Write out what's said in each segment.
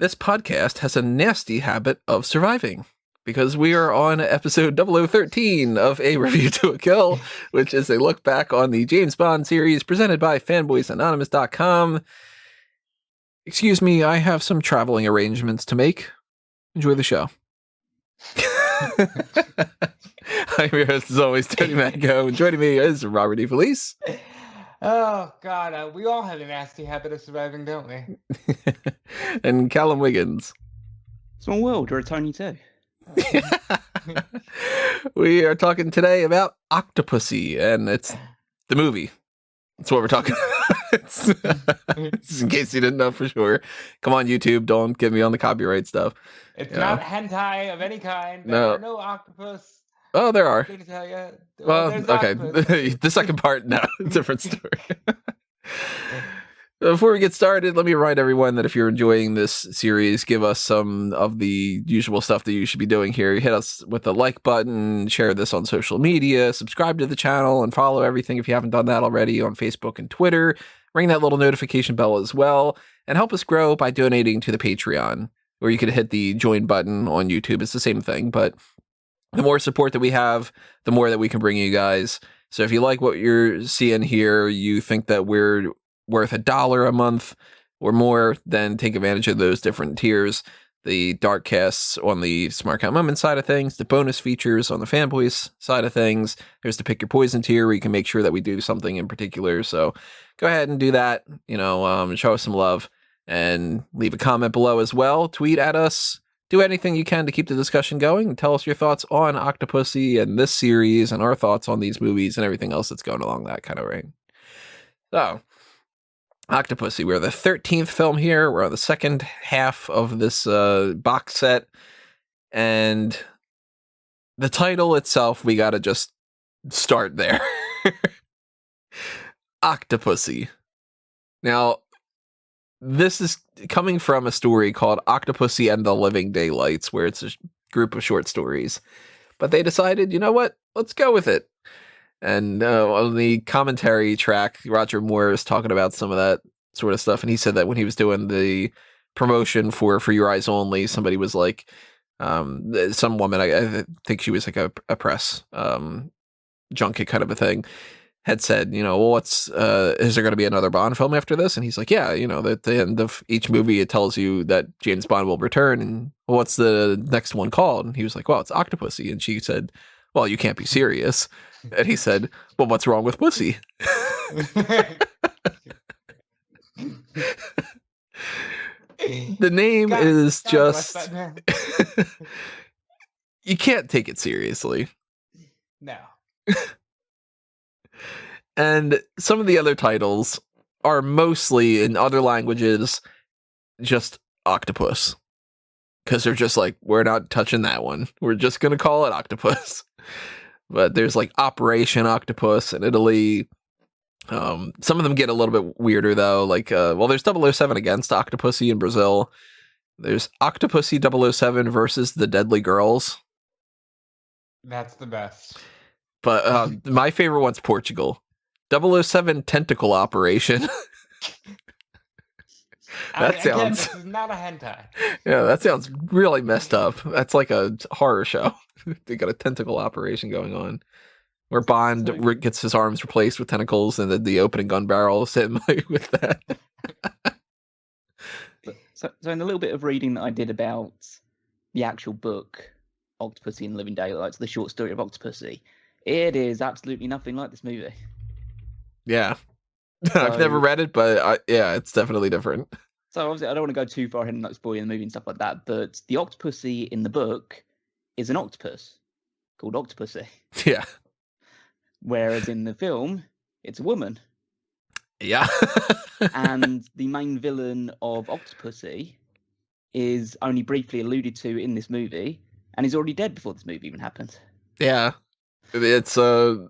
This podcast has a nasty habit of surviving because we are on episode 0013 of A Review to a Kill, which is a look back on the James Bond series presented by fanboysanonymous.com. Excuse me, I have some traveling arrangements to make. Enjoy the show. I'm your host, as always, Tony Mango, and joining me is Robert DeFelice. Oh, God, we all have a nasty habit of surviving, don't we? And Callum Wiggins. Small world, you're a Tony too. We are talking today about Octopussy, and it's the movie. That's what we're talking about. In case you didn't know for sure. Come on, YouTube, don't get me on the copyright stuff. It's not hentai of any kind. There are no octopus. Oh, there are. To tell you. Well, okay. The second part, no, different story. Before we get started, let me remind everyone that if you're enjoying this series, give us some of the usual stuff that you should be doing here. Hit us with the like button, share this on social media, subscribe to the channel, and follow everything if you haven't done that already on Facebook and Twitter. Ring that little notification bell as well, and help us grow by donating to the Patreon, or you could hit the join button on YouTube. It's the same thing, but the more support that we have, the more that we can bring you guys. So if you like what you're seeing here, you think that we're worth $1 a month or more, then take advantage of those different tiers. The dark casts on the Smart Count Moment side of things, the bonus features on the Fanboys side of things. There's the Pick Your Poison tier where you can make sure that we do something in particular. So go ahead and do that, show us some love and leave a comment below as well. Tweet at us. Do anything you can to keep the discussion going and tell us your thoughts on Octopussy and this series and our thoughts on these movies and everything else that's going along that kind of range. So, Octopussy, we're the 13th film here. We're on the second half of this box set. And the title itself, we got to just start there. Octopussy. Now, this is coming from a story called Octopussy and the Living Daylights, where it's a group of short stories. But they decided, you know what? Let's go with it. And on the commentary track, Roger Moore is talking about some of that sort of stuff. And he said that when he was doing the promotion for Your Eyes Only, somebody was like, some woman, I think she was like a press junket kind of a thing, had said, well, is there going to be another Bond film after this? And he's like, yeah, at the end of each movie, it tells you that James Bond will return. And well, what's the next one called? And he was like, well, it's Octopussy. And she said, well, you can't be serious. And he said, well, what's wrong with pussy? The name is just, you can't take it seriously. No. And some of the other titles are mostly in other languages just octopus. Because they're just like, we're not touching that one. We're just going to call it Octopus. But there's like Operation Octopus in Italy. Some of them get a little bit weirder, though. Like, there's 007 against Octopussy in Brazil. There's Octopussy 007 versus the Deadly Girls. That's the best. But my favorite one's Portugal. 007 Tentacle Operation. That sounds... This is not a hentai. Yeah, that sounds really messed up. That's like a horror show. They got a tentacle operation going on. Where Bond gets his arms replaced with tentacles and then the opening gun barrel is hit with that. So in the little bit of reading that I did about the actual book, Octopussy and the Living Daylights, the short story of Octopussy, it is absolutely nothing like this movie. Yeah. I've never read it, but it's definitely different. So obviously I don't want to go too far ahead and like spoiling the movie and stuff like that, but the Octopussy in the book is an octopus called Octopussy. Yeah. Whereas in the film, it's a woman. Yeah. And the main villain of Octopussy is only briefly alluded to in this movie, and is already dead before this movie even happened. Yeah. It's a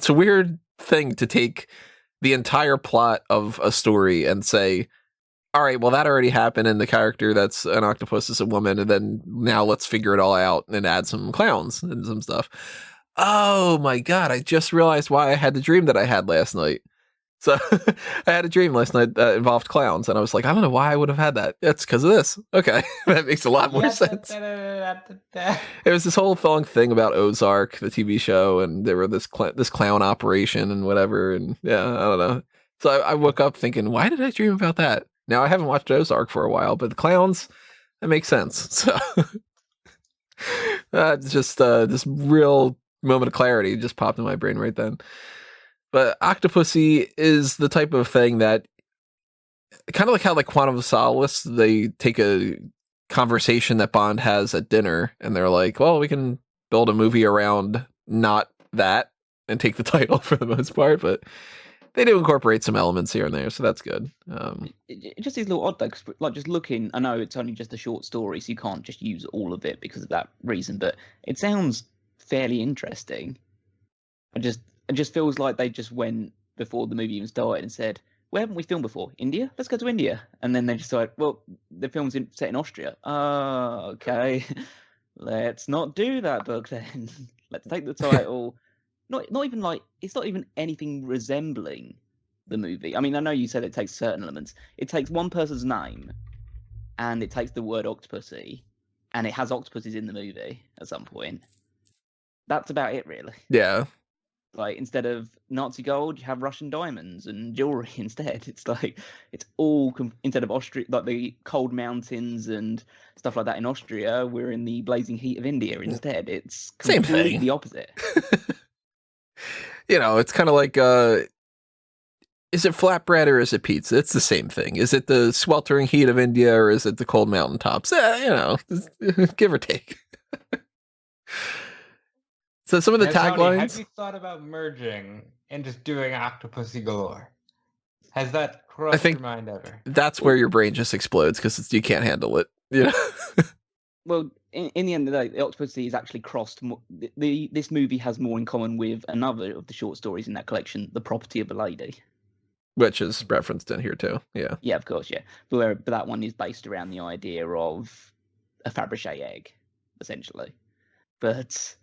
weird thing to take the entire plot of a story and say, all right, well, that already happened, and the character that's an octopus is a woman, and then now let's figure it all out and add some clowns and some stuff. Oh my God, I just realized why I had the dream that I had last night. So I had a dream last night that involved clowns, and I was like, I don't know why I would have had that. It's because of this. Okay, that makes a lot more sense. It was this whole thing about Ozark, the TV show, and there were this clown operation and whatever, and yeah, I don't know. So I woke up thinking, why did I dream about that? Now, I haven't watched Ozark for a while, but the clowns, that makes sense. So just this real moment of clarity just popped in my brain right then. But Octopussy is the type of thing that, kind of like how like Quantum of Solace, they take a conversation that Bond has at dinner, and they're like, well, we can build a movie around not that and take the title for the most part, but they do incorporate some elements here and there, so that's good. It just is a little odd, though, 'cause, like, just looking, I know it's only just a short story, so you can't just use all of it because of that reason, but it sounds fairly interesting. It just feels like they just went before the movie even started and said, where haven't we filmed before? India? Let's go to India. And then they just like, well, the film's set in Austria. Oh, okay. Let's not do that book then. Let's take the title. Not even like, it's not even anything resembling the movie. I mean, I know you said it takes certain elements. It takes one person's name, and it takes the word Octopussy, and it has octopuses in the movie at some point. That's about it, really. Yeah. Like, instead of Nazi gold, you have Russian diamonds and jewelry instead. It's like, it's all, instead of Austria, like the cold mountains and stuff like that in Austria, we're in the blazing heat of India instead. It's completely the opposite. You know, it's kind of like, is it flatbread or is it pizza? It's the same thing. Is it the sweltering heat of India or is it the cold mountaintops? You know, give or take. So some of the taglines. Have you thought about merging and just doing Octopussy galore? Has that crossed your mind ever? That's where your brain just explodes because you can't handle it. You know? Well, in the end of the day, the Octopussy is actually crossed. This movie has more in common with another of the short stories in that collection, The Property of a Lady. Which is referenced in here too, yeah. Yeah, of course, yeah. But that one is based around the idea of a Fabergé egg, essentially. But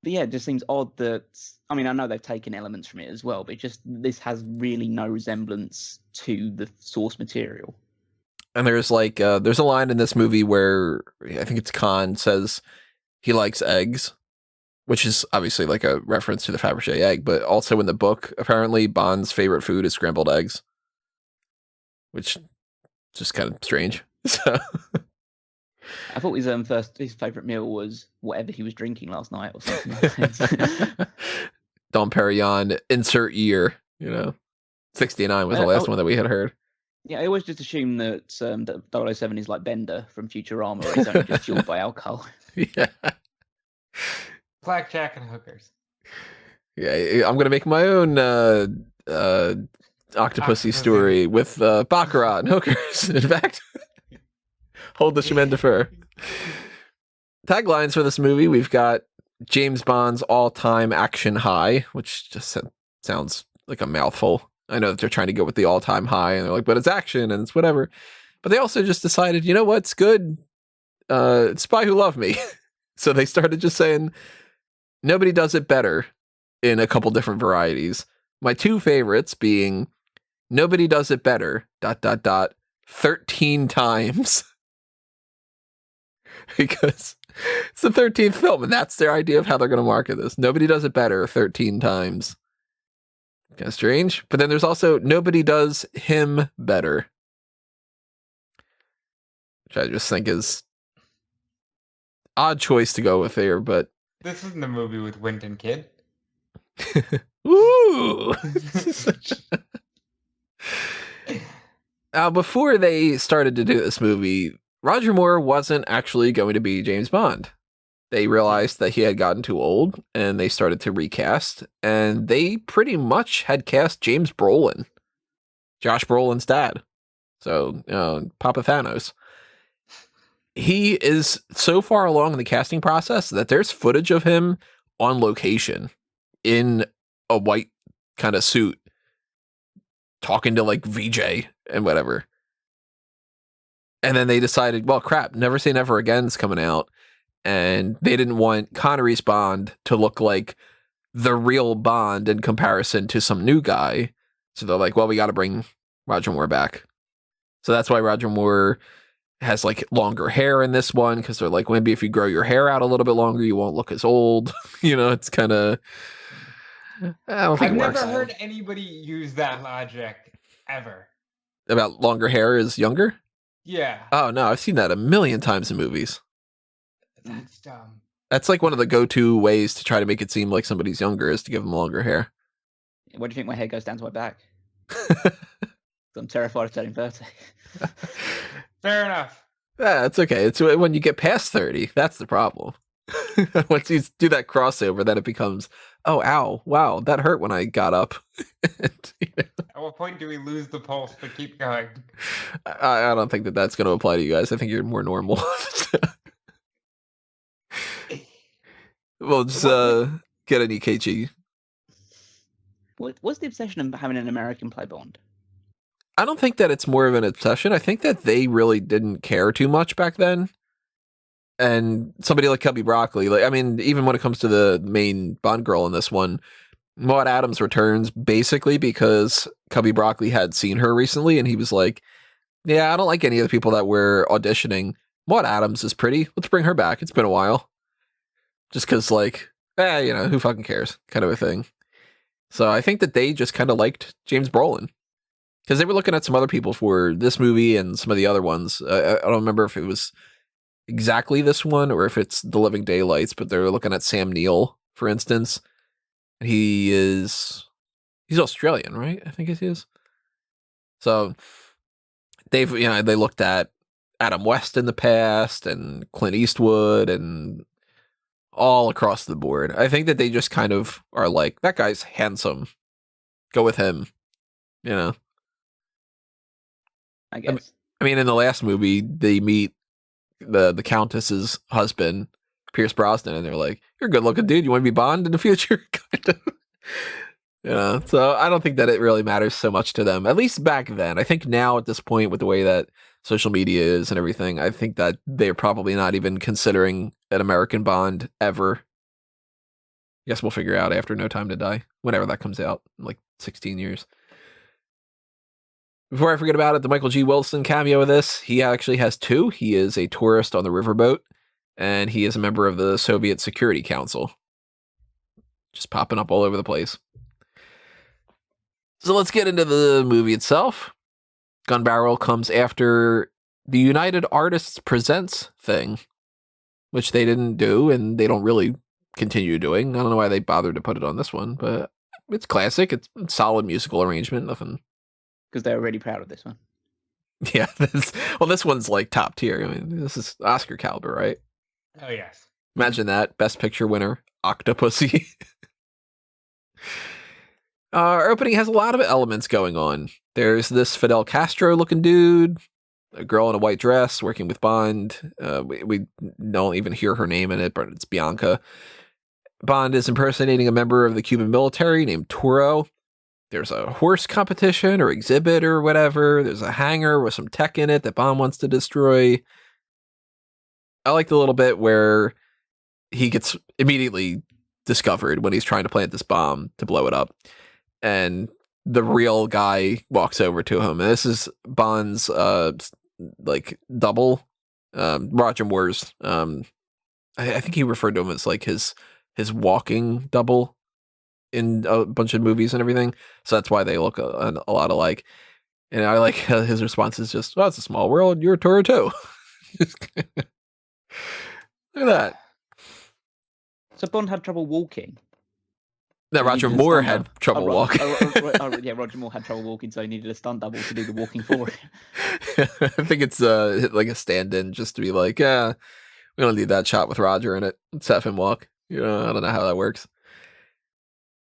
yeah, it just seems odd that, I mean, I know they've taken elements from it as well, but this has really no resemblance to the source material. And there's like, there's a line in this movie where I think it's Khan says he likes eggs, which is obviously like a reference to the Fabergé egg, but also in the book, apparently Bond's favorite food is scrambled eggs, which is just kind of strange. So I thought his favorite meal was whatever he was drinking last night or something. Dom Perignon, insert year, you know, 69 was the last one that we had heard. Yeah, I always just assume that 007 is like Bender from Futurama, where he's only just fueled by alcohol. Yeah. Blackjack and hookers. Yeah, I'm gonna make my own Octopussy story with baccarat and hookers. In fact, hold the chemin de fer. Taglines for this movie: we've got James Bond's all-time action high, which just sounds like a mouthful. I know that they're trying to go with the all-time high, and they're like, but it's action and it's whatever. But they also just decided, you know what's good? It's Spy Who Loved Me. So they started just saying, nobody does it better in a couple different varieties. My two favorites being, nobody does it better, ... 13 times. Because it's the 13th film, and that's their idea of how they're going to market this. Nobody does it better 13 times. Kind of strange. But then there's also nobody does him better, which I just think is odd choice to go with here, but this isn't the movie with Wynton Kid. Ooh. Before they started to do this movie, Roger Moore wasn't actually going to be James Bond. They realized that he had gotten too old, and they started to recast, and they pretty much had cast James Brolin, Josh Brolin's dad. So, Papa Thanos. He is so far along in the casting process that there's footage of him on location in a white kind of suit talking to like Vijay and whatever. And then they decided, well, crap, Never Say Never Again's coming out. And they didn't want Connery's Bond to look like the real Bond in comparison to some new guy. So they're like, well, we got to bring Roger Moore back. So that's why Roger Moore has like longer hair in this one, because they're like, maybe if you grow your hair out a little bit longer, you won't look as old. It's kind of. I don't think I've it works. never heard anybody use that logic ever. About longer hair is younger? Yeah. Oh no, I've seen that a million times in movies. That's dumb. That's like one of the go-to ways to try to make it seem like somebody's younger is to give them longer hair. Why do you think my hair goes down to my back? I'm terrified of turning 30. Fair enough. Yeah, it's okay. It's when you get past 30, that's the problem. Once you do that crossover, then it becomes, oh, ow, wow, that hurt when I got up. At what point do we lose the pulse but keep going? I don't think that's going to apply to you guys. I think you're more normal. Well, just get an EKG. What's the obsession of having an American play Bond? I don't think that it's more of an obsession. I think that they really didn't care too much back then. And somebody like Cubby Broccoli, even when it comes to the main Bond girl in this one, Maud Adams returns basically because Cubby Broccoli had seen her recently, and he was like, yeah, I don't like any of the people that were auditioning. Maud Adams is pretty. Let's bring her back. It's been a while. Just because, who fucking cares kind of a thing. So I think that they just kind of liked James Brolin. Because they were looking at some other people for this movie and some of the other ones. I don't remember if it was exactly this one or if it's The Living Daylights, but they were looking at Sam Neill, for instance. He's Australian, right? I think it is. So they looked at Adam West in the past and Clint Eastwood and all across the board. I think that they just kind of are like, that guy's handsome. Go with him, I guess. in the last movie, they meet the Countess's husband, Pierce Brosnan, and they're like, you're a good looking dude. You want to be Bond in the future? Kind of. So I don't think that it really matters so much to them, at least back then. I think now at this point, with the way that social media is and everything, I think that they're probably not even considering an American Bond ever. I guess we'll figure out after No Time to Die, whenever that comes out, in like 16 years. Before I forget about it, the Michael G. Wilson cameo of this, he actually has two. He is a tourist on the riverboat, and he is a member of the Soviet Security Council. Just popping up all over the place. So let's get into the movie itself. Gun Barrel comes after the United Artists Presents thing, which they didn't do, and they don't really continue doing. I don't know why they bothered to put it on this one, but it's classic. It's a solid musical arrangement. Nothing. Because they're really proud of this one. Yeah, this one's like top tier. This is Oscar caliber, right? Oh, yes. Imagine that. Best Picture winner, Octopussy. Our opening has a lot of elements going on. There's this Fidel Castro looking dude, a girl in a white dress working with Bond. We don't even hear her name in it, but it's Bianca. Bond is impersonating a member of the Cuban military named Turo. There's a horse competition or exhibit or whatever. There's a hangar with some tech in it that Bond wants to destroy. I like the little bit where he gets immediately discovered when he's trying to plant this bomb to blow it up. And the real guy walks over to him. And this is Bond's double, Roger Moore's. I think he referred to him as like his walking double in a bunch of movies and everything. So that's why they look a lot alike. And I like his response is just, well, it's a small world. You're a Toro too. Look at that. So Bond had trouble walking. No, Roger Moore had trouble walking. Yeah, Roger Moore had trouble walking, so he needed a stunt double to do the walking for him. I think it's like a stand-in just to be like, yeah, we don't need that shot with Roger in it. Let's have him walk. I don't know how that works.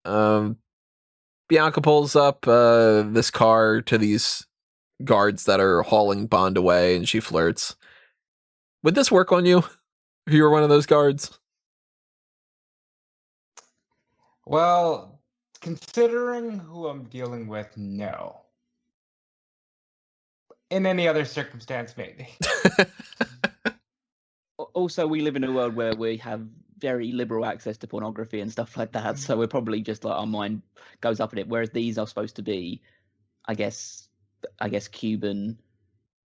Bianca pulls up this car to these guards that are hauling Bond away, and she flirts. Would this work on you if you were one of those guards? Well, considering who I'm dealing with, no. In any other circumstance, maybe. Also, we live in a world where we have very liberal access to pornography and stuff like that. So we're probably just like our mind goes up in it. Whereas these are supposed to be, I guess Cuban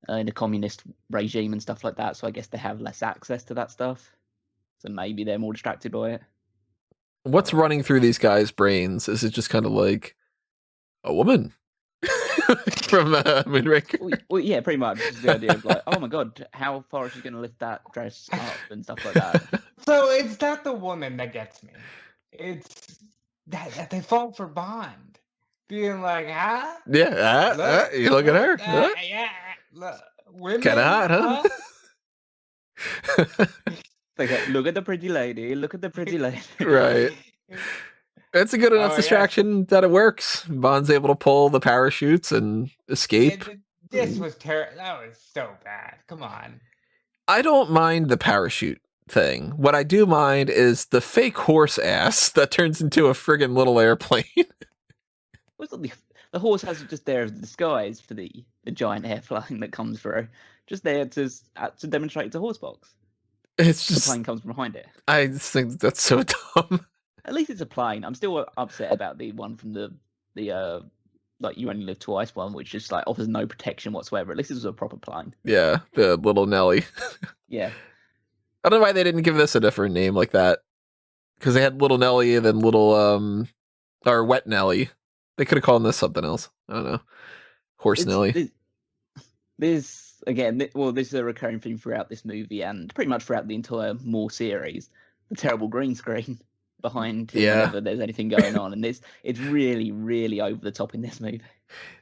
in a communist regime and stuff like that. So I guess they have less access to that stuff. So maybe they're more distracted by it. What's running through these guys' brains? Is it just kind of like a woman from Moonraker? Well, yeah, pretty much. Just the idea of like, oh my god, how far is she going to lift that dress up and stuff like that? So it's not the woman that gets me. It's that they fall for Bond. Being like, huh? Yeah, you look at her? Yeah, look, women, Kind of hot, huh? Like, look at the pretty lady, look at the pretty lady. Right. It's a good enough distraction that it works. Bond's able to pull the parachutes and escape. This was terrible. That was so bad. Come on. I don't mind the parachute thing. What I do mind is the fake horse ass that turns into a friggin' little airplane. The horse has it just there as a disguise for the giant airplane that comes through. Just there to demonstrate it's a horse box. It's just the plane comes from behind it. I just think that's so dumb. At least it's a plane. I'm still upset about the one from the like You Only Live Twice one, which just like offers no protection whatsoever. At least this was a proper plane. Yeah, the little Nelly. Yeah. I don't know why they didn't give this a different name like that. Because they had Little Nelly and then Little or Wet Nelly. They could have called this something else. I don't know. Horse Nelly. This again, this is a recurring theme throughout this movie and pretty much throughout the entire Moore series. The terrible green screen behind whenever there's anything going on, and it's really, really over the top in this movie.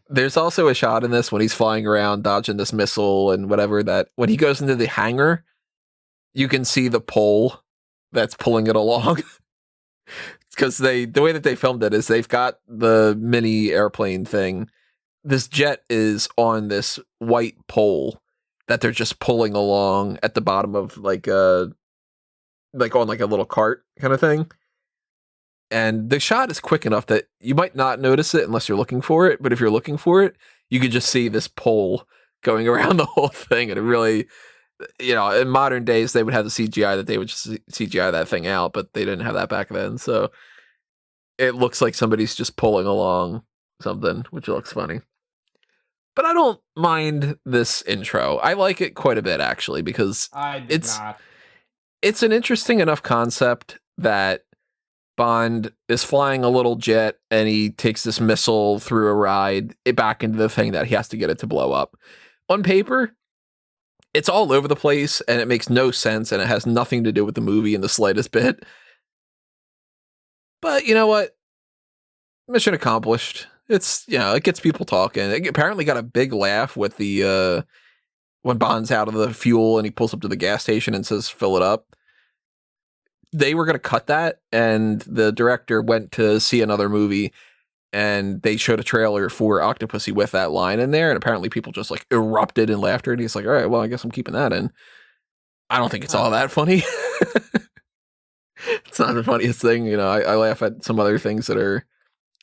There's also a shot in this when he's flying around dodging this missile and whatever, that when he goes into the hangar, you can see the pole that's pulling it along. Because the way that they filmed it is they've got the mini airplane thing. This jet is on this white pole that they're just pulling along at the bottom of like on like a little cart kind of thing. And the shot is quick enough that you might not notice it unless you're looking for it. But if you're looking for it, you could just see this pole going around the whole thing. And it really, in modern days, they would have the CGI that they would just CGI that thing out, but they didn't have that back then. So it looks like somebody's just pulling along something, which looks funny. But I don't mind this intro. I like it quite a bit, actually, because it's an interesting enough concept that Bond is flying a little jet and he takes this missile through a ride back into the thing that he has to get it to blow up. On paper, it's all over the place and it makes no sense and it has nothing to do with the movie in the slightest bit. But you know what? Mission accomplished. It's, it gets people talking. It apparently got a big laugh with the when Bond's out of the fuel and he pulls up to the gas station and says, "Fill it up." They were going to cut that, and the director went to see another movie, and they showed a trailer for Octopussy with that line in there, and apparently people just like erupted in laughter, and he's like, all right, well, I guess I'm keeping that in. I don't think it's all that funny. It's not the funniest thing, I laugh at some other things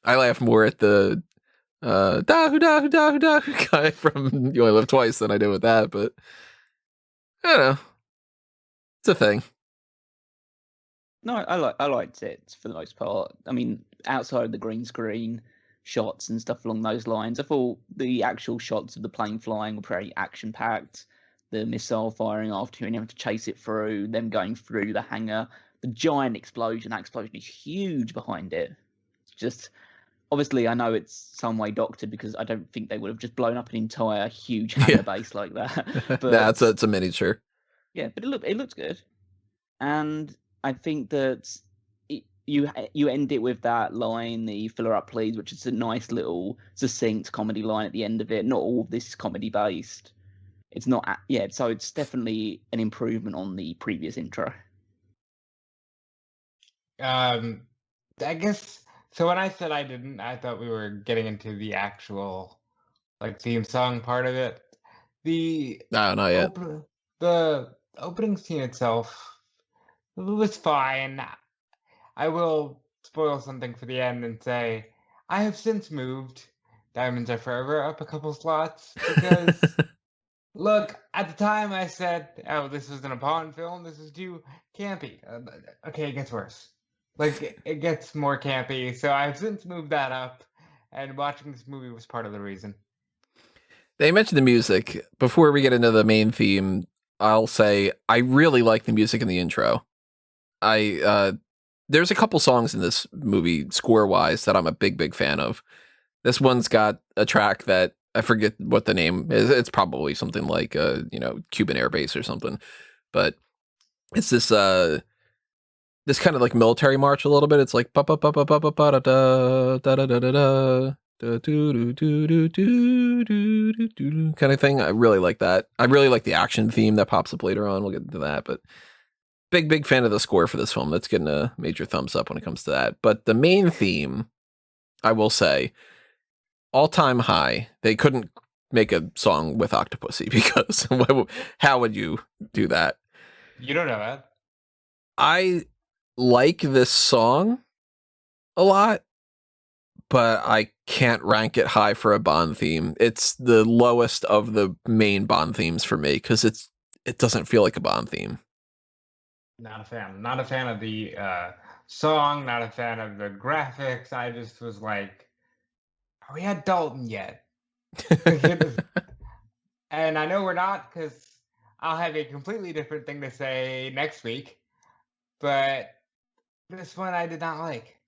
I laugh more at the dahu guy from You Only Live Twice than I do with that, but I don't know. It's a thing. No, I liked it for the most part. I mean, outside of the green screen shots and stuff along those lines, I thought the actual shots of the plane flying were very action-packed. The missile firing after and having to chase it through, them going through the hangar, the giant explosion. That explosion is huge behind it. It's just, obviously, I know it's some way doctored because I don't think they would have just blown up an entire huge hangar base like that. But it's a miniature. Yeah, but it looks good, and I think that you end it with that line, the "fill her up, please," which is a nice little succinct comedy line at the end of it. Not all of this is comedy based. It's not, so it's definitely an improvement on the previous intro. I guess so. When I said I thought we were getting into the actual theme song part of it. No, not yet. The opening scene itself. It was fine. I will spoil something for the end and say I have since moved Diamonds Are Forever up a couple slots because Look, at the time I said, "Oh, this isn't a Bond film. This is too campy." Okay, it gets worse. Like it gets more campy. So I've since moved that up, and watching this movie was part of the reason. They mentioned the music. Before we get into the main theme, I'll say I really like the music in the intro. There's a couple songs in this movie score wise that I'm a big fan of. This one's got a track that I forget what the name is. It's probably something like Cuban Air Base or something. But it's this kind of like military march a little bit. It's like pa pa pa pa pa pa pa da da da da da da kind of thing. I really like that. I really like the action theme that pops up later on. We'll get into that, but big fan of the score for this film. That's getting a major thumbs up when it comes to that. But the main theme, I will say, all-time high. They couldn't make a song with Octopussy because how would you do that? You don't know that. I like this song a lot, but I can't rank it high for a Bond theme. It's the lowest of the main Bond themes for me because it doesn't feel like a Bond theme. Not a fan. Not a fan of the song. Not a fan of the graphics. I just was like, "Are we at Dalton yet?" And I know we're not because I'll have a completely different thing to say next week. But this one I did not like.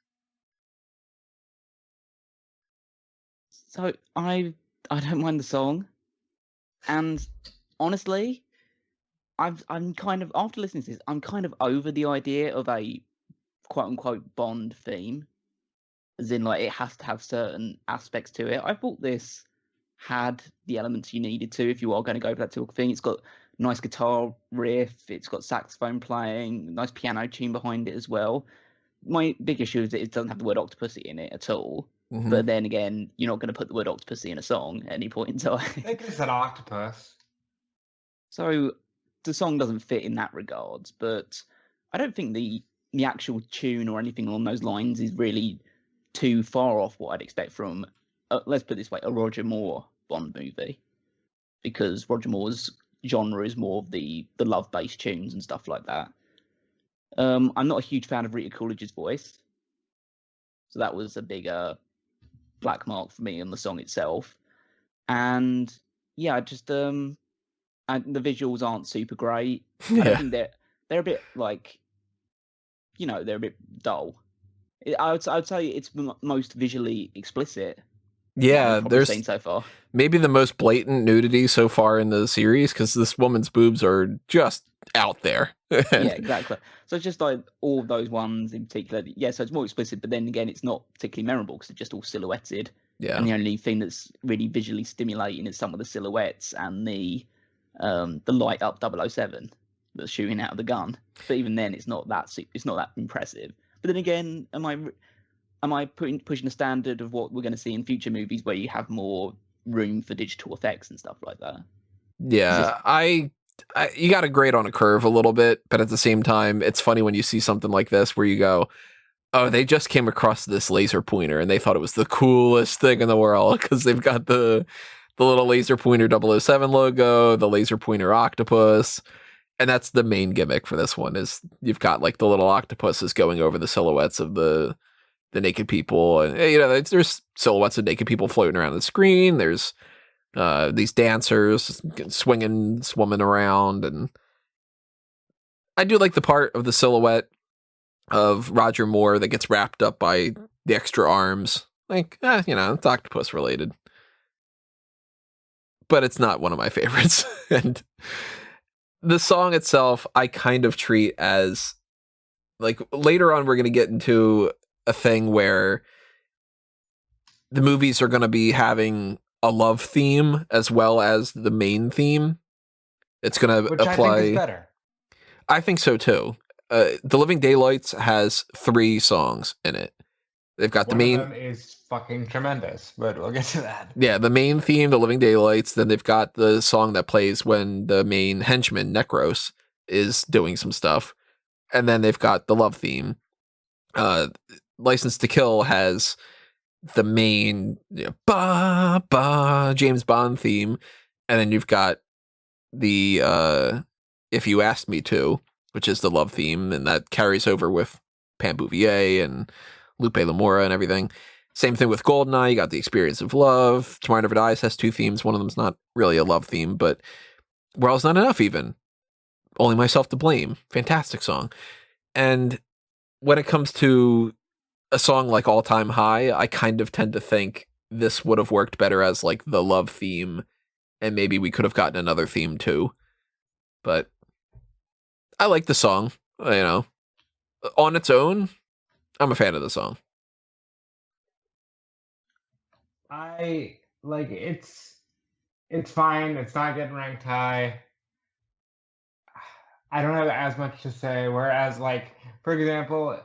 So I don't mind the song, and honestly, I'm kind of, after listening to this, I'm kind of over the idea of a quote unquote Bond theme, as in like it has to have certain aspects to it. I thought this had the elements you needed to if you are going to go for that sort of thing. It's got nice guitar riff, it's got saxophone playing, nice piano tune behind it as well. My big issue is that it doesn't have the word Octopussy in it at all. Mm-hmm. But then again, you're not going to put the word Octopussy in a song at any point in time. They could have said octopus. So the song doesn't fit in that regards, but I don't think the actual tune or anything along those lines is really too far off what I'd expect from, let's put it this way, a Roger Moore Bond movie. Because Roger Moore's genre is more of the love-based tunes and stuff like that. I'm not a huge fan of Rita Coolidge's voice, so that was a big black mark for me on the song itself. And yeah, just and the visuals aren't super great. I don't think they're a bit like, they're a bit dull. I would say it's most visually explicit. Yeah, there's seen so far maybe the most blatant nudity so far in the series because this woman's boobs are just out there. Yeah, exactly. So it's just like all those ones in particular. Yeah, so it's more explicit, but then again, it's not particularly memorable because it's just all silhouetted. Yeah. And the only thing that's really visually stimulating is some of the silhouettes and the light up 007 that's shooting out of the gun. But even then, it's not that impressive. But then again, am I pushing the standard of what we're going to see in future movies where you have more room for digital effects and stuff like that? Yeah, you got to grade on a curve a little bit, but at the same time, it's funny when you see something like this where you go, oh, they just came across this laser pointer and they thought it was the coolest thing in the world because they've got the little laser pointer 007 logo, the laser pointer octopus. And that's the main gimmick for this one is you've got like the little octopuses going over the silhouettes of the naked people. And, there's silhouettes of naked people floating around the screen. There's these dancers swinging, swimming around. And I do like the part of the silhouette of Roger Moore that gets wrapped up by the extra arms. Like, it's octopus related. But it's not one of my favorites. And the song itself, I kind of treat as, like, later on we're going to get into a thing where the movies are going to be having a love theme as well as the main theme. It's going to apply. I think is better. I think so too. The Living Daylights has 3 songs in it. They've got the main. One of them is fucking tremendous, but we'll get to that. Yeah, the main theme, The Living Daylights. Then they've got the song that plays when the main henchman Necros is doing some stuff, and then they've got the love theme. License to Kill has the main James Bond theme, and then you've got the If You Asked Me To, which is the love theme, and that carries over with Pam Bouvier and Lupe Lamora and everything. Same thing with Goldeneye. You got The Experience of Love. Tomorrow Never Dies has 2 themes. One of them's not really a love theme, but World's Not Enough even. Only Myself to Blame. Fantastic song. And when it comes to a song like All Time High, I kind of tend to think this would have worked better as like the love theme, and maybe we could have gotten another theme too. But I like the song, on its own. I'm a fan of the song. I like it's fine. It's not getting ranked high. I don't have as much to say. Whereas, like, for example,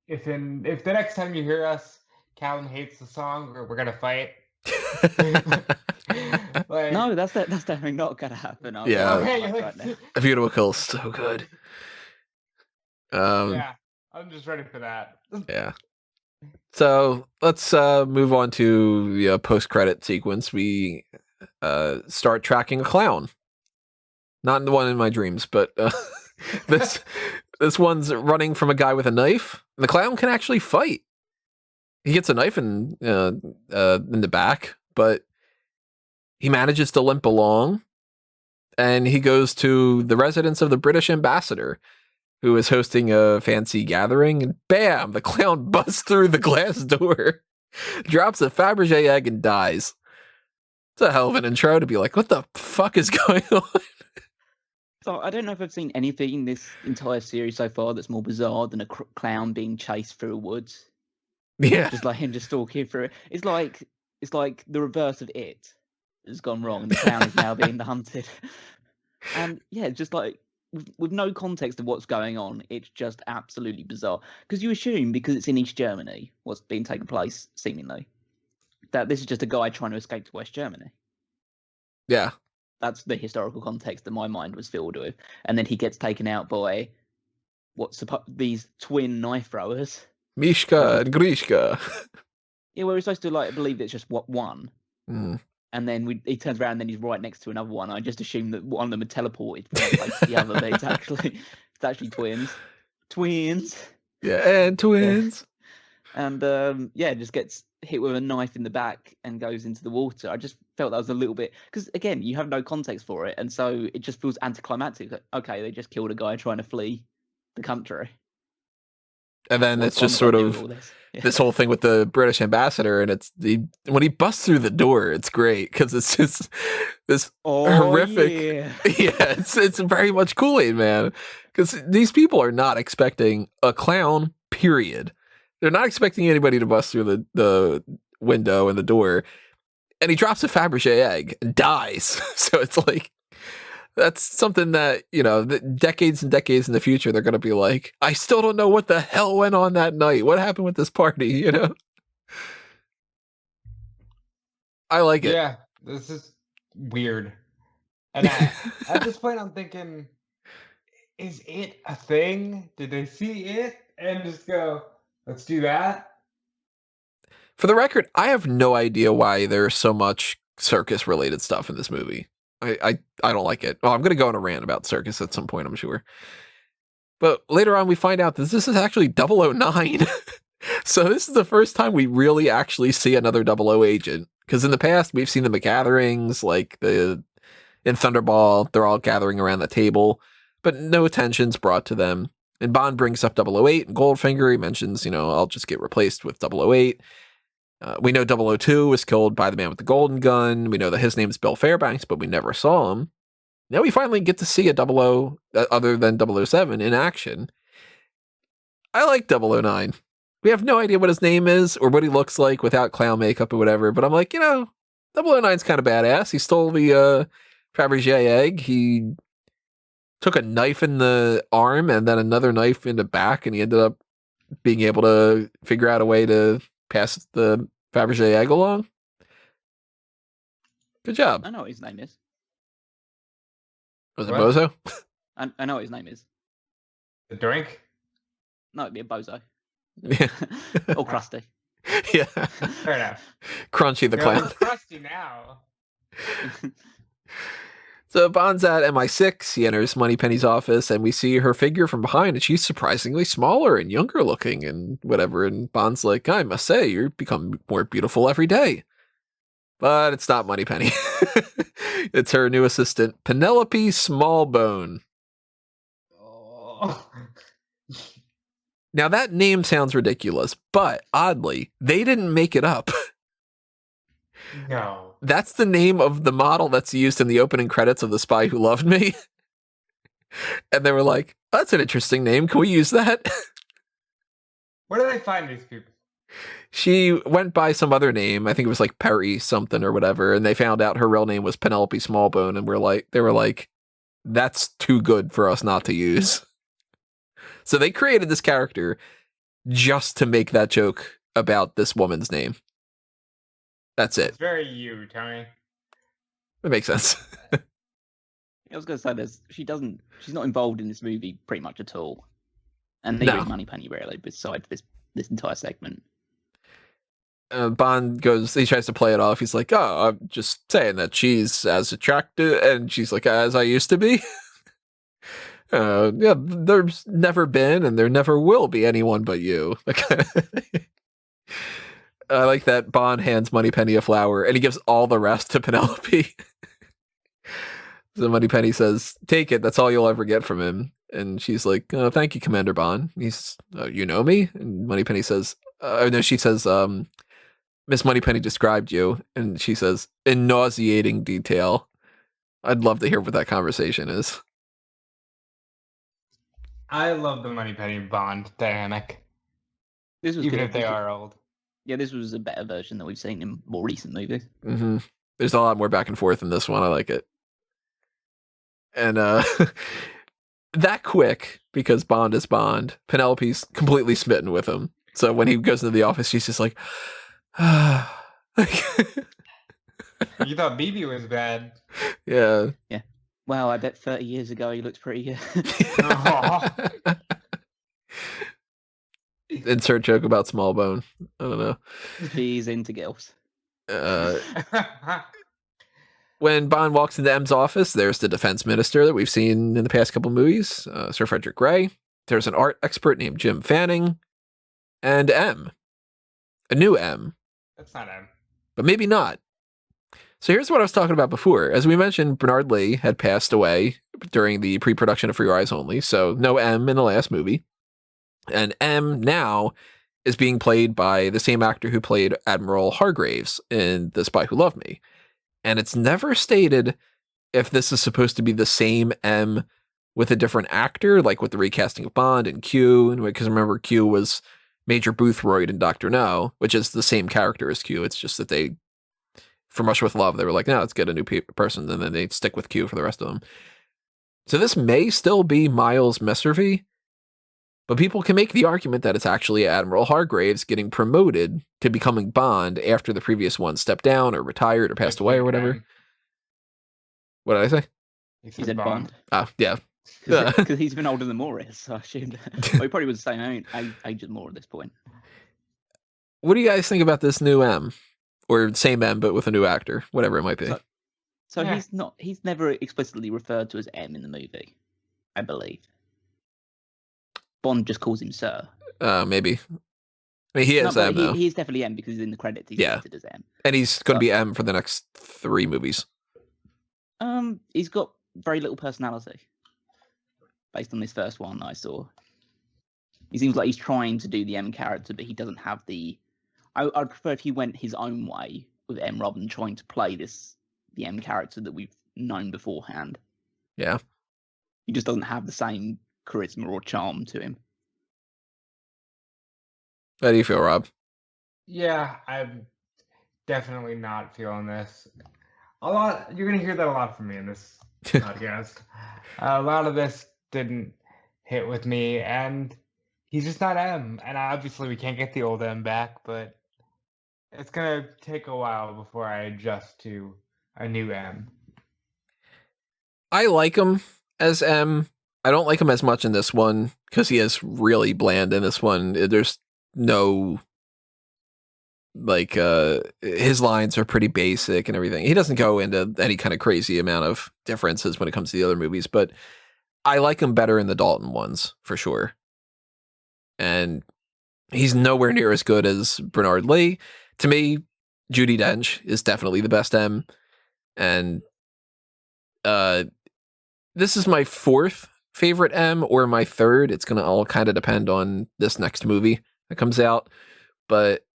if the next time you hear us, Callum hates the song, we're gonna fight. Like, No, that's definitely not gonna happen. Yeah. Okay, Right now. A Beautiful Kill is so good. yeah, I'm just ready for that. Yeah. So let's move on to the post-credit sequence. We start tracking a clown. Not the one in my dreams, but this one's running from a guy with a knife. And the clown can actually fight. He gets a knife in the back, but he manages to limp along, and he goes to the residence of the British ambassador, who is hosting a fancy gathering, and bam, the clown busts through the glass door, drops a Fabergé egg, and dies. It's a hell of an intro to be like, what the fuck is going on? So I don't know if I've seen anything in this entire series so far that's more bizarre than a clown being chased through a woods. Yeah. Just like him just stalking through it. It's like the reverse of It has gone wrong, and the clown is now being hunted. And yeah, just like with no context of what's going on, it's just absolutely bizarre. Because you assume, because it's in East Germany, what's been taking place seemingly, that this is just a guy trying to escape to West Germany. Yeah. That's the historical context that my mind was filled with. And then he gets taken out by these twin knife throwers. Mishka and Grishka. Yeah, we're supposed to like believe that it's just one. Mm. And then he turns around and then he's right next to another one. I just assumed that one of them had teleported from one place to the other, but it's actually twins. Twins. Yeah, and twins. Yeah. And just gets hit with a knife in the back and goes into the water. I just felt that was a little bit, because again, you have no context for it, and so it just feels anticlimactic. Like, okay, they just killed a guy trying to flee the country, and then it's just sort of this whole thing with the British ambassador, and when he busts through the door, it's great because it's just this horrific. Yeah, it's very much Kool-Aid Man, because these people are not expecting a clown. Period. They're not expecting anybody to bust through the window and the door. And he drops a Fabergé egg and dies. So it's like, that's something that, decades and decades in the future, they're going to be like, I still don't know what the hell went on that night. What happened with this party, I like it. Yeah, this is weird. And at this point, I'm thinking, is it a thing? Did they see it and just go, let's do that? For the record, I have no idea why there's so much circus-related stuff in this movie. I don't like it. Oh, I'm going to go on a rant about circus at some point, I'm sure. But later on, we find out that this is actually 009. So this is the first time we really actually see another 00 agent. Because in the past, we've seen them at gatherings, like in Thunderball, they're all gathering around the table, but no attention's brought to them. And Bond brings up 008 and Goldfinger. He mentions, I'll just get replaced with 008. We know 002 was killed by the man with the golden gun. We know that his name is Bill Fairbanks, but we never saw him. Now we finally get to see a 00 other than 007 in action. I like 009. We have no idea what his name is or what he looks like without clown makeup or whatever, but I'm like, 009's kind of badass. He stole the Fabergé egg. He took a knife in the arm and then another knife in the back, and he ended up being able to figure out a way to pass the Fabergé egg along. Good job. I know what his name is. Was it What? Bozo? I know what his name is. The drink? No, it'd be a bozo. Yeah. Or Krusty. Yeah. Fair enough. Crunchy the You're clown. like, crusty now. So Bond's at MI6. He enters Moneypenny's office, and we see her figure from behind, and she's surprisingly smaller and younger looking and whatever. And Bond's like, I must say, you become more beautiful every day. But it's not Moneypenny. It's her new assistant, Penelope Smallbone. Oh. Now, that name sounds ridiculous, but oddly, they didn't make it up. No. That's the name of the model that's used in the opening credits of The Spy Who Loved Me. And they were like, that's an interesting name. Can we use that? Where do they find these people? She went by some other name. I think it was like Perry something or whatever. And they found out her real name was Penelope Smallbone. And they were like, that's too good for us not to use. So they created this character just to make that joke about this woman's name. That's it. It's very you, Tony. It makes sense. I was going to say, she's not involved in this movie pretty much at all. And neither is Moneypenny, really, besides this entire segment. Bond he tries to play it off. He's like, oh, I'm just saying that she's as attractive. And she's like, as I used to be. Yeah, there's never been and there never will be anyone but you. I like that Bond hands Moneypenny a flower and he gives all the rest to Penelope. So Moneypenny says, take it. That's all you'll ever get from him. And she's like, oh, thank you, Commander Bond. He's, you know me? And Moneypenny says, no, she says, Miss Moneypenny described you. And she says, in nauseating detail. I'd love to hear what that conversation is. I love the Moneypenny Bond dynamic. This was even good. if they are old. Yeah, this was a better version that we've seen in more recent movies. Mm-hmm. There's a lot more back and forth in this one. I like it. And that quick, because Bond is Bond, Penelope's completely smitten with him. So when he goes into the office, she's just like, You thought BB was bad. Yeah. Yeah. Wow, I bet 30 years ago he looked pretty good. Insert joke about Smallbone. I don't know. She's into girls. When Bond walks into M's office, there's the defense minister that we've seen in the past couple movies, Sir Frederick Gray. There's an art expert named Jim Fanning. And M. A new M. That's not M. But maybe not. So here's what I was talking about before. As we mentioned, Bernard Lee had passed away during the pre-production of For Your Eyes Only, so no M in the last movie. And M now is being played by the same actor who played Admiral Hargraves in The Spy Who Loved Me. And it's never stated if this is supposed to be the same M with a different actor, like with the recasting of Bond and Q, because remember Q was Major Boothroyd in Dr. No, which is the same character as Q. It's just that they, for Much With Love, they were like, no, let's get a new person, and then they stick with Q for the rest of them. So this may still be Miles Messervy, but people can make the argument that it's actually Admiral Hargraves getting promoted to becoming Bond after the previous one stepped down or retired or passed away or whatever. What did I say? He said Bond. Yeah. Because he's been older than Morris, so I assumed. Well, he probably was the same age as Moore at this point. What do you guys think about this new M? Or same M, but with a new actor, whatever it might be. So yeah. He's never explicitly referred to as M in the movie, I believe. Bond just calls him Sir. Maybe. I mean, he is M, though. He's definitely M because he's in the credits. He's listed as M. And he's going to be M for the next 3 movies. He's got very little personality. Based on this first one that I saw. He seems like he's trying to do the M character, but he doesn't have the... I'd prefer if he went his own way with M rather than trying to play the M character that we've known beforehand. Yeah. He just doesn't have the same charisma or charm to him. How do you feel, Rob? Yeah, I'm definitely not feeling this. You're going to hear that a lot from me in this podcast. A lot of this didn't hit with me, and he's just not M. And obviously we can't get the old M back, but it's going to take a while before I adjust to a new M. I like him as M. I don't like him as much in this one because he is really bland in this one. There's no Like his lines are pretty basic and everything. He doesn't go into any kind of crazy amount of differences when it comes to the other movies, but I like him better in the Dalton ones for sure. And he's nowhere near as good as Bernard Lee. To me, Judi Dench is definitely the best M. And this is my fourth favorite M or my third. It's going to all kind of depend on this next movie that comes out. But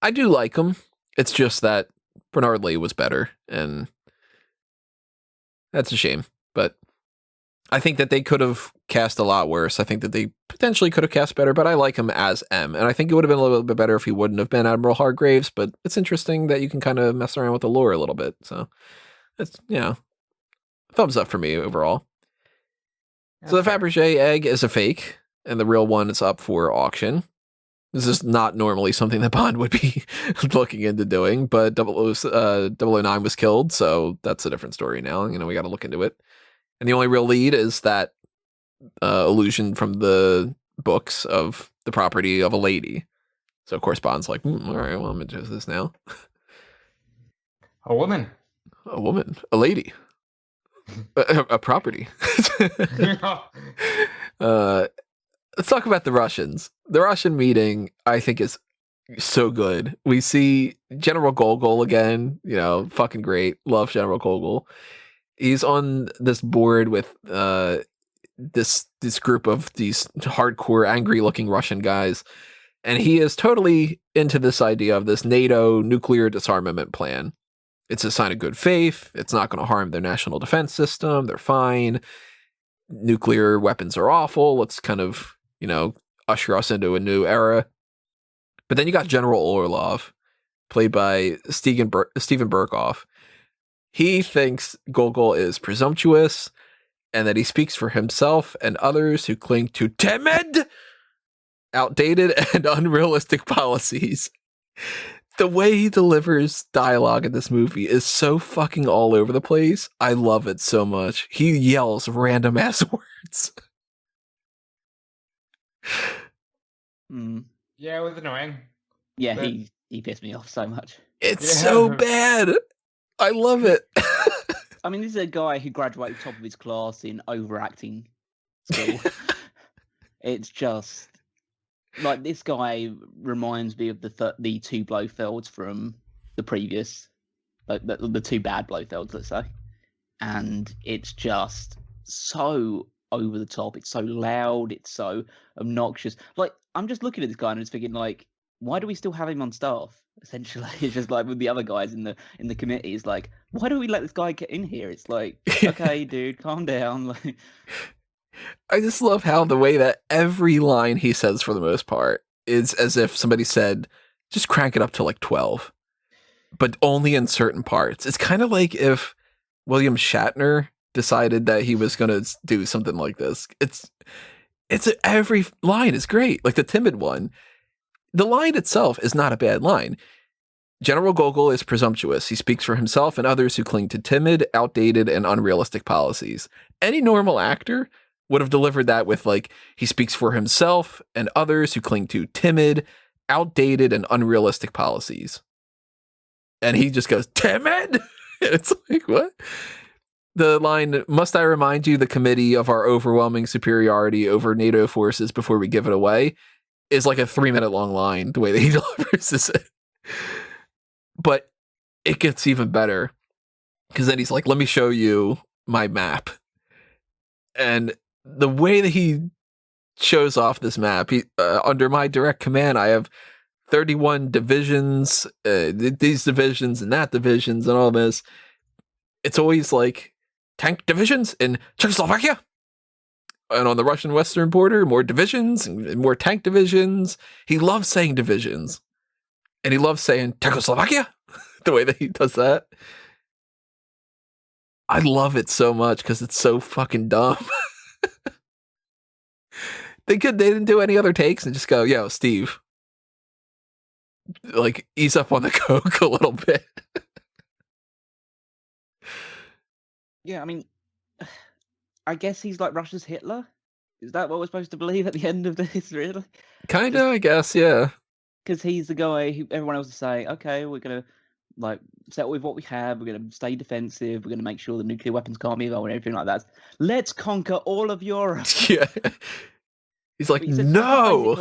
I do like him. It's just that Bernard Lee was better. And that's a shame. But I think that they could have cast a lot worse. I think that they potentially could have cast better, but I like him as M. And I think it would have been a little bit better if he wouldn't have been Admiral Hargraves, but it's interesting that you can kind of mess around with the lore a little bit. So it's, thumbs up for me overall. So the Fabergé egg is a fake, and the real one is up for auction. This is not normally something that Bond would be looking into doing, but 009 was killed, so that's a different story now. We got to look into it. And the only real lead is that illusion from the books of the property of a lady. So, of course, Bond's like, all right, well, I'm into this now. A woman. A woman. A lady. A property. Let's talk about the Russians. The Russian meeting, I think, is so good. We see General Gogol again. Fucking great. Love General Gogol. He's on this board with this group of these hardcore, angry-looking Russian guys, and he is totally into this idea of this NATO nuclear disarmament plan. It's a sign of good faith. It's not going to harm their national defense system. They're fine. Nuclear weapons are awful. Let's kind of, usher us into a new era. But then you got General Orlov, played by Steven Berkoff. He thinks Gogol is presumptuous and that he speaks for himself and others who cling to timid, outdated, and unrealistic policies. The way he delivers dialogue in this movie is so fucking all over the place. I love it so much. He yells random ass words. Yeah, it was annoying. Yeah, but he pissed me off so much. It's so bad. I love it. I mean, this is a guy who graduated top of his class in overacting school. It's just like, this guy reminds me of the two Blofelds from the previous, like the two bad Blofelds, let's say. And it's just so over the top. It's so loud. It's so obnoxious. Like, I'm just looking at this guy and just thinking, like, why do we still have him on staff? Essentially, it's just like with the other guys in the committee. It's like, why do we let this guy get in here? It's like, okay, dude, calm down. Like, I just love how the way that every line he says, for the most part, is as if somebody said, just crank it up to like 12, but only in certain parts. It's kind of like if William Shatner decided that he was going to do something like this. It's every line is great. Like the timid one. The line itself is not a bad line. General Gogol is presumptuous. He speaks for himself and others who cling to timid, outdated, and unrealistic policies. Any normal actor would have delivered that with, like, he speaks for himself and others who cling to timid, outdated, and unrealistic policies. And he just goes, timid? It's like, what? The line, must I remind you, the committee, of our overwhelming superiority over NATO forces before we give it away, is like a 3-minute long line, the way that he delivers it. But it gets even better, because then he's like, let me show you my map. And the way that he shows off this map, under my direct command, I have 31 divisions, these divisions and that divisions and all this. It's always like tank divisions in Czechoslovakia. And on the Russian western border, more divisions and more tank divisions. He loves saying divisions. And he loves saying Czechoslovakia, the way that he does that. I love it so much because it's so fucking dumb. They didn't do any other takes and just go, yo, Steve, like, ease up on the coke a little bit. Yeah, I mean, I guess he's like Russia's Hitler. Is that what we're supposed to believe at the end of this, really? Kinda, I guess, yeah. because he's the guy who everyone else is saying, okay, we're gonna like settle with what we have. We're gonna stay defensive. We're gonna make sure the nuclear weapons can't be involved and everything like that. Let's conquer all of Europe. Yeah. He's like, But he said, no,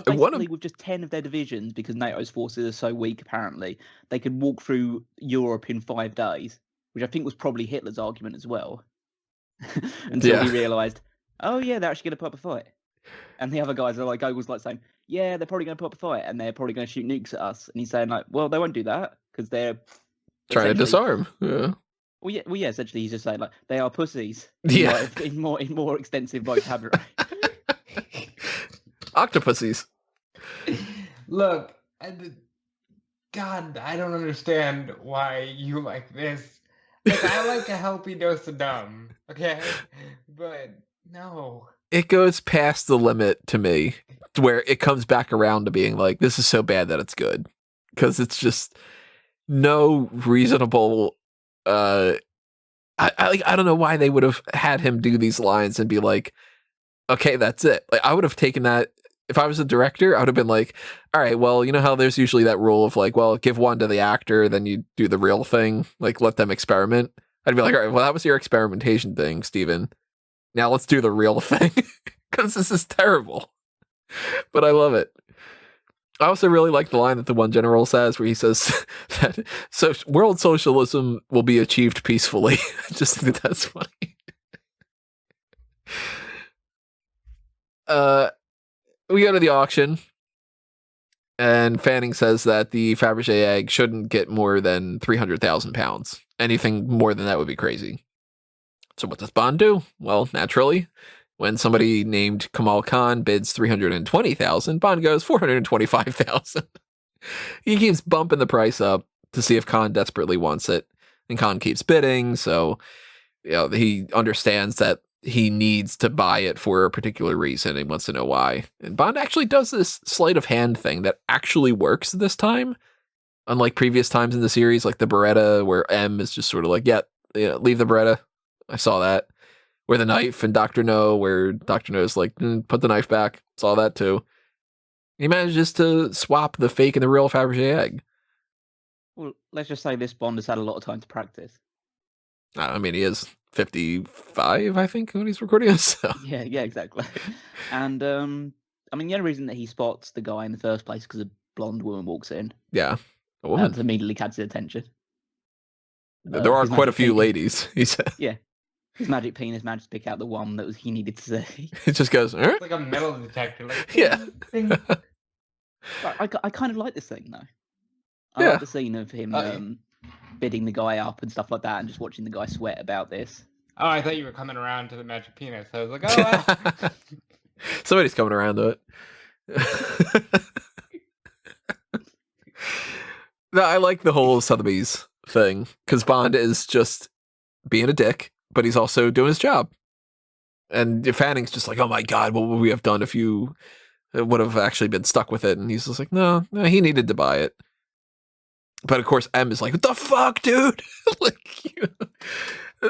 I want basically to. with just 10 of their divisions, because NATO's forces are so weak, apparently, they could walk through Europe in 5 days, which I think was probably Hitler's argument as well. Until he realised, oh yeah, they're actually going to put up a fight. And the other guys are like, Gogol's like saying, yeah, they're probably going to put up a fight and they're probably going to shoot nukes at us. And he's saying like, well, they won't do that because they're trying to disarm. Yeah. Well, yeah. Essentially, he's just saying like they are pussies. Yeah. In more extensive vocabulary. Octopussies. Look, God, I don't understand why you like this. Like, I like a healthy dose of dumb, okay? But no. It goes past the limit to me, to where it comes back around to being like, this is so bad that it's good. Because it's just no reasonable. I don't know why they would have had him do these lines and be like, okay, that's it. Like, I would have taken that. If I was a director, I would have been like, all right, well, you know how there's usually that rule of like, well, give one to the actor, then you do the real thing, like let them experiment. I'd be like, all right, well, that was your experimentation thing, Steven. Now let's do the real thing, because this is terrible. But I love it. I also really like the line that the one general says, where he says that world socialism will be achieved peacefully. I just think that's funny. We go to the auction, and Fanning says that the Fabergé egg shouldn't get more than 300,000 pounds. Anything more than that would be crazy. So what does Bond do? Well, naturally, when somebody named Kamal Khan bids 320,000, Bond goes 425,000. He keeps bumping the price up to see if Khan desperately wants it, and Khan keeps bidding. So, he understands that he needs to buy it for a particular reason and wants to know why. And Bond actually does this sleight of hand thing that actually works this time. Unlike previous times in the series, like the Beretta, where M is just sort of like, yeah, leave the Beretta. I saw that. Where the knife and Dr. No, where Dr. No's like, put the knife back. Saw that too. He manages to swap the fake and the real Fabergé egg. Well, let's just say this Bond has had a lot of time to practice. I mean, he is 55, I think, when he's recording this. So. Yeah, exactly. And, I mean, the only reason that he spots the guy in the first place is because a blonde woman walks in. Yeah, a woman. And immediately catches attention. There are quite a few ladies, he said. Yeah. His magic penis managed to pick out the one that he needed to see. It just goes, It's like a metal detector. Like, yeah. I kind of like this thing, though. I like the scene of him bidding the guy up and stuff like that, and just watching the guy sweat about this. Oh, I thought you were coming around to the magic penis. I was like, oh, wow. Somebody's coming around to it. No, I like the whole Sotheby's thing, because Bond is just being a dick, but he's also doing his job. And Fanning's just like, oh my God, what would we have done if you would have actually been stuck with it? And he's just like, no, he needed to buy it. But of course, M is like, what the fuck, dude?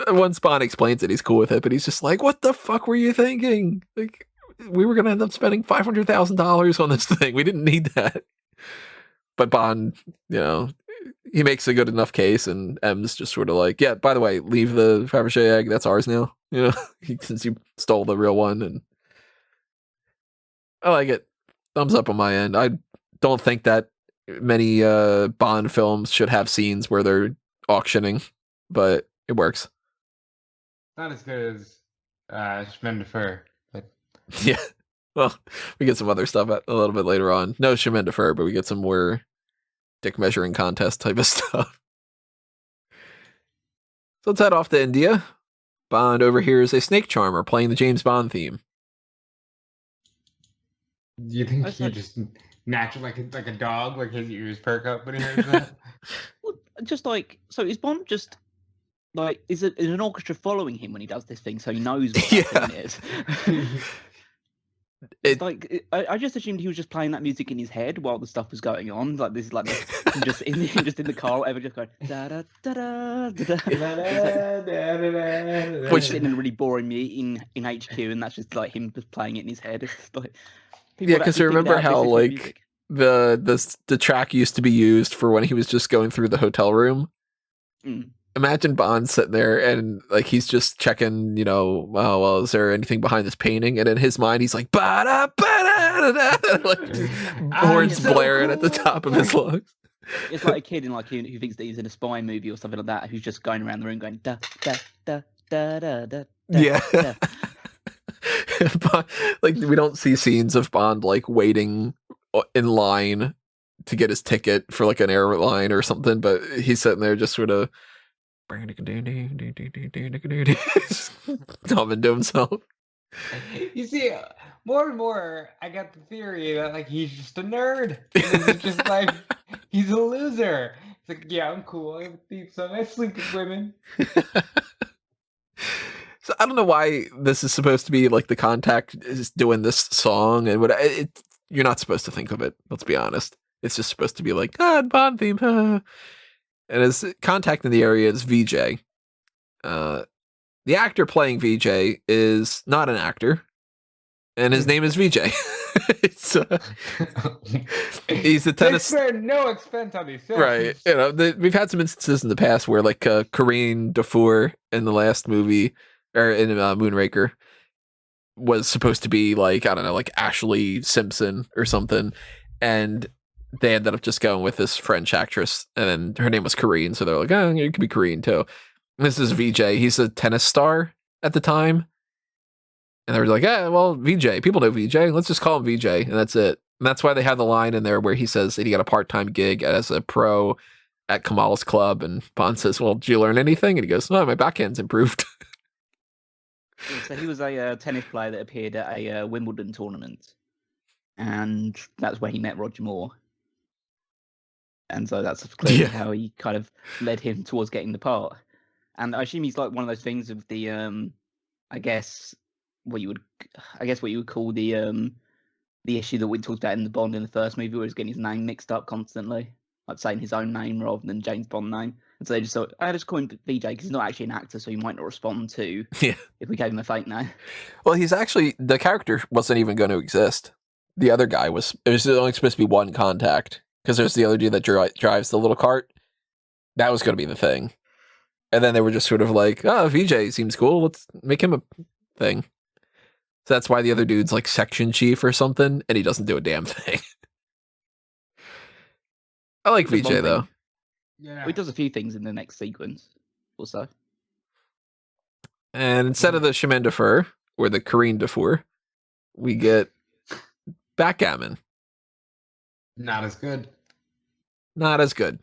Once Bond explains it, he's cool with it, but he's just like, what the fuck were you thinking? Like, we were going to end up spending $500,000 on this thing. We didn't need that. But Bond, he makes a good enough case, and M's just sort of like, yeah, by the way, leave the Fabergé egg. That's ours now. Since you stole the real one. And I like it. Thumbs up on my end. I don't think that many Bond films should have scenes where they're auctioning, but it works. Not as good as Chemin de Fer, but yeah. Well, we get some other stuff a little bit later on. No Chemin de Fer, but we get some more dick measuring contest type of stuff. So let's head off to India. Bond overhears a snake charmer playing the James Bond theme. Do you think he just naturally, like a dog, like his ears perk up when he hears that? Well, just like, so is Bond just like, is an orchestra following him when he does this thing, so he knows what that thing is? I just assumed he was just playing that music in his head while the stuff was going on. Like this is like just in the car, whatever, just going da da da da da. Which sitting in a really boring meeting in HQ, and that's just like him just playing it in his head. It's like, yeah, because you remember how like the track used to be used for when he was just going through the hotel room. Mm. Imagine Bond sitting there and like he's just checking, oh, well, is there anything behind this painting? And in his mind, he's like, ba-da, ba-da, da-da, like horns so blaring at the cool. top of his lungs. It's like a kid in like who thinks that he's in a spy movie or something like that, who's just going around the room going da da da da da da. Yeah. Da. Like we don't see scenes of Bond like waiting in line to get his ticket for like an airline or something, but he's sitting there just sort of humming to himself. You see, more and more, I got the theory that like he's just a nerd. He's just like he's a loser. It's like, yeah, I'm cool. I have a deep son. I sleep with women. So I don't know why this is supposed to be like the Contact is doing this song and you're not supposed to think of it. Let's be honest. It's just supposed to be like Bond theme. And his contact in the area is Vijay. The actor playing Vijay is not an actor, and his name is Vijay. He's the tennis. No expense on these films. Right. We've had some instances in the past where like Kareem Dafour in the last movie or in Moonraker was supposed to be like, I don't know, like Ashley Simpson or something, and they ended up just going with this French actress, and then her name was Korean, so they're like, oh, you could be Korean too. And this is Vijay. He's a tennis star at the time, and they were like, well, Vijay. People know Vijay. Let's just call him Vijay, and that's it. And that's why they have the line in there where he says that he got a part-time gig as a pro at Kamal's club, and Bond says, well, did you learn anything? And he goes, no, my backhand's improved. So he was a tennis player that appeared at a Wimbledon tournament, and that's where he met Roger Moore. And so that's clearly how he kind of led him towards getting the part. And I assume he's like one of those things of the, I guess what you would call the issue that we talked about in the Bond in the first movie, where he's getting his name mixed up constantly, like saying his own name rather than James Bond name. And so they just thought, I just call him Vijay because he's not actually an actor, so he might not respond to if we gave him a fake name. Well, the character wasn't even going to exist. The other guy it was only supposed to be one contact, because there's the other dude that drives the little cart. That was going to be the thing. And then they were just sort of like, oh, Vijay seems cool. Let's make him a thing. So that's why the other dude's like section chief or something, and he doesn't do a damn thing. I like Vijay, though. Yeah. He does a few things in the next sequence, also. And instead of the chemin de fer, or the Korean de four, we get backgammon. Not as good. Not as good.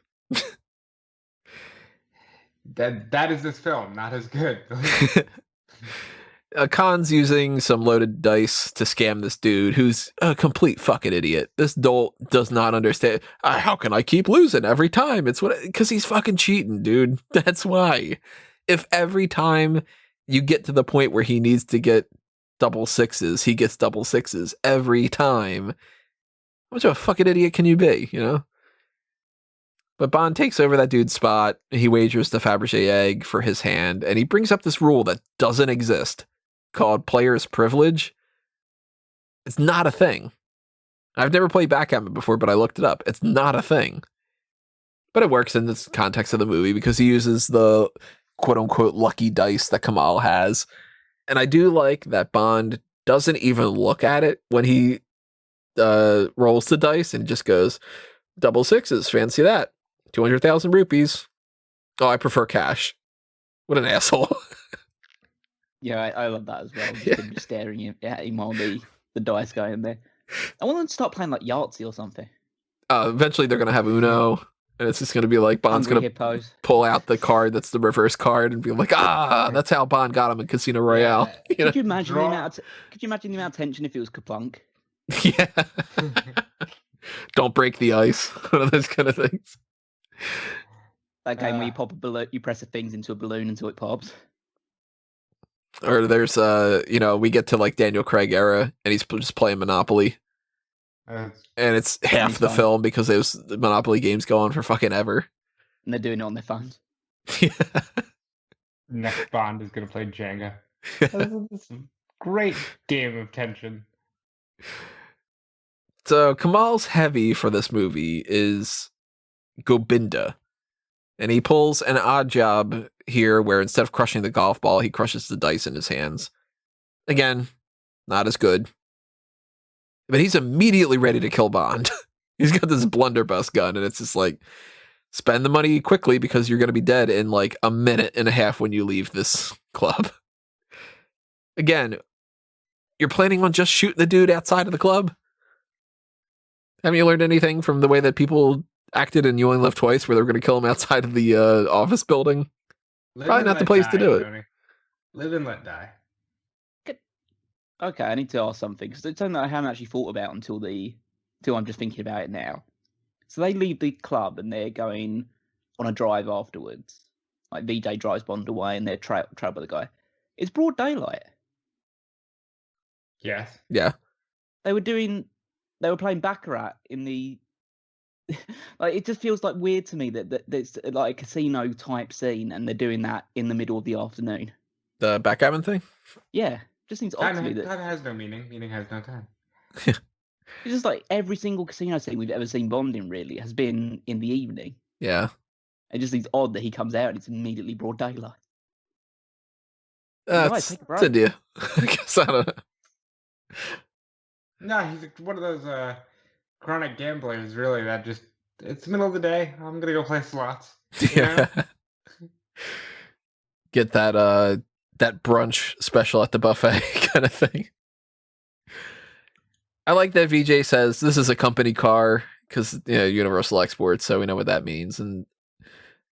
That is this film. Not as good. Khan's using some loaded dice to scam this dude who's a complete fucking idiot. This dolt does not understand. How can I keep losing every time? Because he's fucking cheating, dude. That's why. If every time you get to the point where he needs to get double sixes, he gets double sixes every time. How much of a fucking idiot can you be, But Bond takes over that dude's spot. He wagers the Fabergé egg for his hand, and he brings up this rule that doesn't exist called player's privilege. It's not a thing. I've never played backgammon before, but I looked it up. It's not a thing. But it works in this context of the movie because he uses the quote-unquote lucky dice that Kamal has. And I do like that Bond doesn't even look at it when he rolls the dice and just goes, double sixes, fancy that. 200,000 rupees. Oh, I prefer cash. What an asshole. Yeah, I love that as well. Just him staring at him while the dice go in there. I want them to start playing like Yahtzee or something. Eventually they're going to have Uno, and it's just going to be like Bond's going to pull out the card that's the reverse card and be like, that's how Bond got him in Casino Royale. Yeah. Could you imagine the amount of tension if it was Kaplunk? Yeah. Don't break the ice. One of those kind of things. That game where you pop a balloon, you press the things into a balloon until it pops. Or there's we get to like Daniel Craig era and he's just playing Monopoly. And it's half the film because those Monopoly games go on for fucking ever. And they're doing it on their phones. Yeah. Next Bond is going to play Jenga. This is a great game of tension. So Kamal's heavy for this movie is Gobinda. And he pulls an odd job here where instead of crushing the golf ball, he crushes the dice in his hands. Again, not as good. But he's immediately ready to kill Bond. He's got this blunderbuss gun, and it's just like, spend the money quickly because you're going to be dead in like a minute and a half when you leave this club. Again, you're planning on just shooting the dude outside of the club? Haven't you learned anything from the way that people acted in You Only Live Twice where they were going to kill him outside of the office building? Probably not the place to do it. Tony. Live and let die. Okay, I need to ask something, because it's something that I haven't actually thought about until I'm just thinking about it now. So they leave the club and they're going on a drive afterwards. Like Vijay drives Bond away and they're trailed by the guy. It's broad daylight. Yes. Yeah. They were playing Baccarat in the... like, it just feels like weird to me that it's like a casino type scene and they're doing that in the middle of the afternoon. The backgammon thing? Yeah. Just seems odd to me Time has no meaning. Meaning has no time. It's just like every single casino scene we've ever seen Bond in really has been in the evening. Yeah. It just seems odd that he comes out and it's immediately broad daylight. That's India. I guess I don't know. No, he's one of those chronic gamblers, really, that just, it's the middle of the day, I'm gonna go play slots. Yeah. Get that brunch special at the buffet kind of thing. I like that Vijay says this is a company car because, Universal Exports, so we know what that means. And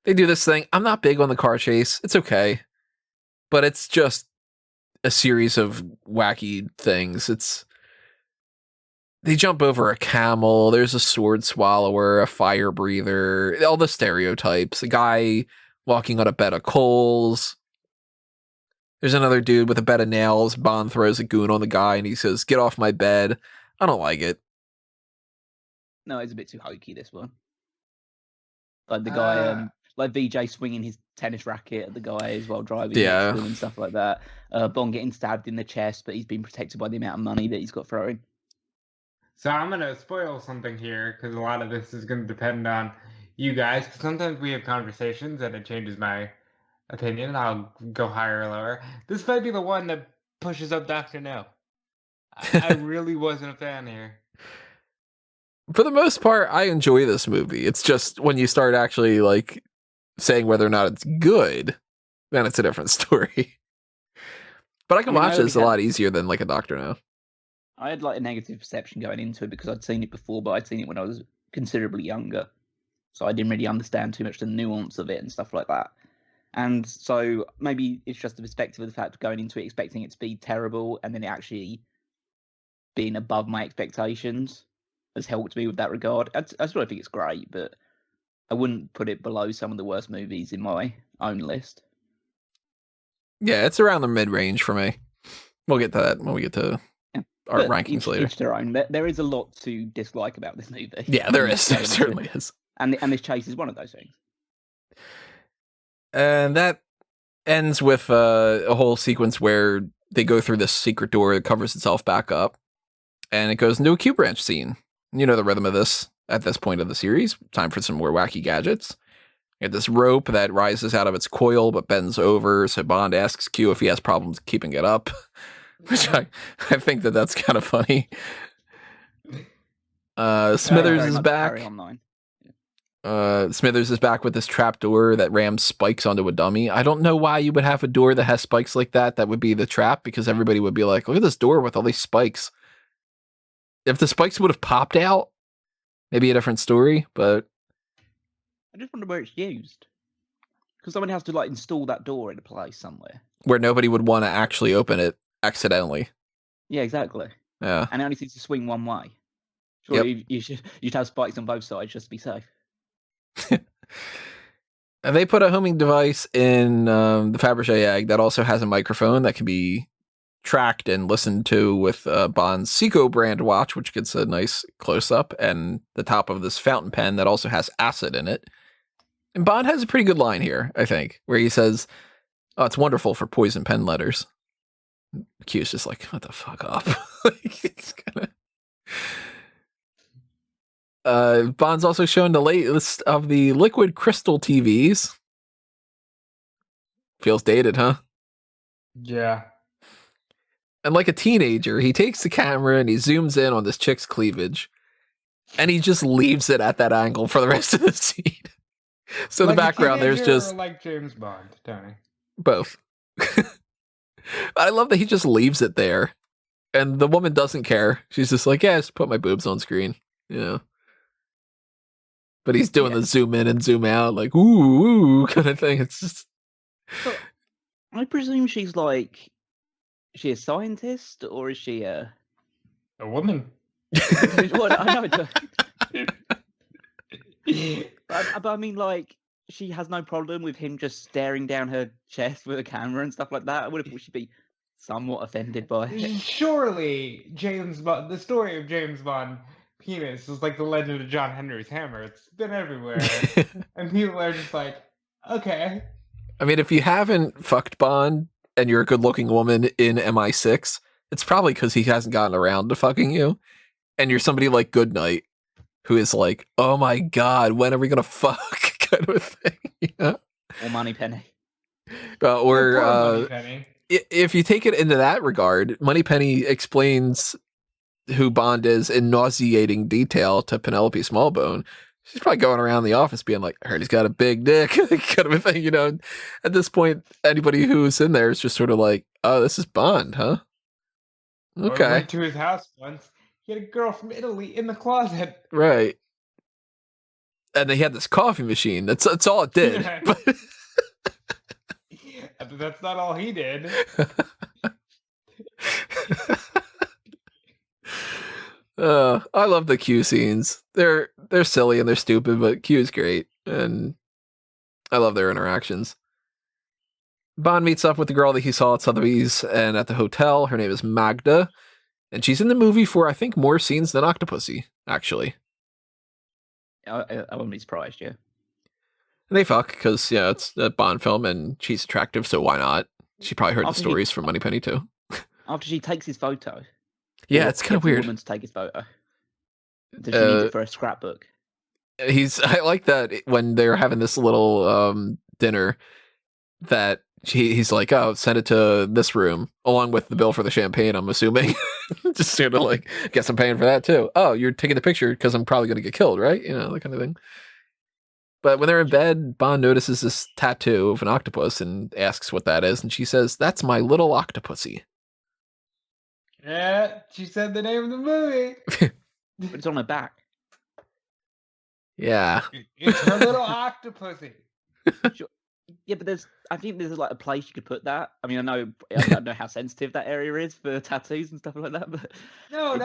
they do this thing. I'm not big on the car chase. It's okay. But it's just a series of wacky things. They jump over a camel. There's a sword swallower, a fire breather, all the stereotypes. A guy walking on a bed of coals. There's another dude with a bed of nails. Bond throws a goon on the guy and he says, "Get off my bed." I don't like it. No, it's a bit too hokey, this one. Like the guy, like Vijay swinging his tennis racket at the guys while driving next to him and stuff like that. Bond getting stabbed in the chest, but he's been protected by the amount of money that he's got thrown. So I'm going to spoil something here, because a lot of this is going to depend on you guys. Because sometimes we have conversations and it changes my opinion. I'll go higher or lower. This might be the one that pushes up Dr. No. I really wasn't a fan here. For the most part, I enjoy this movie. It's just when you start actually like saying whether or not it's good, then it's a different story. But I can watch this a lot easier than like a Dr. No. I had like a negative perception going into it because I'd seen it before, but I'd seen it when I was considerably younger. So I didn't really understand too much the nuance of it and stuff like that. And so maybe it's just the perspective of the fact of going into it expecting it to be terrible and then it actually being above my expectations has helped me with that regard. I still don't think it's great, but I wouldn't put it below some of the worst movies in my own list. Yeah, it's around the mid-range for me. We'll get to that when we get to our rankings later. Each their own. There is a lot to dislike about this movie. Yeah, there is. There certainly is. And this chase is one of those things. And that ends with a whole sequence where they go through this secret door that covers itself back up. And it goes into a Q branch scene. You know the rhythm of this at this point of the series. Time for some more wacky gadgets. You have this rope that rises out of its coil but bends over. So Bond asks Q if he has problems keeping it up. Which I think that's kind of funny. Smithers is back. Smithers is back with this trap door that rams spikes onto a dummy. I don't know why you would have a door that has spikes like that. That would be the trap because everybody would be like, look at this door with all these spikes. If the spikes would have popped out, maybe a different story, but... I just wonder where it's used. Because someone has to like install that door in a place somewhere. Where nobody would want to actually open it accidentally. Yeah, exactly. Yeah. And it only seems to swing one way. Surely you should have spikes on both sides just to be safe. And they put a homing device in the Fabergé egg that also has a microphone that can be tracked and listened to with Bond's Seiko brand watch, which gets a nice close-up, and the top of this fountain pen that also has acid in it. And Bond has a pretty good line here, I think, where he says, "Oh, it's wonderful for poison pen letters." Q's just like, what the fuck up? Like, it's kinda... Bond's also shown the latest of the liquid crystal TVs. Feels dated, huh? Yeah. And like a teenager, he takes the camera and he zooms in on this chick's cleavage. And he just leaves it at that angle for the rest of the scene. So in Like the a background, there's teenager just or like James Bond, Tony. both. I love that he just leaves it there. And the woman doesn't care. She's just like, yeah, just put my boobs on screen. But he's doing the zoom in and zoom out, like, ooh, kind of thing. It's just... So, I presume she's like... Is she a scientist, or is she a woman? Well, I know. But I mean, like, she has no problem with him just staring down her chest with a camera and stuff like that. I would have thought she'd be somewhat offended by it. Surely, the story of James Bond penis is like the legend of John Henry's hammer. It's been everywhere. And people are just like, okay. I mean, if you haven't fucked Bond and you're a good-looking woman in MI6, it's probably because he hasn't gotten around to fucking you. And you're somebody like Goodnight, who is like, oh my god, when are we gonna fuck? Kind of a thing. Yeah. Or Moneypenny. Or Moneypenny. If you take it into that regard, Moneypenny explains who Bond is in nauseating detail to Penelope Smallbone. She's probably going around the office being like, I heard he's got a big dick, kind of a thing, At this point, anybody who's in there is just sort of like, oh, this is Bond, huh? Okay. I went to his house once. He had a girl from Italy in the closet. Right. And they had this coffee machine. That's all it did. Yeah. But that's not all he did. I love the Q scenes. They're silly and they're stupid, but Q is great, and I love their interactions. Bond meets up with the girl that he saw at Sotheby's and at the hotel. Her name is Magda, and she's in the movie for, I think, more scenes than Octopussy, actually. I wouldn't be surprised, yeah. And they fuck, because, it's a Bond film, and she's attractive, so why not? She probably heard the stories from Moneypenny, too. After she takes his photo. Yeah, it's kind of weird. Woman to take his photo. Does she need it for a scrapbook? I like that when they're having this little dinner that he's like, oh, send it to this room along with the bill for the champagne, I'm assuming. Just sort of like, guess I'm paying for that too. Oh, you're taking the picture because I'm probably going to get killed, right? That kind of thing. But when they're in bed, Bond notices this tattoo of an octopus and asks what that is. And she says, that's my little Octopussy. Yeah, she said the name of the movie. But it's on her back. Yeah. It's her little Octopussy. Sure. Yeah, but I think there's like a place you could put that. I mean, I don't know how sensitive that area is for tattoos and stuff like that, but no.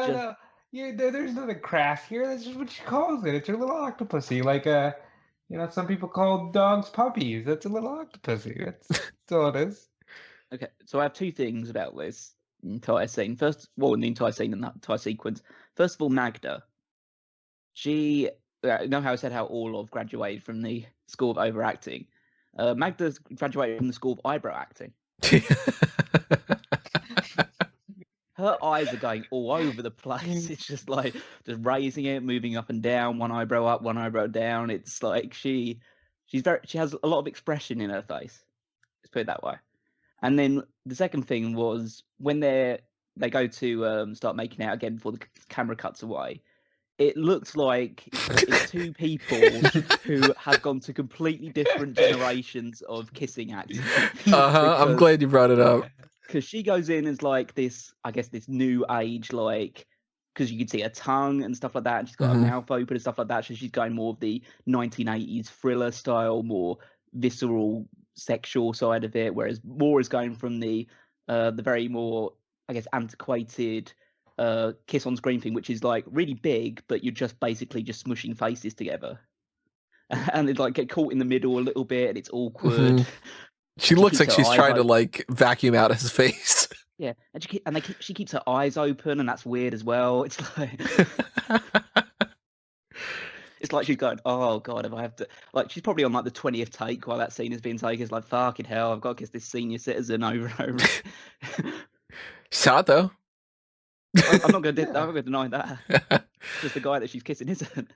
There's nothing crass here. That's just what she calls it. It's her little Octopussy. Like some people call dogs puppies. That's a little Octopussy. That's all it is. Okay, so I have two things about this entire scene. First, in the entire scene and that entire sequence. First of all, Magda. She, you know how I said how Orlov graduated from the school of overacting? Magda's graduated from the school of eyebrow acting. Her eyes are going all over the place. It's just like just raising it, moving up and down, one eyebrow up, one eyebrow down. It's like she has a lot of expression in her face. Let's put it that way. And then the second thing was when they go to start making out again before the camera cuts away. It looks like it's two people who have gone to completely different generations of kissing acting. I'm glad you brought it up. Because she goes in as like this, I guess, this new age, like, because you can see her tongue and stuff like that, and she's got her mouth open and stuff like that. So she's going more of the 1980s thriller style, more visceral, sexual side of it, whereas Moore is going from the very more, I guess, antiquated kiss on screen thing, which is like really big, but you're just basically just smushing faces together, and it like get caught in the middle a little bit, and it's awkward. She looks like she's trying to like vacuum out his face. Yeah, and she keeps her eyes open, and that's weird as well. It's like it's like she's going, oh god, if I have to, like, she's probably on like the 20th take while that scene is being taken. It's like, fucking hell, I've got to kiss this senior citizen over and over. She's hot though. I'm not going to deny that. just the guy that she's kissing isn't.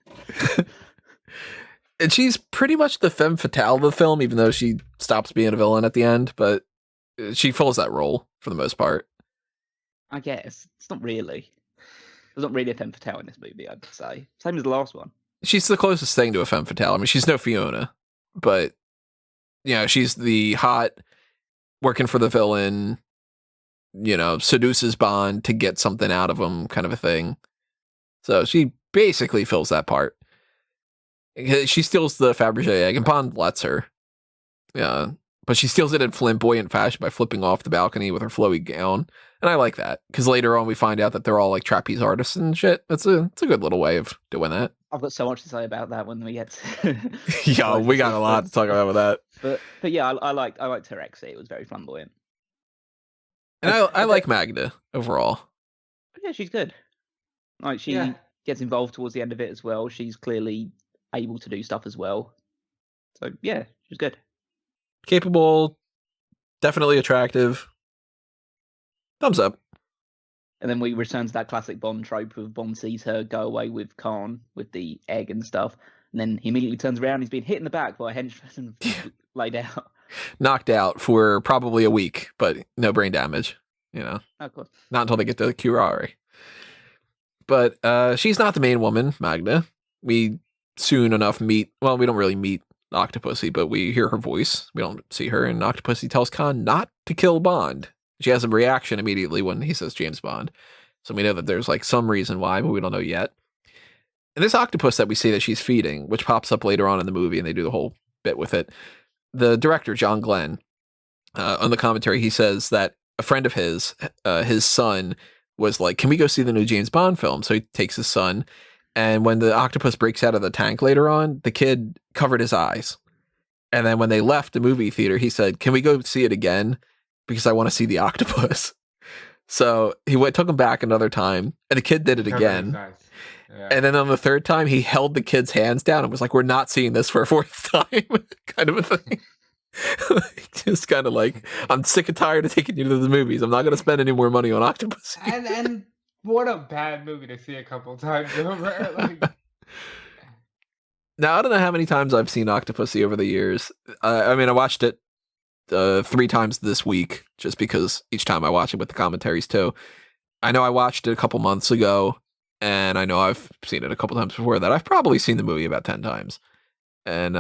And she's pretty much the femme fatale of the film, even though she stops being a villain at the end. But she fills that role for the most part. I guess it's not really. There's not really a femme fatale in this movie, I'd say. Same as the last one. She's the closest thing to a femme fatale. I mean, she's no Fiona, but she's the hot, working for the villain, seduces Bond to get something out of him kind of a thing. So she basically fills that part. She steals the Fabergé egg, and Bond lets her. Yeah, but she steals it in flamboyant fashion by flipping off the balcony with her flowy gown. And I like that, because later on we find out that they're all like trapeze artists and shit. It's a good little way of doing that. I've got so much to say about that when we get to... Yeah, we got a lot to talk about with that. But yeah, I liked her exit. It was very flamboyant. And I like Magda overall. Yeah, she's good. Like, she gets involved towards the end of it as well. She's clearly able to do stuff as well. So yeah, she's good. Capable, definitely attractive. Thumbs up. And then we return to that classic Bond trope of Bond sees her go away with Khan with the egg and stuff, and then he immediately turns around. He's been hit in the back by a henchman and laid out, knocked out for probably a week, but no brain damage. Of course, not until they get to Curare. But she's not the main woman, Magda. We soon enough meet. Well, we don't really meet Octopussy, but we hear her voice. We don't see her, and Octopussy tells Khan not to kill Bond. She has a reaction immediately when he says James Bond. So we know that there's like some reason why, but we don't know yet. And this octopus that we see that she's feeding, which pops up later on in the movie, and they do the whole bit with it. The director, John Glen, on the commentary, he says that a friend of his son, was like, can we go see the new James Bond film? So he takes his son. And when the octopus breaks out of the tank later on, the kid covered his eyes. And then when they left the movie theater, he said, can we go see it again? Because I want to see the octopus. So he took him back another time, and the kid did it again. Yeah. And then on the third time, he held the kid's hands down and was like, we're not seeing this for a fourth time, kind of a thing. Just kind of like, I'm sick and tired of taking you to the movies. I'm not going to spend any more money on Octopussy. And what a bad movie to see a couple times over. Like... Now, I don't know how many times I've seen Octopussy over the years. I mean, I watched it 3 times this week, just because each time I watch it with the commentaries too. I know I watched it a couple months ago, and I know I've seen it a couple times before that. I've probably seen the movie about 10 times. And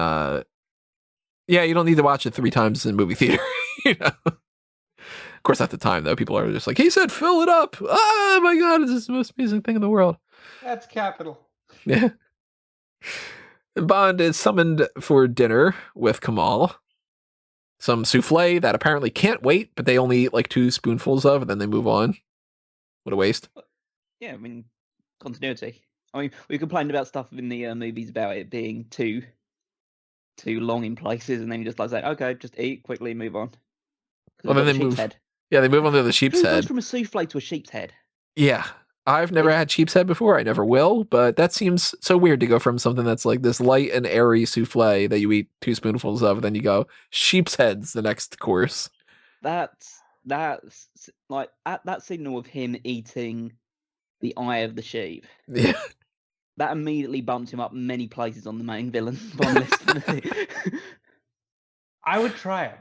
yeah, you don't need to watch it 3 times in movie theater. Of course, at the time though, people are just like, he said fill it up. Oh my god, this is the most amazing thing in the world. That's capital. Yeah. Bond is summoned for dinner with Kamal. Some souffle that apparently can't wait, but they only eat like 2 spoonfuls of, and then they move on. What a waste. Yeah, I mean, continuity. I mean, we complained about stuff in the movies about it being too long in places, and then you just like say, okay, just eat quickly, move on. Well, then they move. Head. Yeah, they move on to the sheep's head. Who goes from a souffle to a sheep's head? Yeah, I've never had sheep's head before. I never will, but that seems so weird to go from something that's like this light and airy souffle that you eat 2 spoonfuls of, and then you go sheep's head's the next course. That's like at that signal of him eating the eye of the sheep. Yeah, that immediately bumped him up many places on the main villain Bond list. I would try it.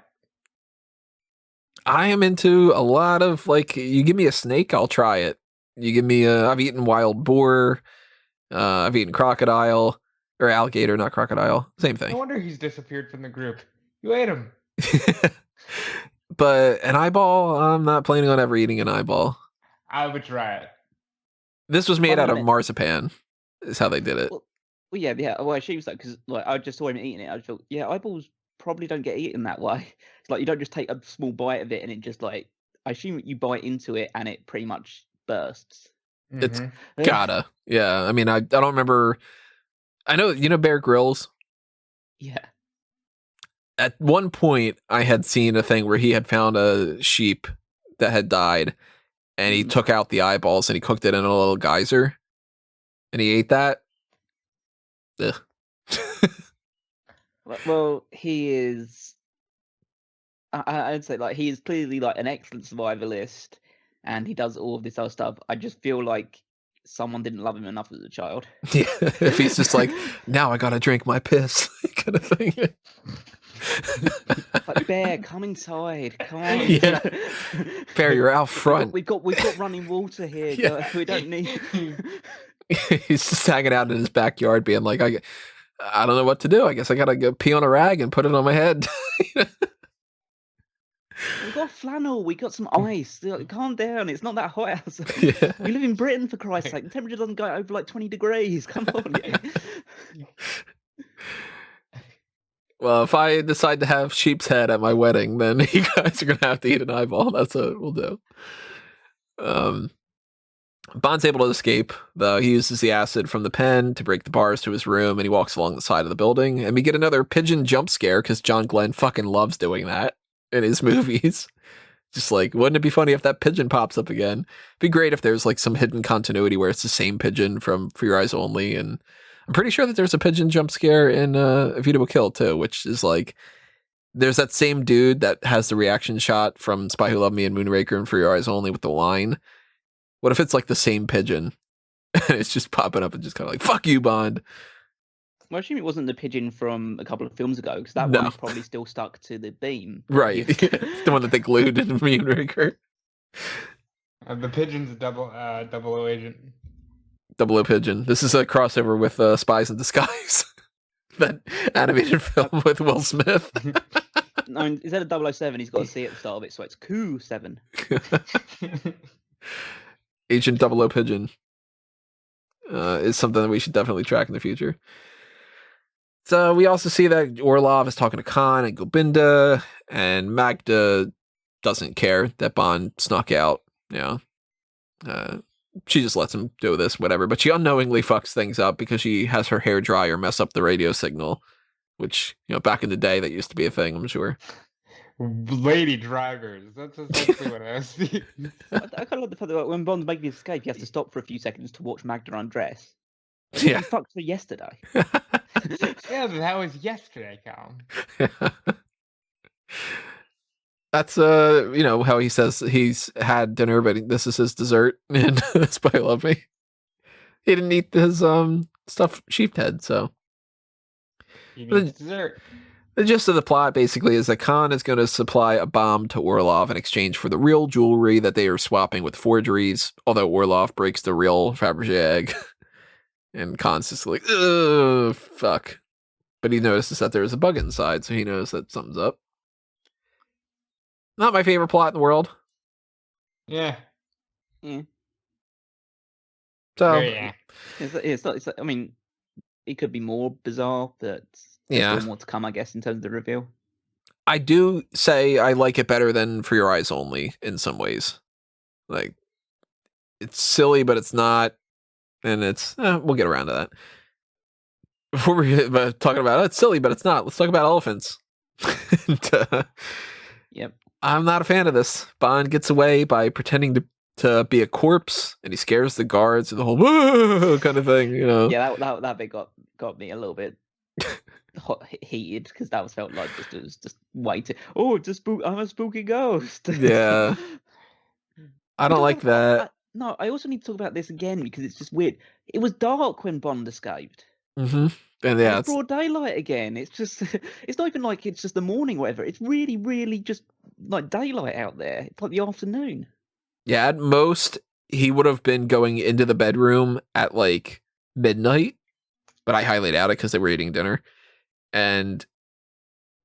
I am into a lot of like, you give me a snake, I'll try it. You give me I've eaten wild boar, I've eaten crocodile, or alligator, not crocodile, same thing. No wonder he's disappeared from the group. You ate him. But an eyeball, I'm not planning on ever eating an eyeball. I would try it. This was made out of marzipan, is how they did it. Well, yeah. Well, she was like, because like I just saw him eating it. I thought, yeah, eyeballs probably don't get eaten that way. It's like you don't just take a small bite of it and it just like, I assume you bite into it and it pretty much bursts. It's gotta. Yeah, I mean, I don't remember. I know, Bear Grylls? Yeah. At one point, I had seen a thing where he had found a sheep that had died, and he took out the eyeballs and he cooked it in a little geyser, and he ate that. Ugh. Well, he is. I'd say like he is clearly like an excellent survivalist, and he does all of this other stuff. I just feel like someone didn't love him enough as a child. Yeah, if he's just like, now I gotta drink my piss, kind of thing. Like, Bear, come inside. Come on. Yeah. Bear, you're out front. We've got running water here. Yeah. We don't need. He's just hanging out in his backyard, being like, I don't know what to do. I guess I gotta go pee on a rag and put it on my head. We've got flannel. We got some ice. Calm down. It's not that hot outside. Yeah. We live in Britain, for Christ's sake. The temperature doesn't go over like 20 degrees. Come on. Well, if I decide to have sheep's head at my wedding, then you guys are gonna have to eat an eyeball. That's what we'll do. Bond's able to escape, though. He uses the acid from the pen to break the bars to his room, and he walks along the side of the building. And we get another pigeon jump scare because John Glenn fucking loves doing that in his movies. Just like, wouldn't it be funny if that pigeon pops up again? It'd be great if there's like some hidden continuity where it's the same pigeon from For Your Eyes Only. And I'm pretty sure that there's a pigeon jump scare in A View to a Kill too, which is like, there's that same dude that has the reaction shot from Spy Who Loved Me and Moonraker and For Your Eyes Only with the line. What if it's like the same pigeon and it's just popping up and just kind of like, fuck you, Bond. Well, I assume it wasn't the pigeon from a couple of films ago, because that one's probably still stuck to the beam. Right. It's the one that they glued in Moonraker. The pigeon's a double O agent. Double O Pigeon. This is a crossover with Spies in Disguise. That animated film with Will Smith. No, instead of 007, he's got to see at the start of it, so it's Q7. Agent Double O Pigeon is something that we should definitely track in the future. So we also see that Orlov is talking to Khan and Gobinda, and Magda doesn't care that Bond snuck out. You know, she just lets him do this, whatever. But she unknowingly fucks things up because she has her hairdryer mess up the radio signal, which, you know, back in the day that used to be a thing, I'm sure. Lady drivers. That's essentially what I was thinking. I kind of like the fact that when Bond's making his escape, he has to stop for a few seconds to watch Magda undress. Yeah. He fucked her yesterday. Yeah, but that was yesterday, Callum. That's you know how he says he's had dinner, but this is his dessert in Spy Who Loved Me. He didn't eat his stuffed sheep head, so He needs dessert. the gist of the plot basically is that Khan is going to supply a bomb to Orlov in exchange for the real jewelry that they are swapping with forgeries, although Orlov breaks the real Fabergé egg. And Khan's just like, ugh, fuck. But he notices that there is a bug inside, so he knows that something's up. Not my favorite plot in the world. Yeah. Yeah. So, Yeah. It's not, I mean, it could be more bizarre, but yeah. there's more to come, I guess, in terms of the reveal. I do say I like it better than For Your Eyes Only in some ways. Like, it's silly, but it's not. And it's, we'll get around to that. Before we get talking about it's silly, but it's not. Let's talk about elephants. And, Yep. I'm not a fan of this. Bond gets away by pretending to be a corpse, and he scares the guards and the whole whoa kind of thing, you know. Yeah, that bit got me a little bit heated, because that felt like it was just way too. Oh, it's I'm a spooky ghost. Yeah. I don't like that. No, I also need to talk about this again because it's just weird. It was dark when Bond escaped. Mm-hmm. And yeah, it's broad daylight again. It's just, it's not even like it's just the morning or whatever. It's really, really just like daylight out there. It's like the afternoon. Yeah, at most, he would have been going into the bedroom at like midnight, but I highly doubt it because they were eating dinner. And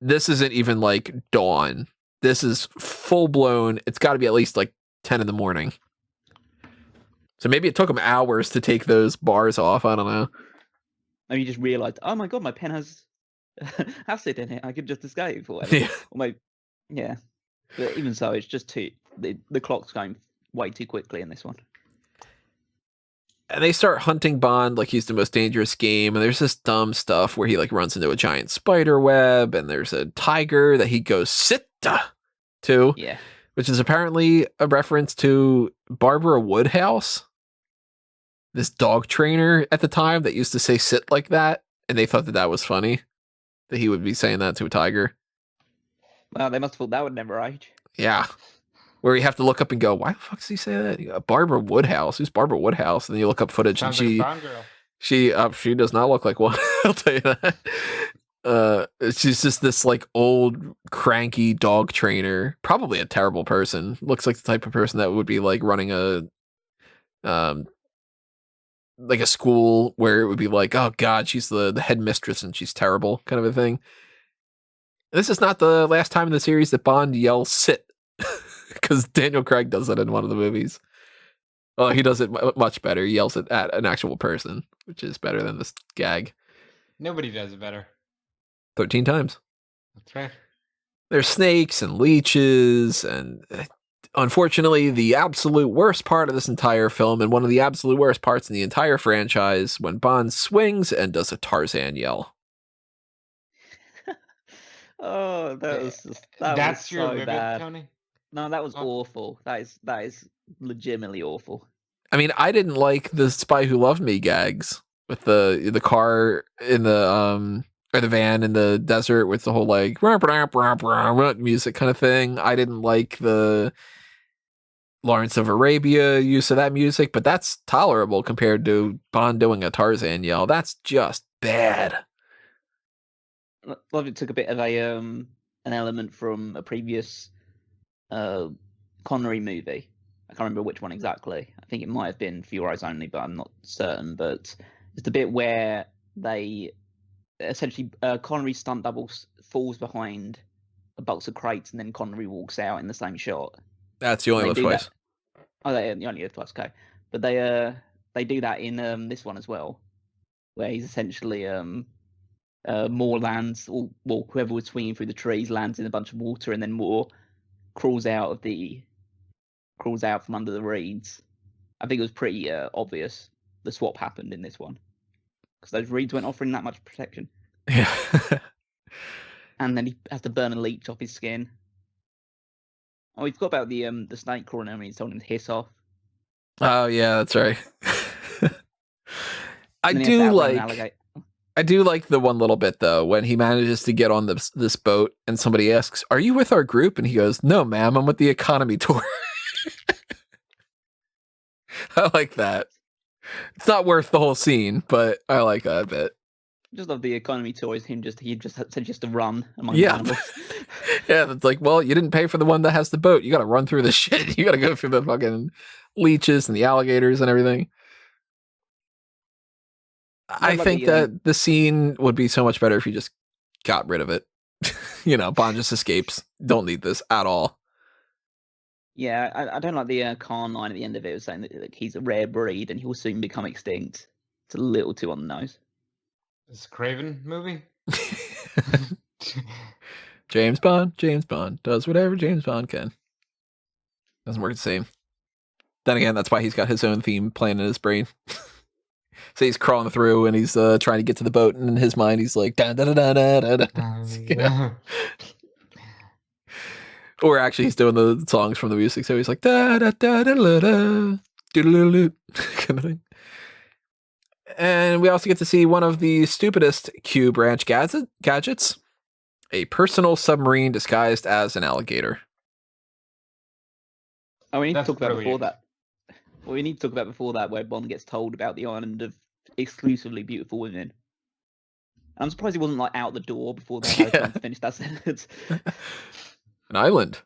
this isn't even like dawn. This is full blown. It's got to be at least like 10 in the morning. So maybe it took him hours to take those bars off. I don't know. Maybe you just realized, oh my god, my pen has acid in it. I could just escape or whatever. Yeah. Or maybe, yeah. But even so, it's just the clock's going way too quickly in this one. And they start hunting Bond like he's the most dangerous game. And there's this dumb stuff where he like runs into a giant spider web, and there's a tiger that he goes sitta to. Yeah. Which is apparently a reference to Barbara Woodhouse, this dog trainer at the time that used to say sit like that. And they thought that was funny, that he would be saying that to a tiger. Well, they must have thought that would never age. Yeah. where you have to look up and go, why the fuck does he say that? Barbara Woodhouse. Who's Barbara Woodhouse? And then you look up footage Sounds and like a Bond girl. she does not look like one. I'll tell you that. She's just this like old cranky dog trainer, probably a terrible person. Looks like the type of person that would be like running like a school where it would be like, oh god, she's the headmistress and she's terrible kind of a thing. This is not the last time in the series that Bond yells sit, because Daniel Craig does it in one of the movies. Oh, he does it much better. He yells it at an actual person, which is better than this gag. Nobody does it better. 13 times. That's right. There's snakes and leeches, and unfortunately, the absolute worst part of this entire film, and one of the absolute worst parts in the entire franchise, when Bond swings and does a Tarzan yell. Oh, That's was your so limit, bad. Tony? No, that was Oh. awful. That is legitimately awful. I mean, I didn't like the Spy Who Loved Me gags with the car in the or the van in the desert with the whole like music kind of thing. I didn't like the Lawrence of Arabia use of that music, but that's tolerable compared to Bond doing a Tarzan yell. That's just bad. Love it took a bit of an element from a previous Connery movie. I can't remember which one exactly. I think it might have been For Your Eyes Only, but I'm not certain. But it's the bit where they essentially Connery's stunt double falls behind a box of crates, and then Connery walks out in the same shot. That's You Only Live Twice. Oh, they only live twice. Okay, but they do that in this one as well, where he's essentially Moore lands, or well, whoever was swinging through the trees lands in a bunch of water, and then Moore crawls out from under the reeds. I think it was pretty obvious the swap happened in this one, because those reeds weren't offering that much protection. Yeah. And then he has to burn a leech off his skin. Oh, we forgot about the snake crawling and he's told him to hiss off. Oh yeah, that's right. I And then he has to do outrun an like. alligator. I do like the one little bit though when he manages to get on this boat and somebody asks, "Are you with our group?" and he goes, "No, ma'am, I'm with the economy tour." I like that. It's not worth the whole scene, but I like that bit. Just love the economy tour. Is he just said just to run among Yeah. the animals. Yeah, it's like, well, you didn't pay for the one that has the boat. You got to run through the shit. You got to go through the fucking leeches and the alligators and everything. I think that the scene would be so much better if you just got rid of it. Bond just escapes. Don't need this at all. Yeah, I don't like the Khan line at the end of it. It was saying that like, he's a rare breed and he will soon become extinct. It's a little too on the nose. This Craven movie? James Bond does whatever James Bond can. Doesn't work the same. Then again, that's why he's got his own theme playing in his brain. So he's crawling through and he's trying to get to the boat, and in his mind he's like da da da da da da. Or actually he's doing the songs from the music, so he's like da da da da da da doodle kind of thing. And we also get to see one of the stupidest Q branch gadgets. A personal submarine disguised as an alligator. Oh, we need That's to talk about brilliant. before that. Well, we need to talk about before that where Bond gets told about the island of exclusively beautiful women. And I'm surprised he wasn't like out the door before they had time to finish that sentence. An island.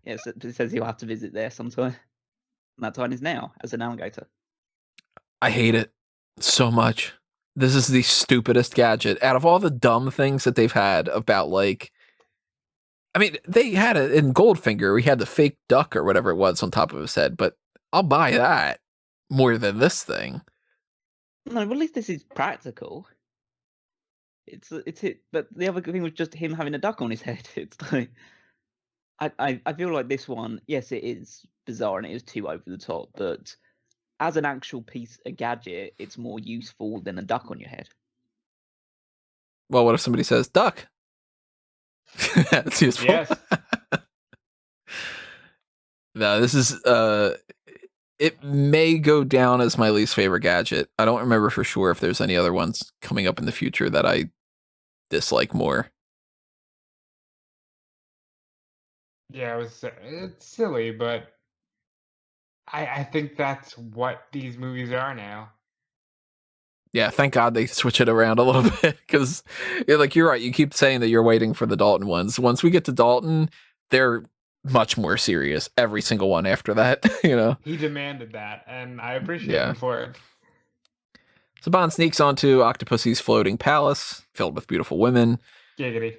Yes, it says he'll have to visit there sometime. And that time is now as an alligator. I hate it so much. This is the stupidest gadget out of all the dumb things that they've had about like. I mean, they had it in Goldfinger. We had the fake duck or whatever it was on top of his head, but I'll buy that more than this thing. No, well, at least this is practical. It's it, but the other thing was just him having a duck on his head. It's like I feel like this one, yes, it is bizarre and it is too over the top, but as an actual piece, a gadget, it's more useful than a duck on your head. Well, what if somebody says duck? That's useful. Yes. No, this is it may go down as my least favorite gadget. I don't remember for sure if there's any other ones coming up in the future that I dislike more. Yeah, it's silly, but I think that's what these movies are now. Yeah, thank God they switch it around a little bit because, like, you're right. You keep saying that you're waiting for the Dalton ones. Once we get to Dalton, they're much more serious. Every single one after that, He demanded that, and I appreciate Yeah. him for it. So Bond sneaks onto Octopussy's floating palace filled with beautiful women, Giggity.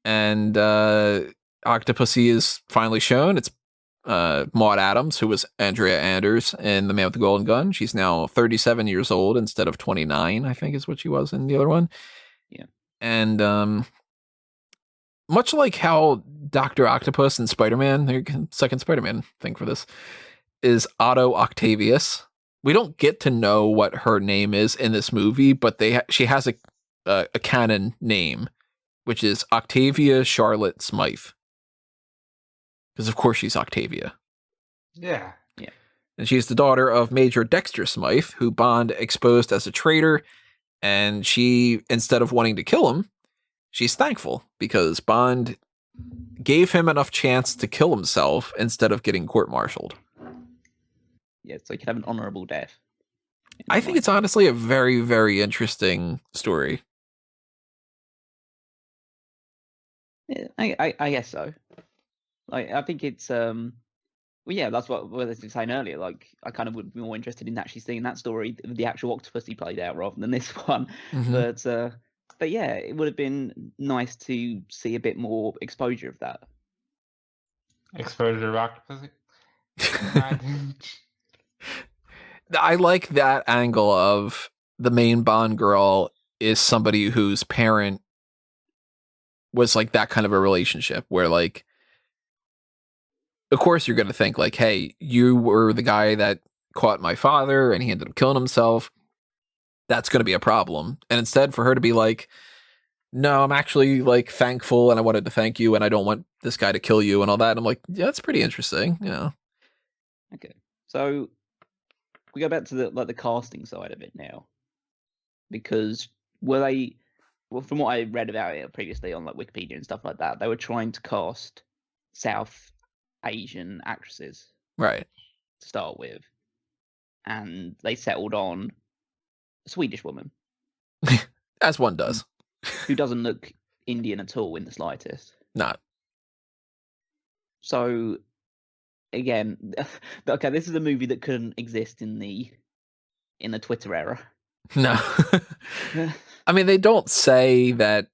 and Octopussy is finally shown. It's Maud Adams, who was Andrea Anders in The Man with the Golden Gun. She's now 37 years old instead of 29, I think is what she was in the other one. Yeah. And much like how Dr. Octopus and Spider-Man, the second Spider-Man thing for this, is Otto Octavius. We don't get to know what her name is in this movie, but she has a canon name, which is Octavia Charlotte Smythe. Because of course she's Octavia. Yeah. Yeah. And she's the daughter of Major Dexter Smythe, who Bond exposed as a traitor. And she, instead of wanting to kill him, she's thankful because Bond gave him enough chance to kill himself instead of getting court-martialed. Yeah, so he could have an honorable death. I think it's honestly a very, very interesting story. Yeah, I guess so. Like, I think it's well, yeah, that's what I was saying earlier. Like, I kind of would be more interested in actually seeing that story, the actual Octopussy played out, rather than this one. Mm-hmm. But yeah, it would have been nice to see a bit more exposure of that. Exposure to Octopussy. I like that angle of the main Bond girl is somebody whose parent was like that kind of a relationship where, like, of course you're going to think like, hey, you were the guy that caught my father and he ended up killing himself. That's going to be a problem. And instead for her to be like, no, I'm actually like thankful and I wanted to thank you and I don't want this guy to kill you and all that. And I'm like, yeah, that's pretty interesting. Okay. So we go back to the casting side of it now. Because from what I read about it previously on like Wikipedia and stuff like that, they were trying to cast South Asian actresses, Right, to start with, and they settled on a Swedish woman as one does. who doesn't look Indian at all in the slightest. Not. So again, okay, this is a movie that couldn't exist in the Twitter era. No. I mean, they don't say that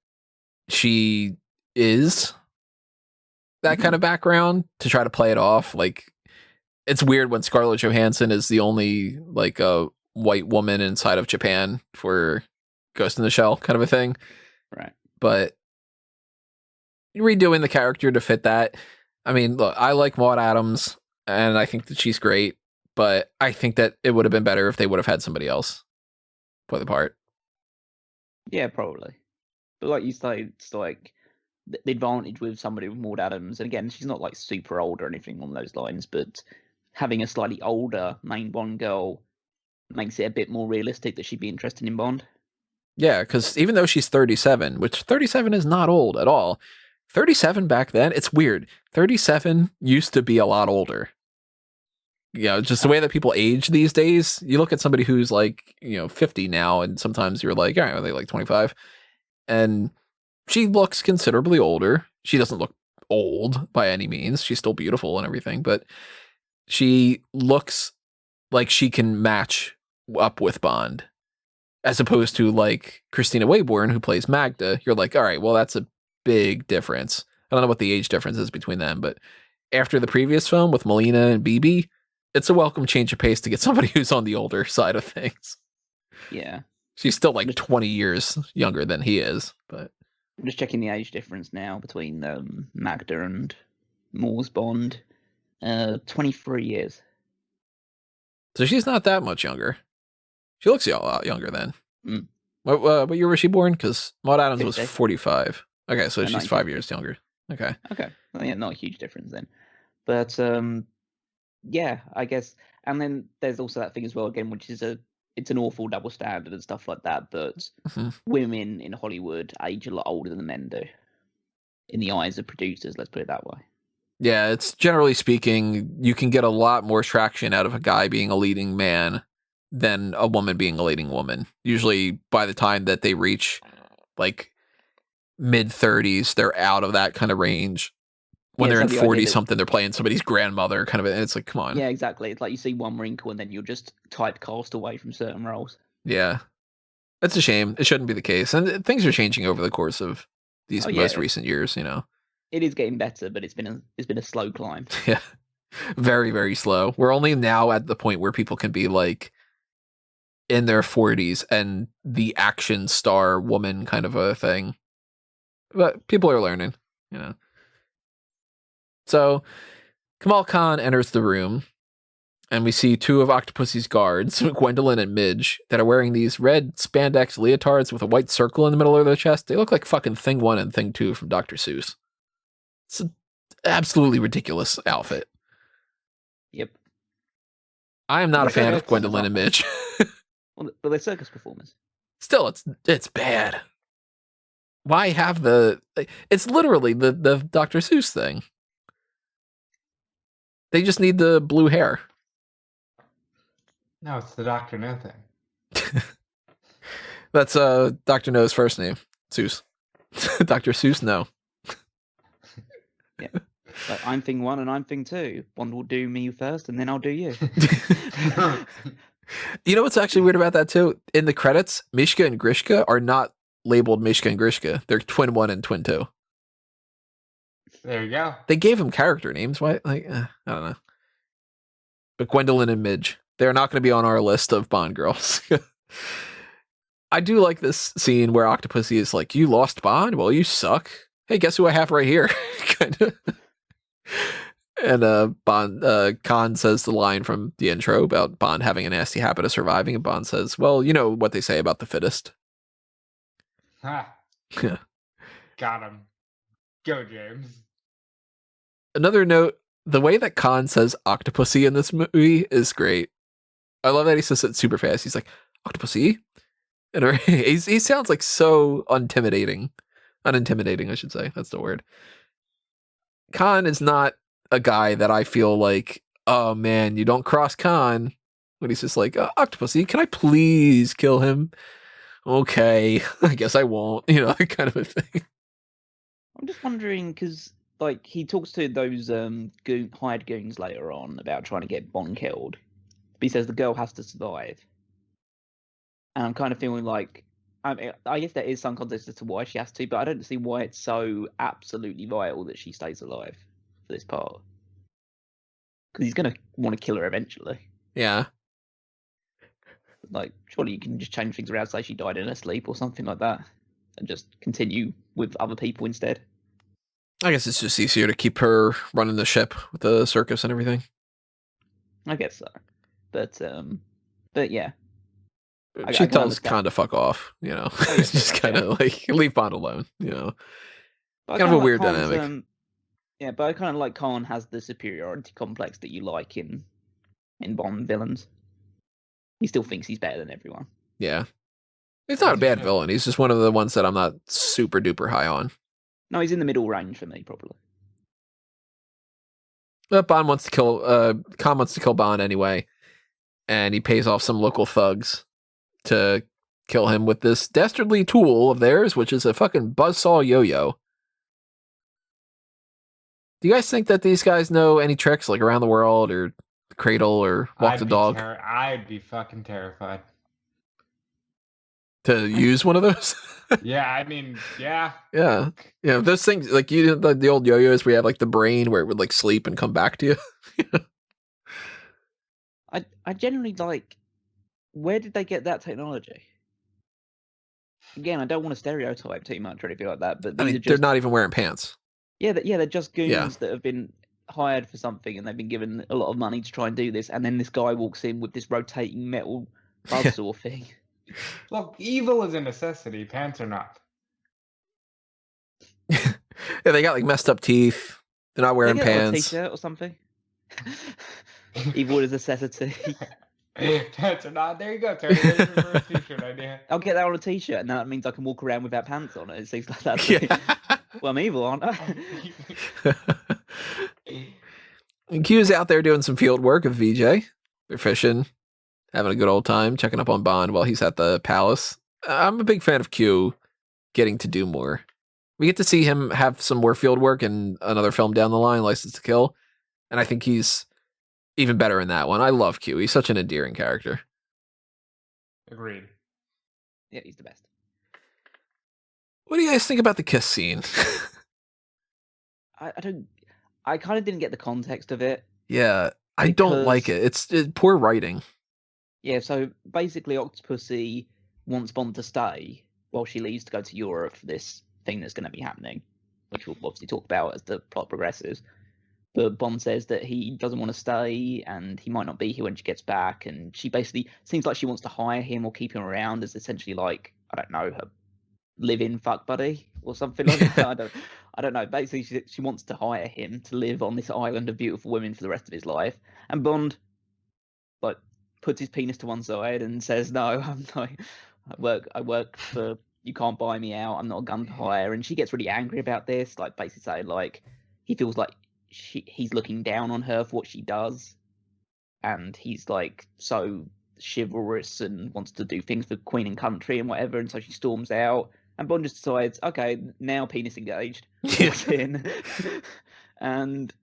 she is that kind of background to try to play it off. Like, it's weird when Scarlett Johansson is the only like a white woman inside of Japan for Ghost in the Shell kind of a thing. Right. But redoing the character to fit that. I mean, look, I like Maud Adams and I think that she's great, but I think that it would have been better if they would have had somebody else play the part. Yeah, probably. But like you say, it's like the advantage with somebody with Maud Adams, and again, she's not like super old or anything on those lines, but having a slightly older main Bond girl makes it a bit more realistic that she'd be interested in Bond. Yeah, because even though she's 37, which 37 is not old at all, 37 back then, it's weird. 37 used to be a lot older. Just the way that people age these days. You look at somebody who's like, 50 now, and sometimes you're like, all right, are they like 25? And she looks considerably older. She doesn't look old by any means. She's still beautiful and everything, but she looks like she can match up with Bond. As opposed to like Kristina Wayborn, who plays Magda. You're like, all right, well, that's a big difference. I don't know what the age difference is between them, but after the previous film with Melina and BB, it's a welcome change of pace to get somebody who's on the older side of things. Yeah. She's still like 20 years younger than he is, but I'm just checking the age difference now between Magda and Moore's Bond. 23 years. So she's not that much younger. She looks a lot younger then. Mm. What year was she born? Because Maud Adams 50. was 45. Okay, so she's 19. 5 years younger. Okay. Well, yeah, not a huge difference then. But yeah, I guess. And then there's also that thing as well, again, which is it's an awful double standard and stuff like that. But women in Hollywood age a lot older than men do, in the eyes of producers. Let's put it that way. Yeah, it's generally speaking, you can get a lot more traction out of a guy being a leading man than a woman being a leading woman. Usually by the time that they reach like mid 30s, they're out of that kind of range. When Yeah, they're in it's like the idea 40 that- something, they're playing somebody's grandmother kind of, and it's like, come on. Yeah, exactly. It's like you see one wrinkle and then you're just typecast away from certain roles. Yeah. That's a shame. It shouldn't be the case. And things are changing over the course of these most recent years, you know. It is getting better, but it's been a slow climb. Yeah. Very, very slow. We're only now at the point where people can be like in their 40s and the action star woman kind of a thing. But people are learning, you know. So Kamal Khan enters the room and we see two of Octopussy's guards, Gwendolyn and Midge, that are wearing these red spandex leotards with a white circle in the middle of their chest. They look like fucking Thing 1 and Thing 2 from Dr. Seuss. It's an absolutely ridiculous outfit. Yep. I am not a fan of Gwendolyn and Midge. Well, but they're circus performers. Still, it's bad. Why have it's literally the Dr. Seuss thing. They just need the blue hair. No, it's the Dr. No thing. That's Dr. No's first name. Seuss. Dr. Seuss, no. Yeah. Like, I'm Thing 1 and I'm Thing 2. One will do me first and then I'll do you. You know what's actually weird about that too? In the credits, Mishka and Grishka are not labeled Mishka and Grishka. They're Twin 1 and Twin 2. There you go. They gave them character names. Why? Like, I don't know. But Gwendolyn and Midge, they're not going to be on our list of Bond girls. I do like this scene where Octopussy is like, "You lost Bond? Well, you suck. Hey, guess who I have right here?" Kind of. And Khan says the line from the intro about Bond having a nasty habit of surviving, and Bond says, "Well, you know what they say about the fittest." Ha. Yeah. Got him. Go, James. Another note, the way that Khan says Octopussy in this movie is great. I love that he says it super fast. He's like, "Octopussy?" And he sounds like so unintimidating, I should say. That's the word. Khan is not a guy that I feel like, oh man, you don't cross Khan. When he's just like, "Octopussy, can I please kill him?" Okay, I guess I won't. You know, kind of a thing. I'm just wondering, because like he talks to those hired goons later on about trying to get Bond killed. But he says the girl has to survive. And I'm kind of feeling like, I guess there is some context as to why she has to, but I don't see why it's so absolutely vital that she stays alive for this part. Because he's going to want to kill her eventually. Yeah. Like, surely you can just change things around, say she died in her sleep or something like that, and just continue with other people instead. I guess it's just easier to keep her running the ship with the circus and everything. I guess so. But yeah. She tells Khan to fuck off, you know. Oh, yeah, It's just kind of like, leave Bond alone, you know. But Kind of a like weird Khan's, dynamic. Yeah, but I kind of like Khan has the superiority complex that you like in Bond villains. He still thinks he's better than everyone. Yeah. He's not a bad villain. He's just one of the ones that I'm not super duper high on. No, he's in the middle range for me, probably. But Khan wants to kill Bond anyway. And he pays off some local thugs to kill him with this dastardly tool of theirs, which is a fucking buzzsaw yo-yo. Do you guys think that these guys know any tricks, like around the world, or the cradle, or walk the dog? I'd be fucking terrified. To use one of those? Yeah, I mean, yeah. Yeah. Yeah, those things, like the old yo-yos where you have like the brain where it would like sleep and come back to you. I generally like, where did they get that technology? Again, I don't want to stereotype too much or anything like that, but I mean, they're not even wearing pants. Yeah, they're just goons that have been hired for something and they've been given a lot of money to try and do this, and then this guy walks in with this rotating metal buzzsaw thing. Look, evil is a necessity, pants are not. Yeah, they got like messed up teeth. They're not wearing pants. A t-shirt or something. Evil is a necessity. Pants are not. There you go, Terry. There's your first t-shirt idea. I'll get that on a t-shirt, and that means I can walk around without pants on it. It seems like that. Yeah. Well, I'm evil, aren't I? And Q's out there doing some field work with Vijay. They're fishing, having a good old time, checking up on Bond while he's at the palace. I'm a big fan of Q getting to do more. We get to see him have some more field work in another film down the line, License to Kill. And I think he's even better in that one. I love Q. He's such an endearing character. Agreed. Yeah, he's the best. What do you guys think about the kiss scene? I kind of didn't get the context of it. Yeah, I don't like it. It's poor writing. Yeah, so basically Octopussy wants Bond to stay while she leaves to go to Europe for this thing that's going to be happening, which we'll obviously talk about as the plot progresses. But Bond says that he doesn't want to stay and he might not be here when she gets back. And she basically seems like she wants to hire him or keep him around as essentially like, I don't know, her live-in fuck buddy or something like that. I don't know. Basically, she wants to hire him to live on this island of beautiful women for the rest of his life. And Bond, like, puts his penis to one side and says, "No, I'm not. I work for. You can't buy me out. I'm not a gun for hire." And she gets really angry about this, like basically saying, like, he feels like he's looking down on her for what she does, and he's like so chivalrous and wants to do things for Queen and country and whatever. And so she storms out. And Bond just decides, okay, now penis engaged. Walks in. And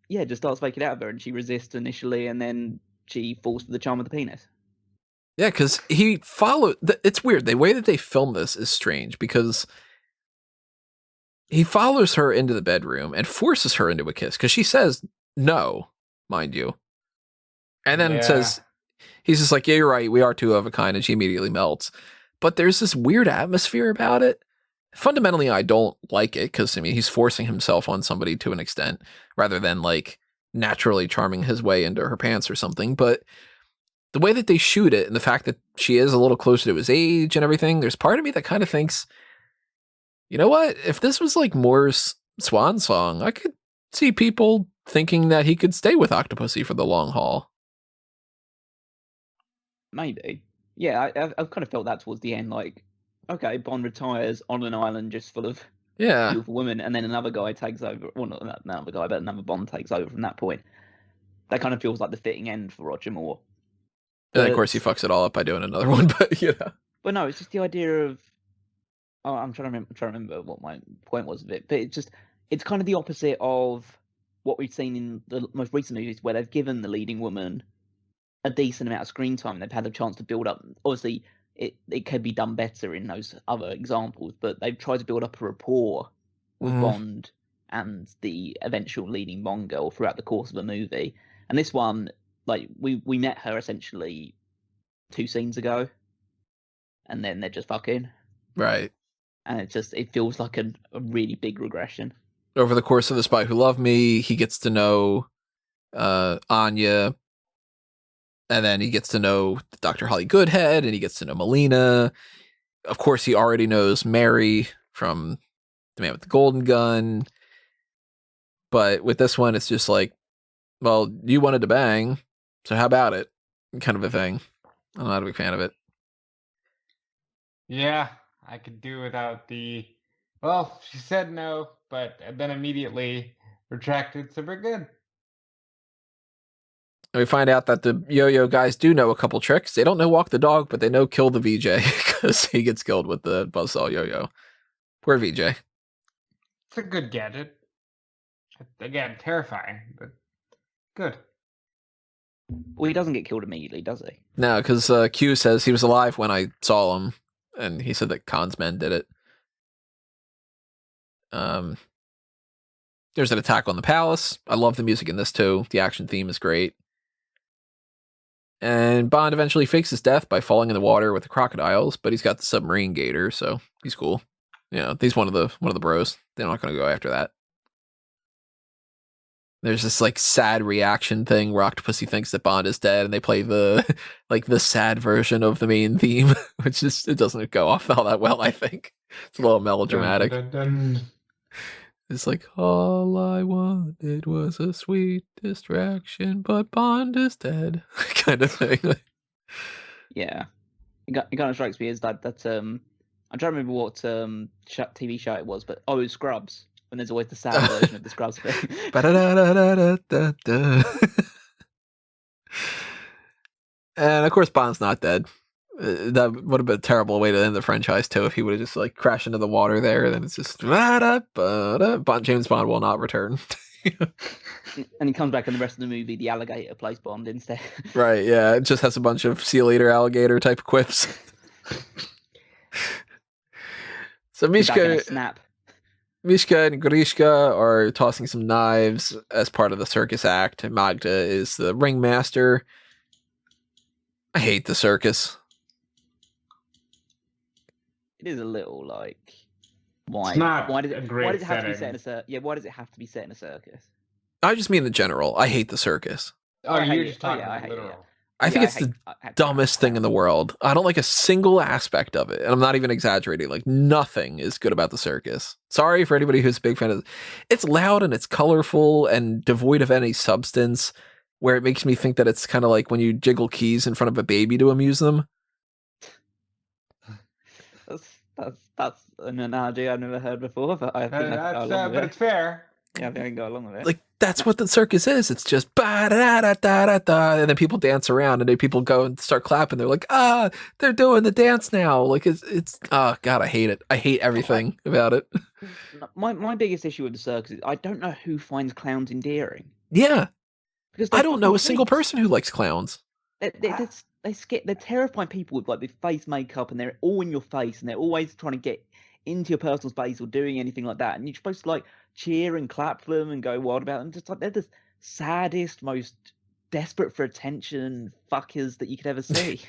yeah, just starts making out of her. And she resists initially, and then she falls for the charm of the penis. Yeah, because he followed. It's weird. The way that they film this is strange because he follows her into the bedroom and forces her into a kiss because she says no, mind you. And then says, he's just like, yeah, you're right. We are two of a kind. And she immediately melts. But there's this weird atmosphere about it. Fundamentally, I don't like it because, I mean, he's forcing himself on somebody to an extent rather than like naturally charming his way into her pants or something. But the way that they shoot it and the fact that she is a little closer to his age and everything, there's part of me that kind of thinks, you know what? If this was like Moore's swan song, I could see people thinking that he could stay with Octopussy for the long haul. Maybe. Yeah, I've kind of felt that towards the end. Like, okay, Bond retires on an island just full of beautiful women, and then another guy takes over. Well, not another guy, but another Bond takes over from that point. That kind of feels like the fitting end for Roger Moore. And of course, he fucks it all up by doing another one. But But no, it's just the idea of. Oh, I'm trying to remember what my point was of it. But it's kind of the opposite of what we've seen in the most recent movies, where they've given the leading woman a decent amount of screen time. They've had a chance to build up. Obviously, it could be done better in those other examples, but they've tried to build up a rapport with Bond and the eventual leading Bond girl throughout the course of the movie. And this one, like, we met her essentially 2 scenes ago, and then they're just fucking. Right. And it feels like a really big regression. Over the course of The Spy Who Loved Me, he gets to know Anya. And then he gets to know Dr. Holly Goodhead, and he gets to know Melina. Of course, he already knows Mary from The Man with the Golden Gun. But with this one, it's just like, well, you wanted to bang, so how about it? Kind of a thing. I'm not a big fan of it. Yeah, I could do without the, well, she said no, but then immediately retracted, so we're good. And we find out that the yo-yo guys do know a couple tricks. They don't know walk the dog, but they know kill the Vijay because he gets killed with the buzzsaw yo-yo. Poor Vijay. It's a good gadget. Again, terrifying, but good. Well, he doesn't get killed immediately, does he? No, because Q says he was alive when I saw him, and he said that Khan's men did it. There's an attack on the palace. I love the music in this too. The action theme is great. And Bond eventually fakes his death by falling in the water with the crocodiles, but he's got the submarine gator, so he's cool. You know, he's one of the bros. They're not going to go after that. There's this like sad reaction thing where Octopussy thinks that Bond is dead, and they play the the sad version of the main theme, which is, it doesn't go off all that well. I think it's a little melodramatic. Dun, dun, dun. It's like, all I wanted was a sweet distraction, but Bond is dead, kind of thing. Yeah, it kind of strikes me as that I'm trying to remember what TV show it was, but Scrubs. when there's always the sad version of the Scrubs thing. Ba-da-da-da-da-da-da. And of course, Bond's not dead. That would have been a terrible way to end the franchise too if he would have just like crashed into the water there. Then it's just James Bond will not return. And he comes back in the rest of the movie. The alligator plays Bond instead. Right? Yeah, it just has a bunch of see you later alligator type quips. So Mishka and Grishka are tossing some knives as part of the circus act. And Magda is the ringmaster. I hate the circus. It is a little like why? It's not why does it? a great Why does it have to be setting. set in a circus? Yeah, why does it have to be set in a circus? I just mean in general. I hate the circus. Oh, I hate you're it. just talking I about hate it, literal. I think it's the dumbest thing in the world. I don't like a single aspect of it. And I'm not even exaggerating. Like, nothing is good about the circus. Sorry for anybody who's a big fan of it. It's loud and it's colorful and devoid of any substance, where it makes me think that it's kind of like when you jiggle keys in front of a baby to amuse them. That's an analogy I've never heard before, but I think I can go along with But it. it's fair. Yeah, I think I can go along with it. Like, that's what the circus is. It's just ba-da-da-da-da-da, and then people dance around, and then people go and start clapping. They're like, they're doing the dance now. Like, it's oh, God, I hate it. I hate everything about it. My biggest issue with the circus is I don't know who finds clowns endearing. Yeah. Because I don't know a fucking single creeps. person who likes clowns. They're terrifying people with like the face makeup, and they're all in your face, and they're always trying to get into your personal space or doing anything like that. And you're supposed to like cheer and clap for them and go wild about them. Just like they're the saddest, most desperate for attention fuckers that you could ever see.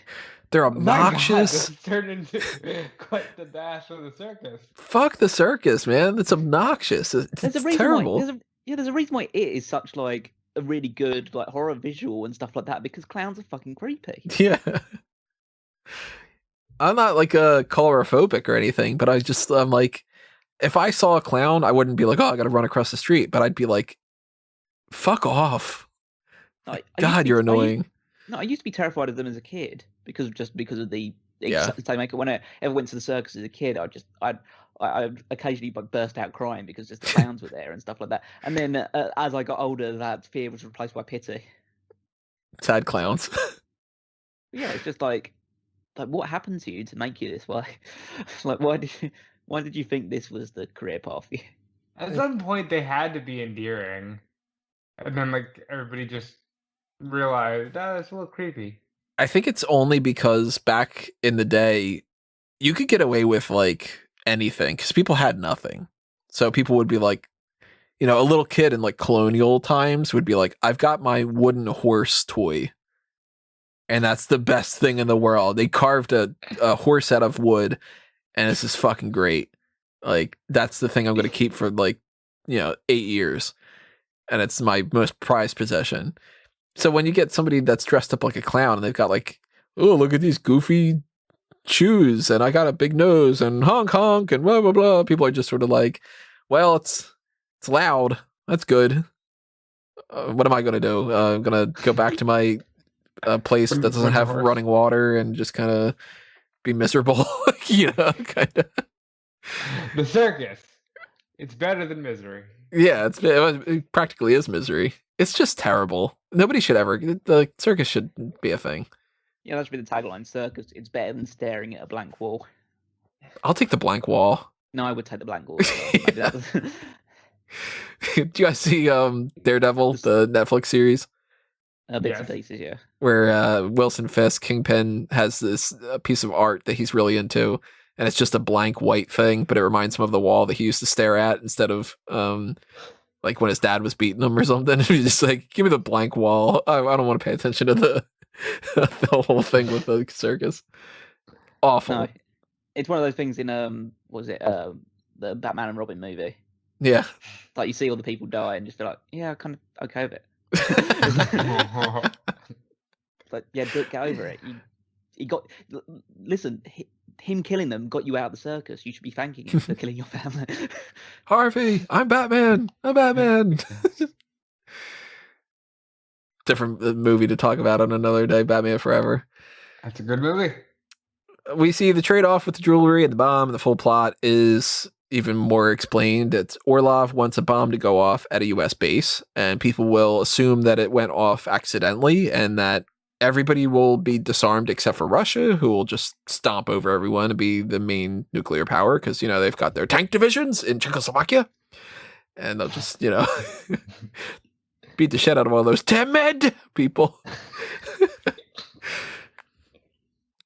They're My God, obnoxious. this turned into quite the dash of the circus. Fuck the circus, man. It's obnoxious. It's There's a reason terrible. why. There's a reason why it is such like a really good like horror visual and stuff like that, because clowns are fucking creepy. Yeah. I'm not like a colorophobic or anything, but I'm like, if I saw a clown, I wouldn't be like, oh, I gotta run across the street, but I'd be like, fuck off. Like, God, you're annoying. I used to be terrified of them as a kid because of the Yeah. they make it. When I ever went to the circus as a kid, I'd occasionally like burst out crying because just the clowns were there and stuff like that. And then as I got older, that fear was replaced by pity. Sad clowns. Yeah, it's just like what happened to you to make you this way? Like why did you think this was the career path for you? At some point, they had to be endearing, and then like everybody just realized, it's a little creepy. I think it's only because back in the day, you could get away with like anything because people had nothing. So people would be like, a little kid in like colonial times would be like, I've got my wooden horse toy. And that's the best thing in the world. They carved a horse out of wood, and this is fucking great. Like, that's the thing I'm going to keep for like, 8 years. And it's my most prized possession. So when you get somebody that's dressed up like a clown and they've got like, oh, look at these goofy shoes, and I got a big nose, and honk honk, and blah blah blah. People are just sort of like, well, it's loud. That's good. What am I gonna do? I'm gonna go back to my place that doesn't have running water and just kind of be miserable, kind of. The circus. It's better than misery. Yeah, it practically is misery. It's just terrible. Nobody should ever. The circus should be a thing. Yeah, that should be the tagline. Circus, it's better than staring at a blank wall. I'll take the blank wall. No, I would take the blank wall. Maybe that was... Do you guys see Daredevil, the Netflix series? Bits and pieces, yeah. Where Wilson Fisk, Kingpin, has this piece of art that he's really into, and it's just a blank white thing, but it reminds him of the wall that he used to stare at instead of like when his dad was beating him or something. He's just like, give me the blank wall. I don't want to pay attention to the whole thing with the circus. Awful. No, it's one of those things in the Batman and Robin movie. Yeah. Like you see all the people die and just feel like, yeah, I'm kind of okay with it. Like, yeah, Dick, get over it. Listen, him killing them got you out of the circus. You should be thanking him for killing your family. Harvey, I'm Batman. Different movie to talk about on another day. Batman Forever. That's a good movie. We see the trade-off with the jewelry and the bomb, and the full plot is, even more explained. It's Orlov wants a bomb to go off at a U.S. base, and people will assume that it went off accidentally and that everybody will be disarmed except for Russia, who will just stomp over everyone and be the main nuclear power because, they've got their tank divisions in Czechoslovakia. And they'll just, beat the shit out of all those timid people.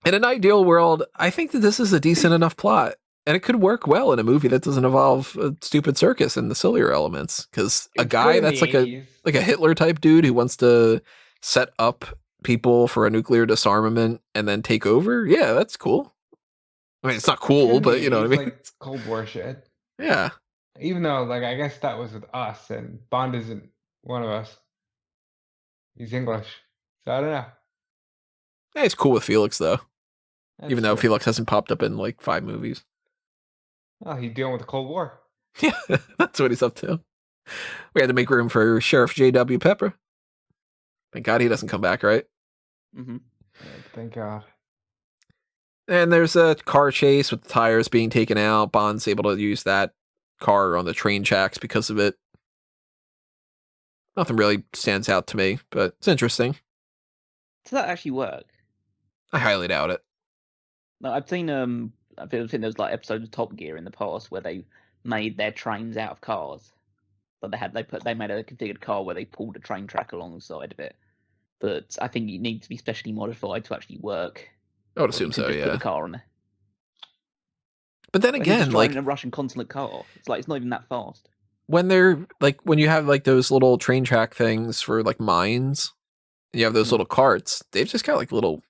In an ideal world, I think that this is a decent enough plot. And it could work well in a movie that doesn't involve a stupid circus and the sillier elements. Because a guy that's like a Hitler type dude who wants to set up people for a nuclear disarmament and then take over, yeah, that's cool. I mean, it's not cool, but you know what I mean? Like Cold War shit. Yeah. Even though, I guess that was with us, and Bond isn't one of us. He's English. So I don't know. Yeah, it's cool with Felix, though. That's Even though true. Felix hasn't popped up in 5 movies. Oh, he's dealing with the Cold War. Yeah, that's what he's up to. We had to make room for Sheriff J.W. Pepper. Thank God he doesn't come back, right? Mm-hmm. Thank God. And there's a car chase with the tires being taken out. Bond's able to use that car on the train tracks because of it. Nothing really stands out to me, but it's interesting. Does that actually work? I highly doubt it. No, I've seen there was episodes of Top Gear in the past where they made their trains out of cars. But they made a configured car where they pulled a train track alongside of it. But I think you need to be specially modified to actually work. I would assume so, Put yeah. a car on there. But then again, in a Russian consulate car, it's not even that fast. When they're when you have those little train track things for mines, you have those little carts. They've just got little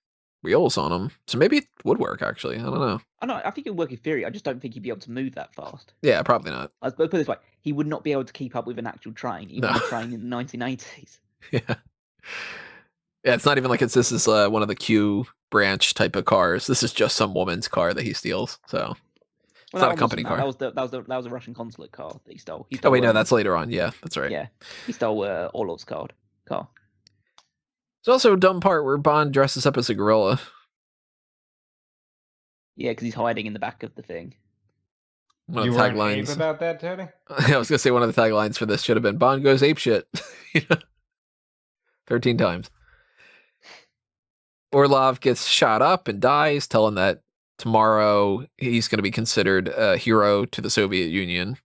wheels on them, so maybe it would work. Actually, I don't know. I think it would work in theory. I just don't think he'd be able to move that fast. Yeah, probably not. Let's put it this way: he would not be able to keep up with an actual train, even a train in the 1980s. Yeah, it's not even this is one of the Q branch type of cars. This is just some woman's car that he steals. So. It's not a company car. That was a Russian consulate car that he stole. Oh wait, no, that's later on. Yeah, that's right. Yeah, he stole Orlov's car. There's also a dumb part where Bond dresses up as a gorilla. Yeah, because he's hiding in the back of the thing. One of the taglines about that, Tony? I was gonna say one of the taglines for this should have been "Bond goes apeshit." 13 times. Orlov gets shot up and dies, telling that tomorrow he's going to be considered a hero to the Soviet Union.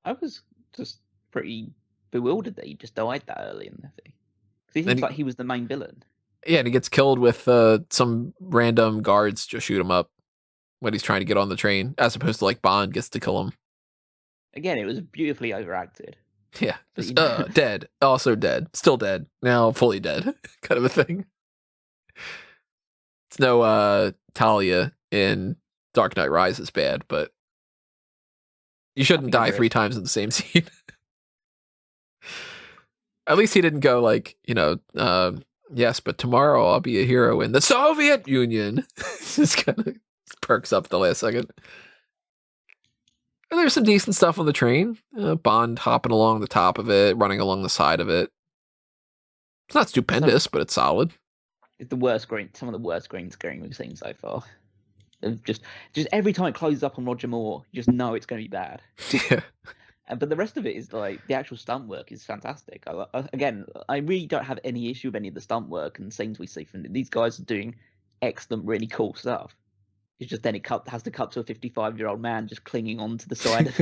I was just pretty bewildered that he just died that early in the thing. He seems like he was the main villain. Yeah, and he gets killed with some random guards just shoot him up when he's trying to get on the train, as opposed to Bond gets to kill him. Again, it was beautifully overacted. Yeah, just, dead, also dead, still dead, now fully dead, kind of a thing. It's no Talia in Dark Knight Rises bad, but you shouldn't die 3 times in the same scene. At least he didn't go yes, but tomorrow I'll be a hero in the Soviet Union. Just kind of perks up at the last second. And there's some decent stuff on the train. Bond hopping along the top of it, running along the side of it. It's not stupendous, but it's solid. It's some of the worst green screen we've seen so far. Just every time it closes up on Roger Moore, you just know it's going to be bad. Yeah. But the rest of it is the actual stunt work is fantastic. I really don't have any issue with any of the stunt work and scenes we see from them. These guys are doing excellent, really cool stuff. It's just then has to cut to a 55-year-old man just clinging onto the side of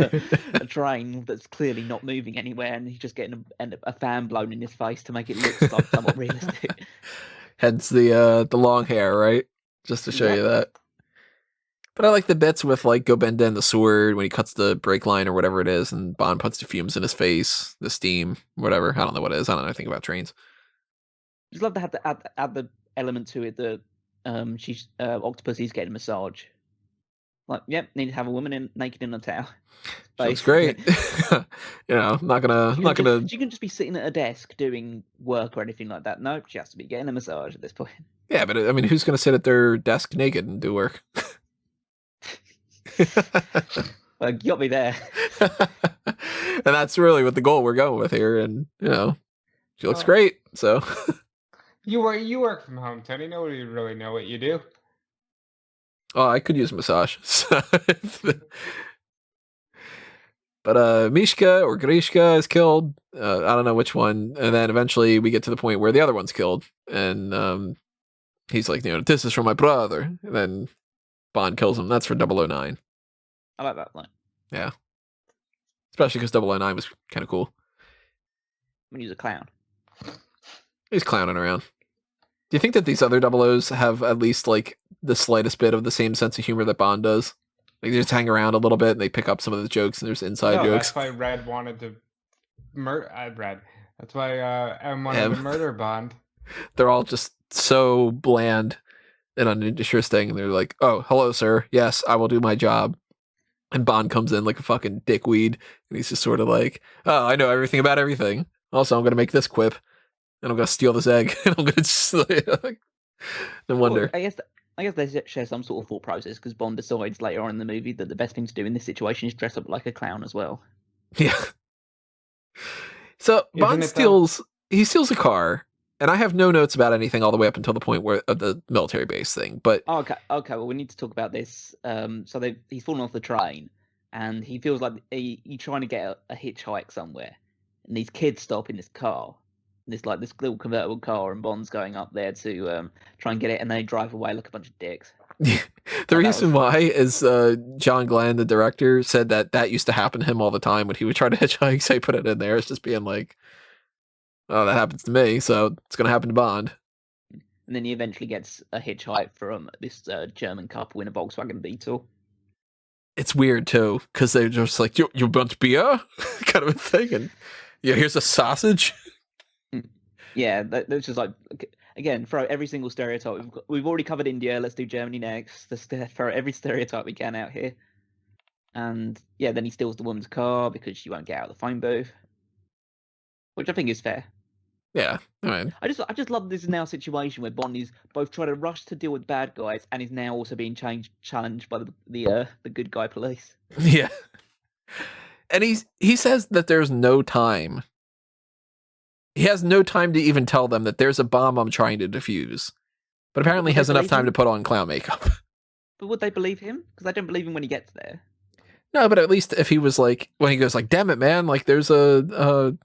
a train that's clearly not moving anywhere, and he's just getting a fan blown in his face to make it look somewhat realistic. Hence the long hair, right? Just to show you that. But I like the bits with Gobinda and the sword when he cuts the brake line or whatever it is, and Bond puts the fumes in his face, the steam, whatever. I don't know what it is. I don't know anything about trains. Just love to have to add the element to it that Octopussy's getting a massage. Need to have a woman naked in a towel. Looks great. Not gonna. She can just be sitting at a desk doing work or anything like that. Nope, she has to be getting a massage at this point. Yeah, but I mean, who's gonna sit at their desk naked and do work? Well, you got me there. And that's really what the goal we're going with here. And she looks great. So you work from home, Tony. Nobody really know what you do. Oh, I could use a massage. But Mishka or Grishka is killed. I don't know which one. And then eventually we get to the point where the other one's killed. And he's like, this is from my brother. And then Bond kills him. That's for 009. I like that line. Yeah. Especially because 009 was kind of cool. When he was a clown. He's clowning around. Do you think that these other 00s have at least like the slightest bit of the same sense of humor that Bond does? Like they just hang around a little bit and they pick up some of the jokes and there's inside jokes. That's why Red wanted to Red. That's why M wanted to murder Bond. They're all just so bland and uninteresting. And they're like, oh, hello, sir. Yes, I will do my job. And Bond comes in like a fucking dickweed. And he's just sort of like, oh, I know everything about everything. Also, I'm going to make this quip. And I'm going to steal this egg. And I'm going to no wonder. Well, I guess they share some sort of thought process because Bond decides later on in the movie that the best thing to do in this situation is dress up like a clown as well. Yeah. So Bond steals a car, and I have no notes about anything all the way up until the point where of the military base thing. But okay. Well, we need to talk about this. So he's fallen off the train, and he feels like he's trying to get a hitchhike somewhere, and these kids stop in this car. This little convertible car, and Bond's going up there to try and get it, and they drive away like a bunch of dicks. The reason why is John Glen, the director, said that used to happen to him all the time when he would try to hitchhike. So he put it in there. It's just being like, oh, that happens to me, so it's going to happen to Bond. And then he eventually gets a hitchhike from this German couple in a Volkswagen Beetle. It's weird too, because they're just like, you want beer? kind of a thing. And yeah, here's a sausage. Yeah, that's just like, again, throw every single stereotype. We've already covered India. Let's do Germany next. Let's throw every stereotype we can out here. And yeah, then he steals the woman's car because she won't get out of the phone booth, which I think is fair. Yeah, I mean, I just love this now situation where Bond is both trying to rush to deal with bad guys and is now also being challenged by the good guy police. Yeah, and he says that there's no time. He has no time to even tell them that there's a bomb I'm trying to defuse. But apparently he has enough time to put on clown makeup. But would they believe him? Because I don't believe him when he gets there. No, but at least if he was like, when he goes like, damn it, man, like there's no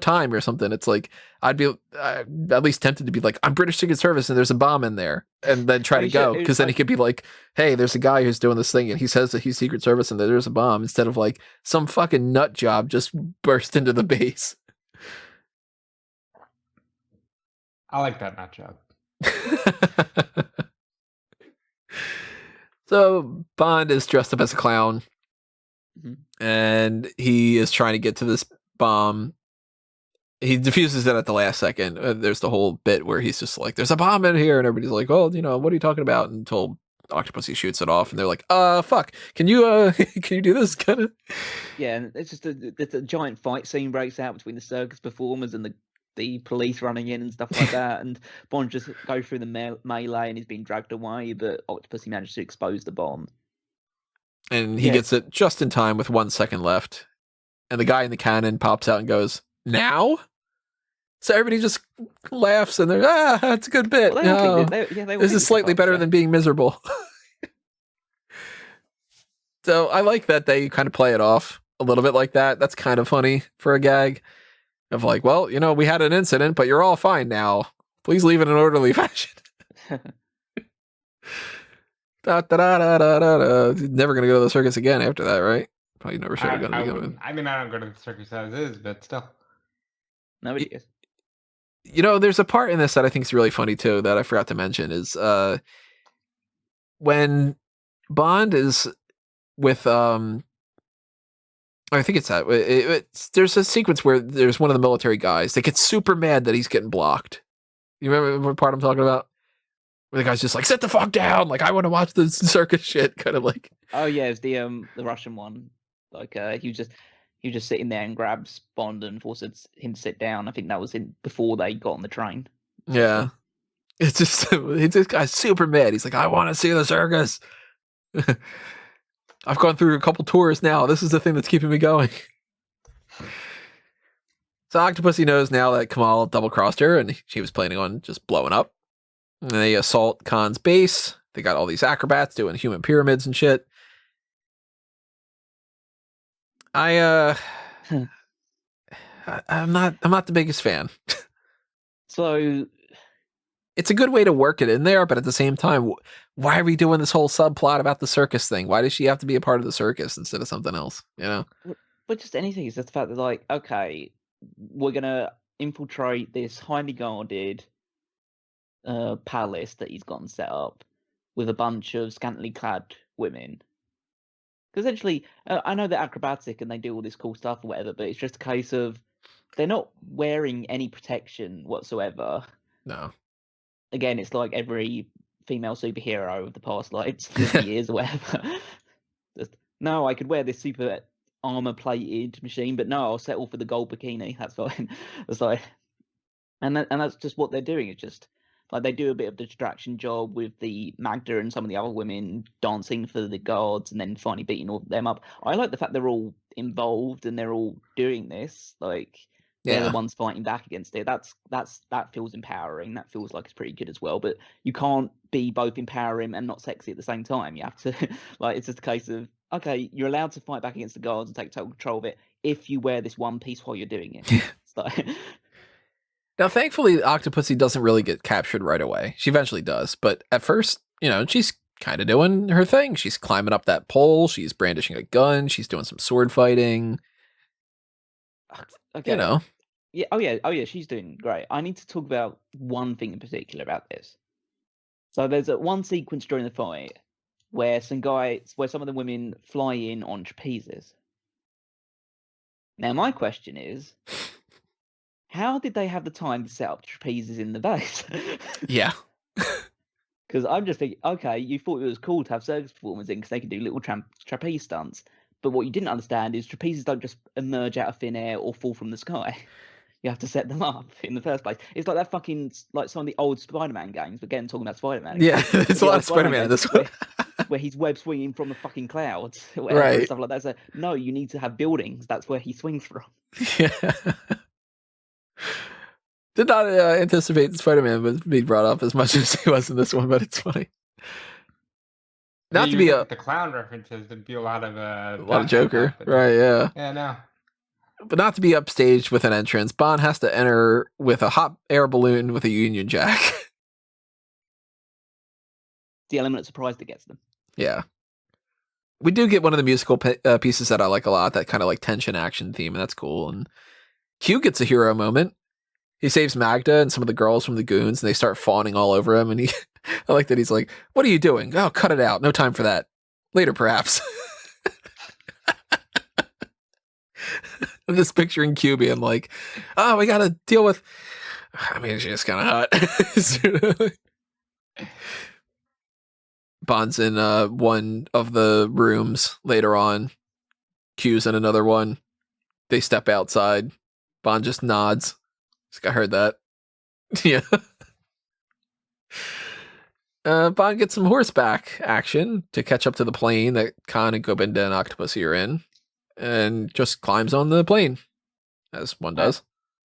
time or something. It's like, I'd be at least tempted to be like, I'm British Secret Service and there's a bomb in there. And then try to go. Because then he could be like, hey, there's a guy who's doing this thing and he says that he's Secret Service and that there's a bomb. Instead of like, some fucking nut job just burst into the base. I like that nut job. So Bond is dressed up as a clown. Mm-hmm. And he is trying to get to this bomb. He defuses it at the last second. There's the whole bit where he's just like, there's a bomb in here. And everybody's like, oh, what are you talking about? Until Octopussy shoots it off. And they're like, fuck, can you do this kind of? Yeah, and it's just a giant fight scene breaks out between the circus performers and the police running in and stuff like that. And Bond just goes through the melee and he's being dragged away. But Octopussy manages to expose the bomb. And he gets it just in time with 1 second left. And the guy in the cannon pops out and goes, now? So everybody just laughs and they're, that's a good bit. Well, this is slightly better than being miserable. So I like that they kind of play it off a little bit like that. That's kind of funny for a gag. Of like, well, we had an incident, but you're all fine now. Please leave in an orderly fashion. Never going to go to the circus again after that, right? Probably never should have gone again. I mean, I don't go to the circus as is, but still. Nobody is. There's a part in this that I think is really funny too that I forgot to mention is when Bond is with I think it's that. There's a sequence where there's one of the military guys that gets super mad that he's getting blocked. You remember what part I'm talking about? Where the guy's just like, sit the fuck down. Like, I want to watch the circus shit. Kind of like. Oh yeah, it's the Russian one. Like he was just sitting there and grabs Bond and forces him to sit down. I think that was before they got on the train. Yeah. It's just this guy's super mad. He's like, I want to see the circus. I've gone through a couple tours now. This is the thing that's keeping me going. So Octopussy knows now that Kamal double-crossed her and she was planning on just blowing up. And they assault Khan's base. They got all these acrobats doing human pyramids and shit. I'm not the biggest fan. So it's a good way to work it in there, but at the same time, why are we doing this whole subplot about the circus thing? Why does she have to be a part of the circus instead of something else? You know? But just anything. It's just the fact that, like, okay, we're gonna infiltrate this highly guarded palace that he's gotten set up with a bunch of scantily clad women. Because essentially, I know they're acrobatic and they do all this cool stuff or whatever, but it's just a case of they're not wearing any protection whatsoever. No. Again, it's like every female superhero of the past, like 50 years or whatever. Just, no, I could wear this super armor-plated machine, but no, I'll settle for the gold bikini. That's fine. It's like, and that's just what they're doing. It's just like they do a bit of the distraction job with the Magda and some of the other women dancing for the guards, and then finally beating all them up. I like the fact they're all involved and they're all doing this. Like they're the ones fighting back against it. That feels empowering. That feels like it's pretty good as well. But you can't be both empowering and not sexy at the same time. You have to like it's just a case of, okay, you're allowed to fight back against the guards and take total control of it if you wear this one piece while you're doing it. It's like... Now, thankfully, Octopussy doesn't really get captured right away. She eventually does, but at first, you know, she's kind of doing her thing. She's climbing up that pole. She's brandishing a gun. She's doing some sword fighting. Okay. You know. Yeah. Oh yeah. She's doing great. I need to talk about one thing in particular about this. So there's one sequence during the fight where some of the women fly in on trapezes. Now, my question is, how did they have the time to set up trapezes in the base? Yeah. Because I'm just thinking, okay, you thought it was cool to have circus performers in because they could do little trapeze stunts. But what you didn't understand is trapezes don't just emerge out of thin air or fall from the sky. You have to set them up in the first place. It's like that fucking, like some of the old Spider-Man games. But again, talking about Spider-Man. Yeah, there's a lot of Spider-Man in this one. where he's web swinging from the fucking clouds. Whatever, right. And stuff like that. So, no, you need to have buildings. That's where he swings from. Yeah. Did not anticipate Spider-Man was being brought up as much as he was in this one, but it's funny. Not to be the clown references, there'd be a lot of Joker, right? Yeah. Yeah, no. But not to be upstaged with an entrance. Bond has to enter with a hot air balloon with a Union Jack. The element of surprise that gets them. Yeah. We do get one of the musical pieces that I like a lot, that kind of like tension action theme, and that's cool. And Q gets a hero moment. He saves Magda and some of the girls from the goons, and they start fawning all over him. And I like that he's like, "What are you doing? Oh, cut it out. No time for that. Later, perhaps." I'm just picturing Q being like, "Oh, we got to deal with." I mean, she's kind of hot. Bond's in one of the rooms later on. Q's in another one. They step outside. Bond just nods. I heard that. Yeah. Bond gets some horseback action to catch up to the plane that Khan and Gobinda and Octopussy are in, and just climbs on the plane, as one does.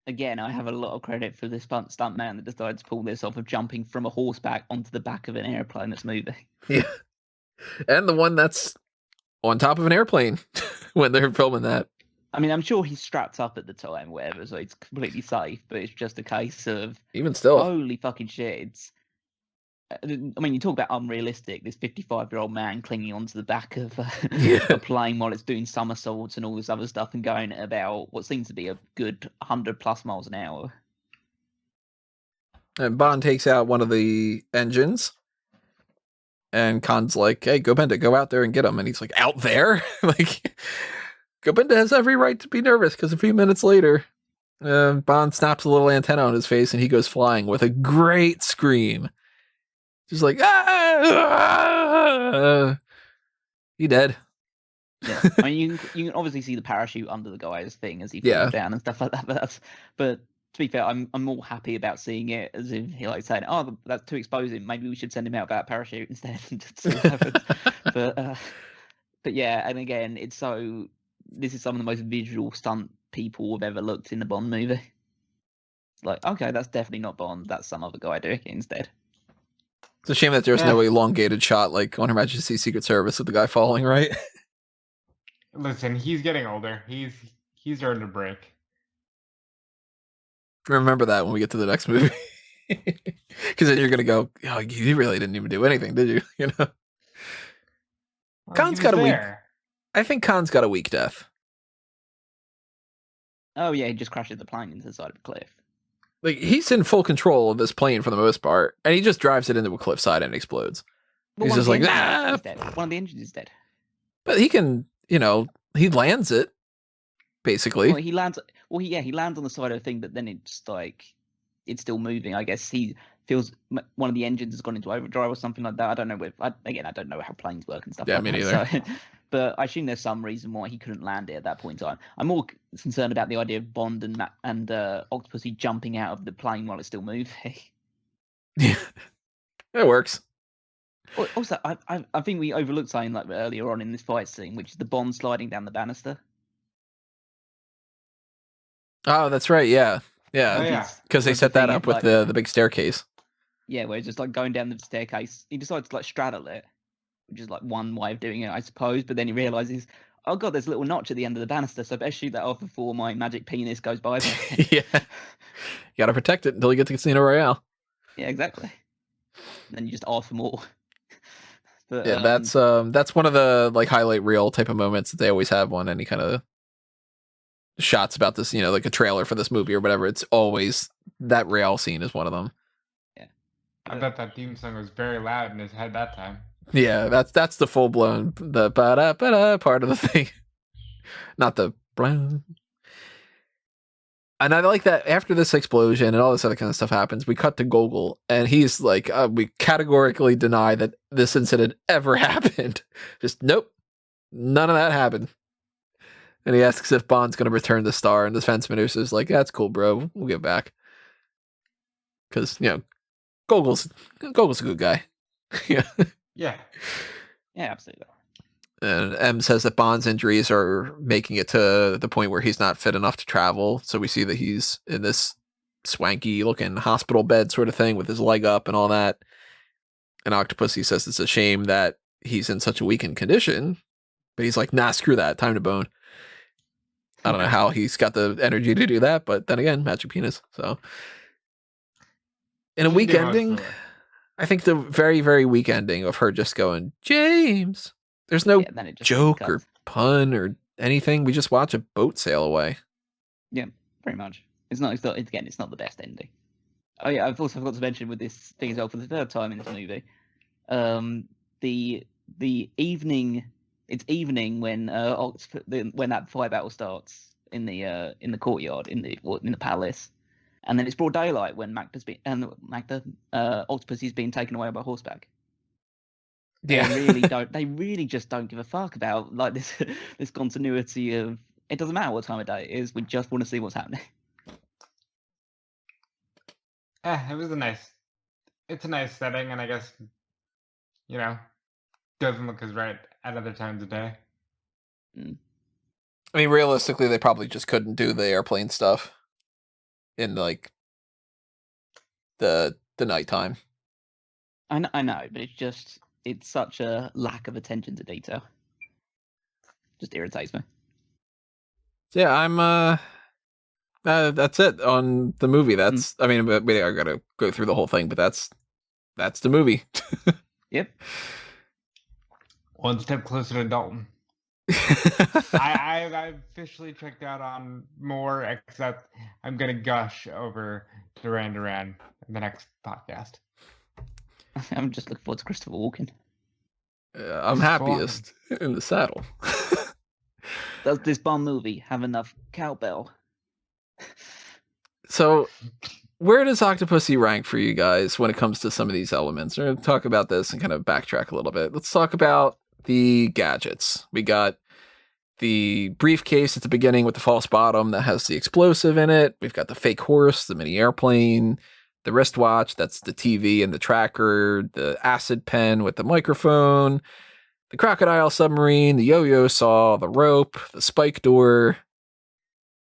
Again, I have a lot of credit for this stunt man that decided to pull this off of jumping from a horseback onto the back of an airplane that's moving. Yeah. And the one that's on top of an airplane when they're filming that. I mean, I'm sure he's strapped up at the time, whatever, so it's completely safe, but it's just a case of... Even still. Holy fucking shit. I mean, you talk about unrealistic, this 55-year-old man clinging onto the back of a plane while it's doing somersaults and all this other stuff and going at about what seems to be a good 100+ miles an hour. And Bond takes out one of the engines. And Khan's like, "Hey, Gobinda, go out there and get him." And he's like, "Out there?" Like... Gobinda has every right to be nervous because a few minutes later, Bond snaps a little antenna on his face and he goes flying with a great scream. Just like, ah! He dead. Yeah, I mean, you can obviously see the parachute under the guy's thing as he falls down and stuff like that. But to be fair, I'm more happy about seeing it as if he like saying, "Oh, that's too exposing. Maybe we should send him out without a parachute instead." But yeah, and again, it's so. This is some of the most visual stunt people have ever looked in a Bond movie. Like, okay, that's definitely not Bond. That's some other guy doing it instead. It's a shame that there's no elongated shot like on Her Majesty's Secret Service with the guy falling, right? Listen, he's getting older. He's earned a break. Remember that when we get to the next movie. Because then you're going to go, oh, you really didn't even do anything, did you? You know? Well, Khan's he got was a weak... there. I think Khan's got a weak death. Oh yeah, he just crashes the plane into the side of a cliff. Like, he's in full control of this plane for the most part, and he just drives it into a cliffside and explodes. But He's one of just the like, engines ah! is dead. One of the engines is dead. But he can, he lands it, basically. Well, he lands. Well, he lands on the side of the thing, but then it's like it's still moving. I guess he feels one of the engines has gone into overdrive or something like that. I don't know. I don't know how planes work and stuff. Yeah, like me that, neither. So, but I assume there's some reason why he couldn't land it at that point in time. I'm more concerned about the idea of Bond and Octopussy jumping out of the plane while it's still moving. Yeah, it works. Also, I think we overlooked something like earlier on in this fight scene, which is the Bond sliding down the banister. Oh, that's right. Yeah, Oh, yeah. yeah. Because they Whereas set the that thing up is, with like- the big staircase. Yeah, where he's just like going down the staircase. He decides to like straddle it, which is like one way of doing it, I suppose. But then he realizes, oh god, there's a little notch at the end of the banister, so I better shoot that off before my magic penis goes by there. Yeah, you got to protect it until you get to Casino Royale. Yeah, exactly. Then you just ask for more. But Yeah, that's one of the like highlight reel type of moments that they always have on any kind of shots about this, like a trailer for this movie or whatever. It's always that rail scene is one of them. I bet that theme song was very loud in his head that time. Yeah, that's the full blown the ba-da ba-da part of the thing, not the blah. And I like that after this explosion and all this other kind of stuff happens, we cut to Gogol, and he's like, we categorically deny that this incident ever happened. Just nope, none of that happened. And he asks if Bond's going to return the star, and the defense minister's like, that's cool, bro. We'll get back. Because, Gogol's a good guy. Yeah. Yeah. yeah, absolutely. And M says that Bond's injuries are making it to the point where he's not fit enough to travel. So we see that he's in this swanky looking hospital bed sort of thing with his leg up and all that. And Octopussy says it's a shame that he's in such a weakened condition. But he's like, nah, screw that. Time to bone. I don't know how he's got the energy to do that. But then again, magic penis. So in a She weak did most of ending, it. I think the very, very weak ending of her just going, James. There's no Yeah, then it just joke cuts. or pun or anything. We just watch a boat sail away. Pretty much. It's not the best ending. Oh yeah, I've also forgot to mention with this thing as well for the third time in this movie. The evening. It's evening when when that fire battle starts in the courtyard in the palace, and then it's broad daylight when Octopussy's being taken away by horseback. They really just don't give a fuck about like this continuity of it doesn't matter what time of day it is, we just want to see what's happening. It's a nice setting, and I guess, doesn't look as right at other times of day. I mean, realistically, they probably just couldn't do the airplane stuff in like the nighttime. I know, but it's such a lack of attention to detail. Just irritates me. So yeah, I'm that's it on the movie. That's I mean, we are gonna go through the whole thing, but that's the movie. Yep. One step closer to Dalton. I've officially checked out on more, except I'm gonna gush over Duran Duran in the next podcast. I'm just looking forward to Christopher Walken. I'm happiest in the saddle. Does this Bond movie have enough cowbell? So, where does Octopussy rank for you guys when it comes to some of these elements? We're going to talk about this and kind of backtrack a little bit. Let's talk about the gadgets. We got the briefcase at the beginning with the false bottom that has the explosive in it. We've got the fake horse, the mini airplane, the wristwatch, that's the TV and the tracker, the acid pen with the microphone, the crocodile submarine, the yo-yo saw, the rope, the spike door.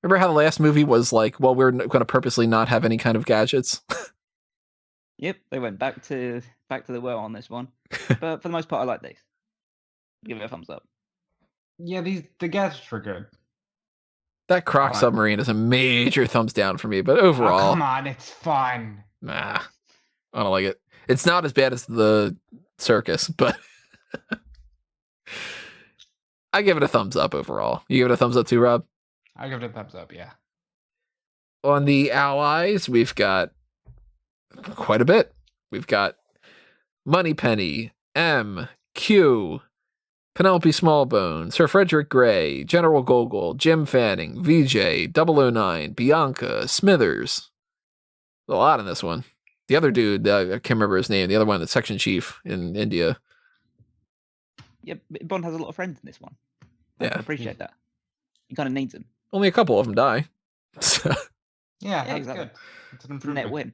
Remember how the last movie was like, well, we're going to purposely not have any kind of gadgets? Yep, they went back to the well on this one. But for the most part, I like these. Give it a thumbs up. Yeah, the gadgets were good. That Croc submarine is a major thumbs down for me, but overall, come on, it's fun. Nah, I don't like it. It's not as bad as the circus, but I give it a thumbs up overall. You give it a thumbs up too, Rob? I give it a thumbs up, yeah. On the allies, we've got quite a bit. We've got Moneypenny, M, Q, Penelope Smallbone, Sir Frederick Grey, General Gogol, Jim Fanning, Vijay, 009, Bianca, Smithers. There's a lot in this one. The other dude, I can't remember his name, the other one, the section chief in India. Yeah, Bond has a lot of friends in this one. I Yeah. appreciate that. He kind of needs them. Only a couple of them die. Yeah, that's exactly. good. It's an It's a net improvement.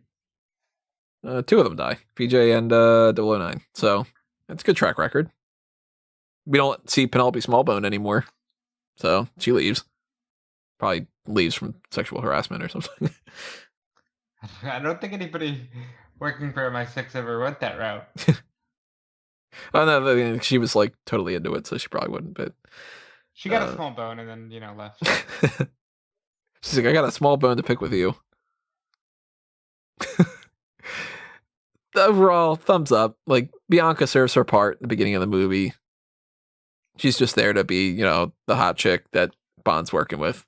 win. Two of them die, Vijay and 009. So that's a good track record. We don't see Penelope Smallbone anymore, so she leaves. Probably leaves from sexual harassment or something. I don't think anybody working for MI6 ever went that route. Oh no, she was like totally into it, so she probably wouldn't. But she got a small bone and then left. She's like, I got a small bone to pick with you. Overall, thumbs up. Like, Bianca serves her part at the beginning of the movie. She's just there to be, the hot chick that Bond's working with.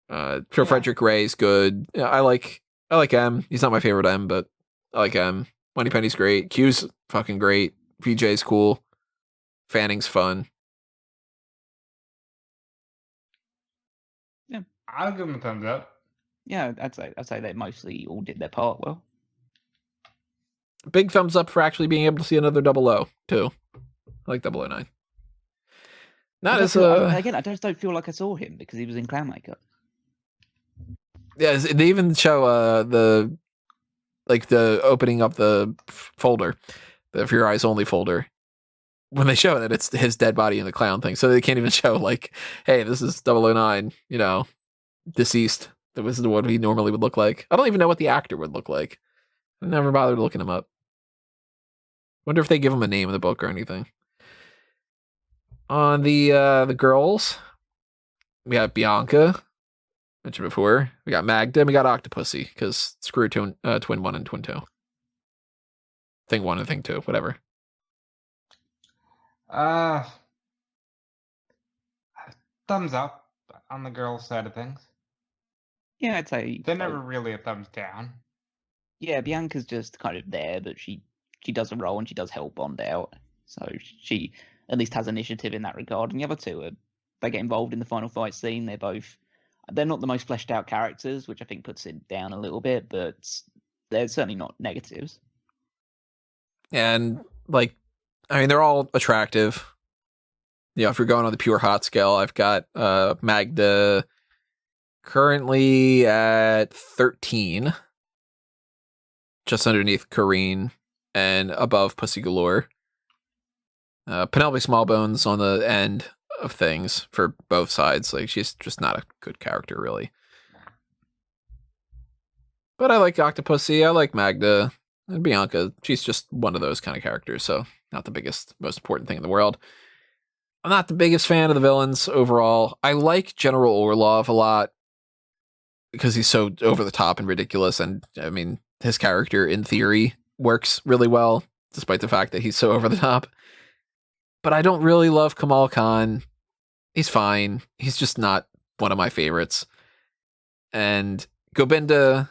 Frederick Gray's good. Yeah, I like M. He's not my favorite M, but I like M. Moneypenny's great. Q's fucking great. VJ's cool. Fanning's fun. Yeah, I'll give him a thumbs up. Yeah, I'd say they mostly all did their part well. Big thumbs up for actually being able to see another 00 too. I like 009. Not as again, I just don't feel like I saw him because he was in clown makeup. Yeah, they even show the opening up the folder, the For Your Eyes Only folder. When they show it, it's his dead body in the clown thing. So they can't even show like, hey, this is 009, deceased. That was what he normally would look like. I don't even know what the actor would look like. I never bothered looking him up. Wonder if they give him a name in the book or anything. On the girls, we got Bianca, mentioned before. We got Magda, and we got Octopussy, because screw Twin 1 and Twin 2. Thing 1 and Thing 2, whatever. Thumbs up on the girls' side of things. Yeah, I'd say they're never really a thumbs down. Yeah, Bianca's just kind of there, but she does a role and she does help Bond out. So she at least has initiative in that regard. And the other two, they get involved in the final fight scene. They're not the most fleshed out characters, which I think puts it down a little bit, but they're certainly not negatives. And they're all attractive. If you're going on the pure hot scale, I've got Magda currently at 13, just underneath Karine and above Pussy Galore. Penelope Smallbones on the end of things for both sides. Like, she's just not a good character, really. But I like Octopussy, I like Magda, and Bianca. She's just one of those kind of characters, so not the biggest, most important thing in the world. I'm not the biggest fan of the villains overall. I like General Orlov a lot because he's so over the top and ridiculous, and his character in theory works really well, despite the fact that he's so over the top. But I don't really love Kamal Khan. He's fine. He's just not one of my favorites. And Gobinda,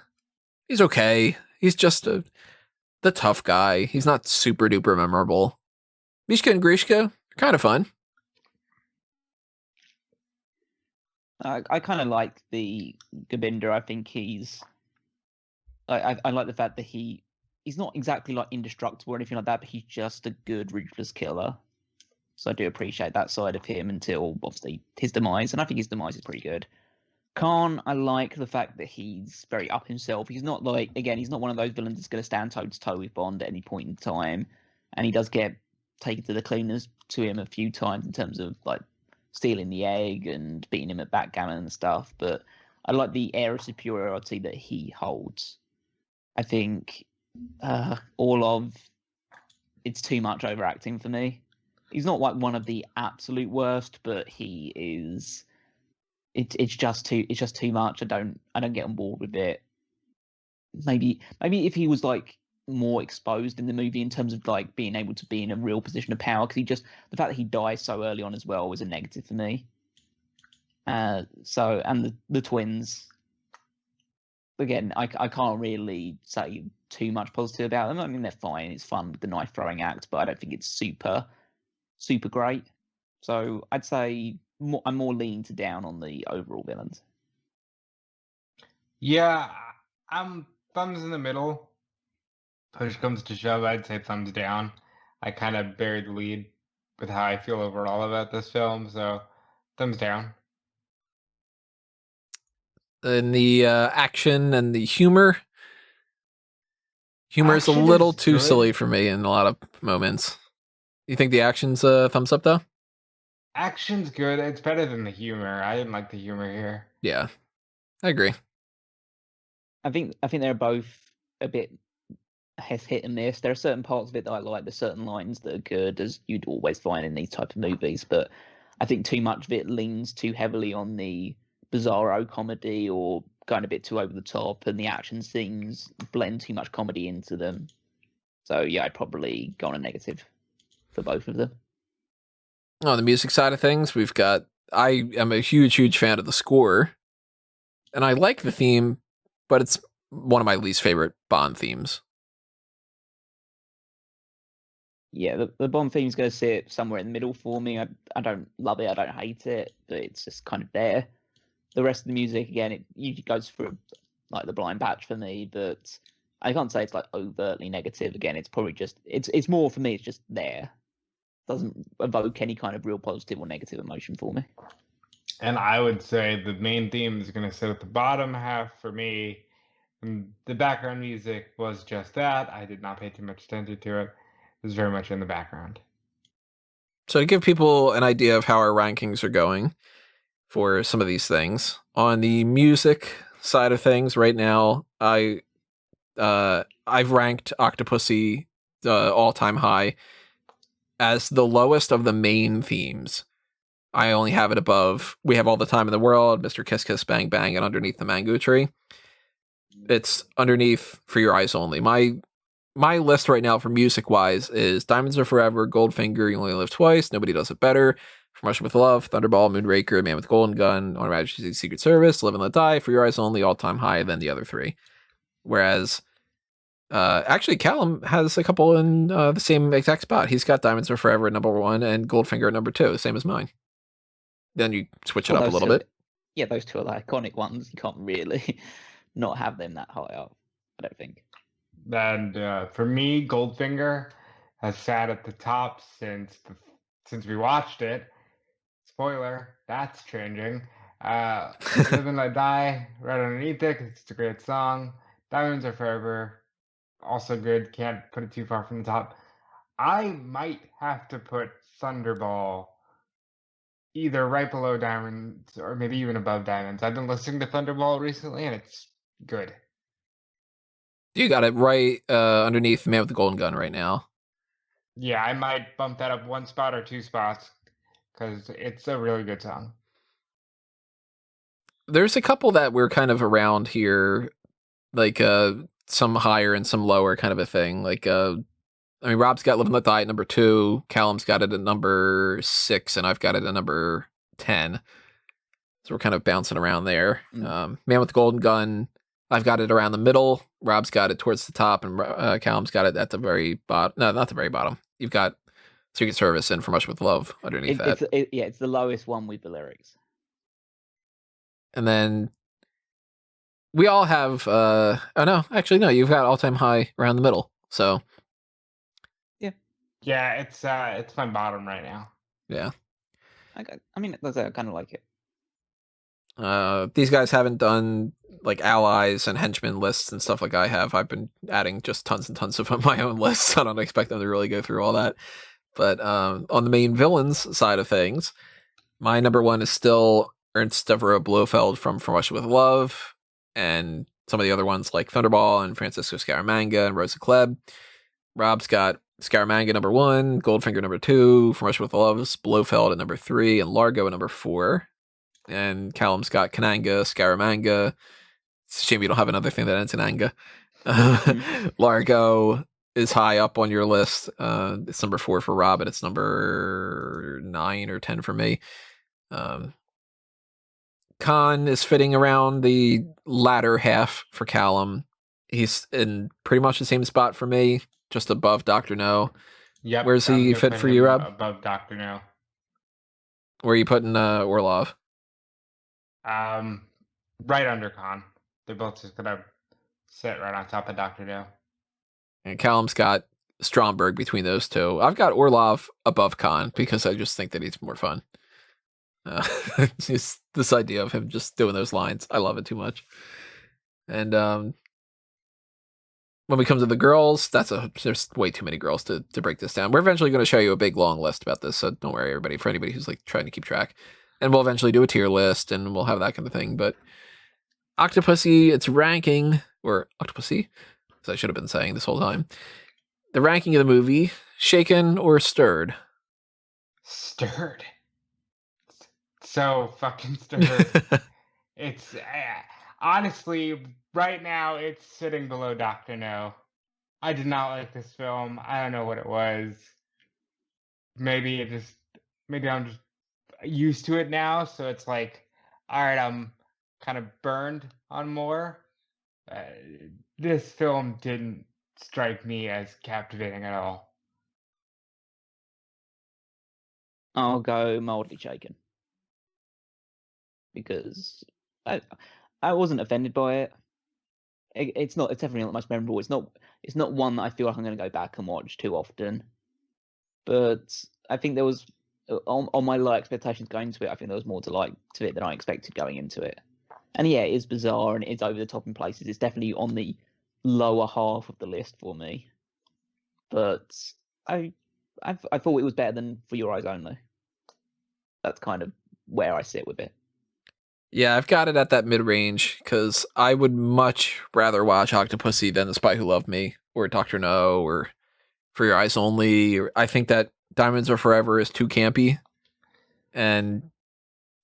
he's okay. He's just the tough guy. He's not super duper memorable. Mishka and Grishka, kind of fun. I kind of like the Gobinda. I think I like the fact that he's not exactly like indestructible or anything like that, but he's just a good ruthless killer. So I do appreciate that side of him until obviously his demise, and I think his demise is pretty good. Khan, I like the fact that he's very up himself. He's not he's not one of those villains that's going to stand toe to toe with Bond at any point in time, and he does get taken to the cleaners to him a few times in terms of like stealing the egg and beating him at backgammon and stuff. But I like the air of superiority that he holds. I think Orlov, it's too much overacting for me. He's not like one of the absolute worst, but he is. It's just too much. I don't get on board with it. Maybe if he was like more exposed in the movie in terms of like being able to be in a real position of power, because the fact that he dies so early on as well was a negative for me. So, and the twins, again, I can't really say too much positive about them. I mean, they're fine. It's fun with the knife throwing act, but I don't think it's super great. So I'd say I'm more leaning to down on the overall villains. Yeah, I'm thumbs in the middle. Push comes to shove, I'd say thumbs down. I kind of buried the lead with how I feel overall about this film, so thumbs down. In the action and the humor is a little too silly for me in a lot of moments. You think the action's thumbs up though? Action's good. It's better than the humor. I didn't like the humor here. Yeah, I agree. I think they're both a bit hit and miss. There are certain parts of it that I like. There's certain lines that are good, as you'd always find in these type of movies. But I think too much of it leans too heavily on the bizarro comedy or going a bit too over the top, and the action scenes blend too much comedy into them. So yeah, I'd probably go on a negative for both of them. On the music side of things, I am a huge fan of the score, and I like the theme, but it's one of my least favorite Bond themes. Yeah, the Bond theme's going to sit somewhere in the middle for me. I don't love it, I don't hate it, but it's just kind of there. The rest of the music, again, it usually goes through like the blind patch for me, but I can't say it's like overtly negative. Again, it's probably just it's more for me. It's just there. Doesn't evoke any kind of real positive or negative emotion for me. And I would say the main theme is going to sit at the bottom half for me. And the background music was just that. I did not pay too much attention to it. It was very much in the background. So to give people an idea of how our rankings are going for some of these things, on the music side of things right now, I've ranked Octopussy all-time high as the lowest of the main themes. I only have it above We Have All the Time in the World, Mr. Kiss Kiss Bang Bang, and Underneath the Mango Tree. It's underneath For Your Eyes Only. My list right now for music-wise is Diamonds Are Forever, Goldfinger, You Only Live Twice, Nobody Does It Better, From Russia with Love, Thunderball, Moonraker, Man with Golden Gun, On Her Majesty's Secret Service, Live and Let Die, For Your Eyes Only, all-time high, then the other three. Whereas actually, Callum has a couple in the same exact spot. He's got Diamonds Are Forever at number 1 and Goldfinger at number 2, same as mine. Then you switch it up a little bit. Yeah, those two are the iconic ones. You can't really not have them that high up, I don't think. And for me, Goldfinger has sat at the top since we watched it. Spoiler, that's changing. Live and Let Die, right underneath it, 'cause it's a great song. Diamonds Are Forever, also good. Can't put it too far from the top. I might have to put Thunderball either right below Diamonds or maybe even above Diamonds. I've been listening to Thunderball recently, and it's good. You got it right underneath Man with the Golden Gun right now. Yeah, I might bump that up 1 spot or 2 spots because it's a really good song. There's a couple that we're kind of around here, like some higher and some lower kind of a thing. Like, Rob's got Live and Let Die at number 2, Callum's got it at number 6, and I've got it at number 10. So we're kind of bouncing around there. Man with the Golden Gun, I've got it around the middle. Rob's got it towards the top, and Callum's got it at the very bottom. No, not the very bottom. You've got Secret Service and From Russia with Love underneath that. It's the lowest one with the lyrics. And then we all have, oh no, actually no, you've got All Time High around the middle. So yeah, it's my bottom right now. Yeah. I mean, I kind of like it. These guys haven't done like allies and henchmen lists and stuff like I have. I've been adding just tons and tons of my own lists. I don't expect them to really go through all that. But on the main villains side of things, my number 1 is still Ernst Devereaux Blofeld from Russia with Love, and some of the other ones like Thunderball and Francisco Scaramanga and Rosa Klebb. Rob's got Scaramanga number 1, Goldfinger number 2, From Russia with Love, Blofeld at number 3, and Largo at number 4. And Callum's got Kananga, Scaramanga. It's a shame you don't have another thing that ends in anga. Largo is high up on your list. It's number 4 for Rob, and it's number 9 or 10 for me. Khan is fitting around the latter half for Callum. He's in pretty much the same spot for me, just above Dr. No. Yep. Where's he fit for you, Rob? Above Dr. No. Where are you putting Orlov? Right under Khan. They're both just gonna sit right on top of Dr. No. And Callum's got Stromberg between those two. I've got Orlov above Khan because I just think that he's more fun. Just this idea of him just doing those lines. I love it too much. And when we come to the girls, there's way too many girls to break this down. We're eventually going to show you a big long list about this, so don't worry, everybody. For anybody who's like trying to keep track, and we'll eventually do a tier list, and we'll have that kind of thing. But Octopussy, its ranking, or Octopussy, as I should have been saying this whole time, the ranking of the movie: shaken or stirred? Stirred. So fucking stirred. It's honestly right now it's sitting below Dr. No. I did not like this film. I don't know what it was. Maybe I'm just used to it now, so it's like, all right, I'm kind of burned on more. This film didn't strike me as captivating at all. I'll go mildly shaken. Because I wasn't offended by it. It's definitely not the most memorable. It's not one that I feel like I'm going to go back and watch too often. But I think there was on my low expectations going into it. I think there was more to like to it than I expected going into it. And yeah, it is bizarre and it's over the top in places. It's definitely on the lower half of the list for me. But I thought it was better than For Your Eyes Only. That's kind of where I sit with it. Yeah, I've got it at that mid-range because I would much rather watch Octopussy than The Spy Who Loved Me or Dr. No or For Your Eyes Only. I think that Diamonds Are Forever is too campy, and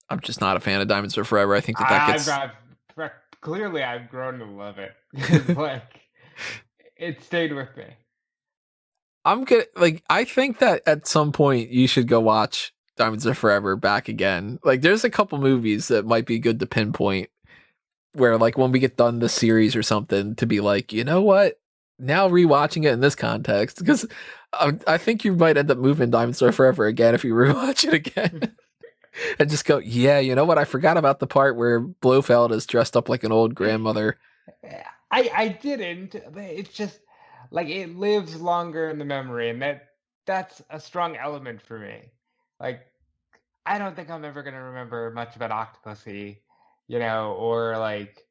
I'm just not a fan of Diamonds Are Forever. I think that gets... Clearly, I've grown to love it. Like, it stayed with me. I think that at some point you should go watch Diamonds Are Forever back again. Like, there's a couple movies that might be good to pinpoint where, like, when we get done this series or something, to be like, you know what? Now rewatching it in this context, because I think you might end up moving Diamonds Are Forever again if you rewatch it again. And just go, yeah, you know what? I forgot about the part where Blofeld is dressed up like an old grandmother. I didn't. It's just, like, it lives longer in the memory, and that's a strong element for me. Like, I don't think I'm ever going to remember much about Octopussy, or, like,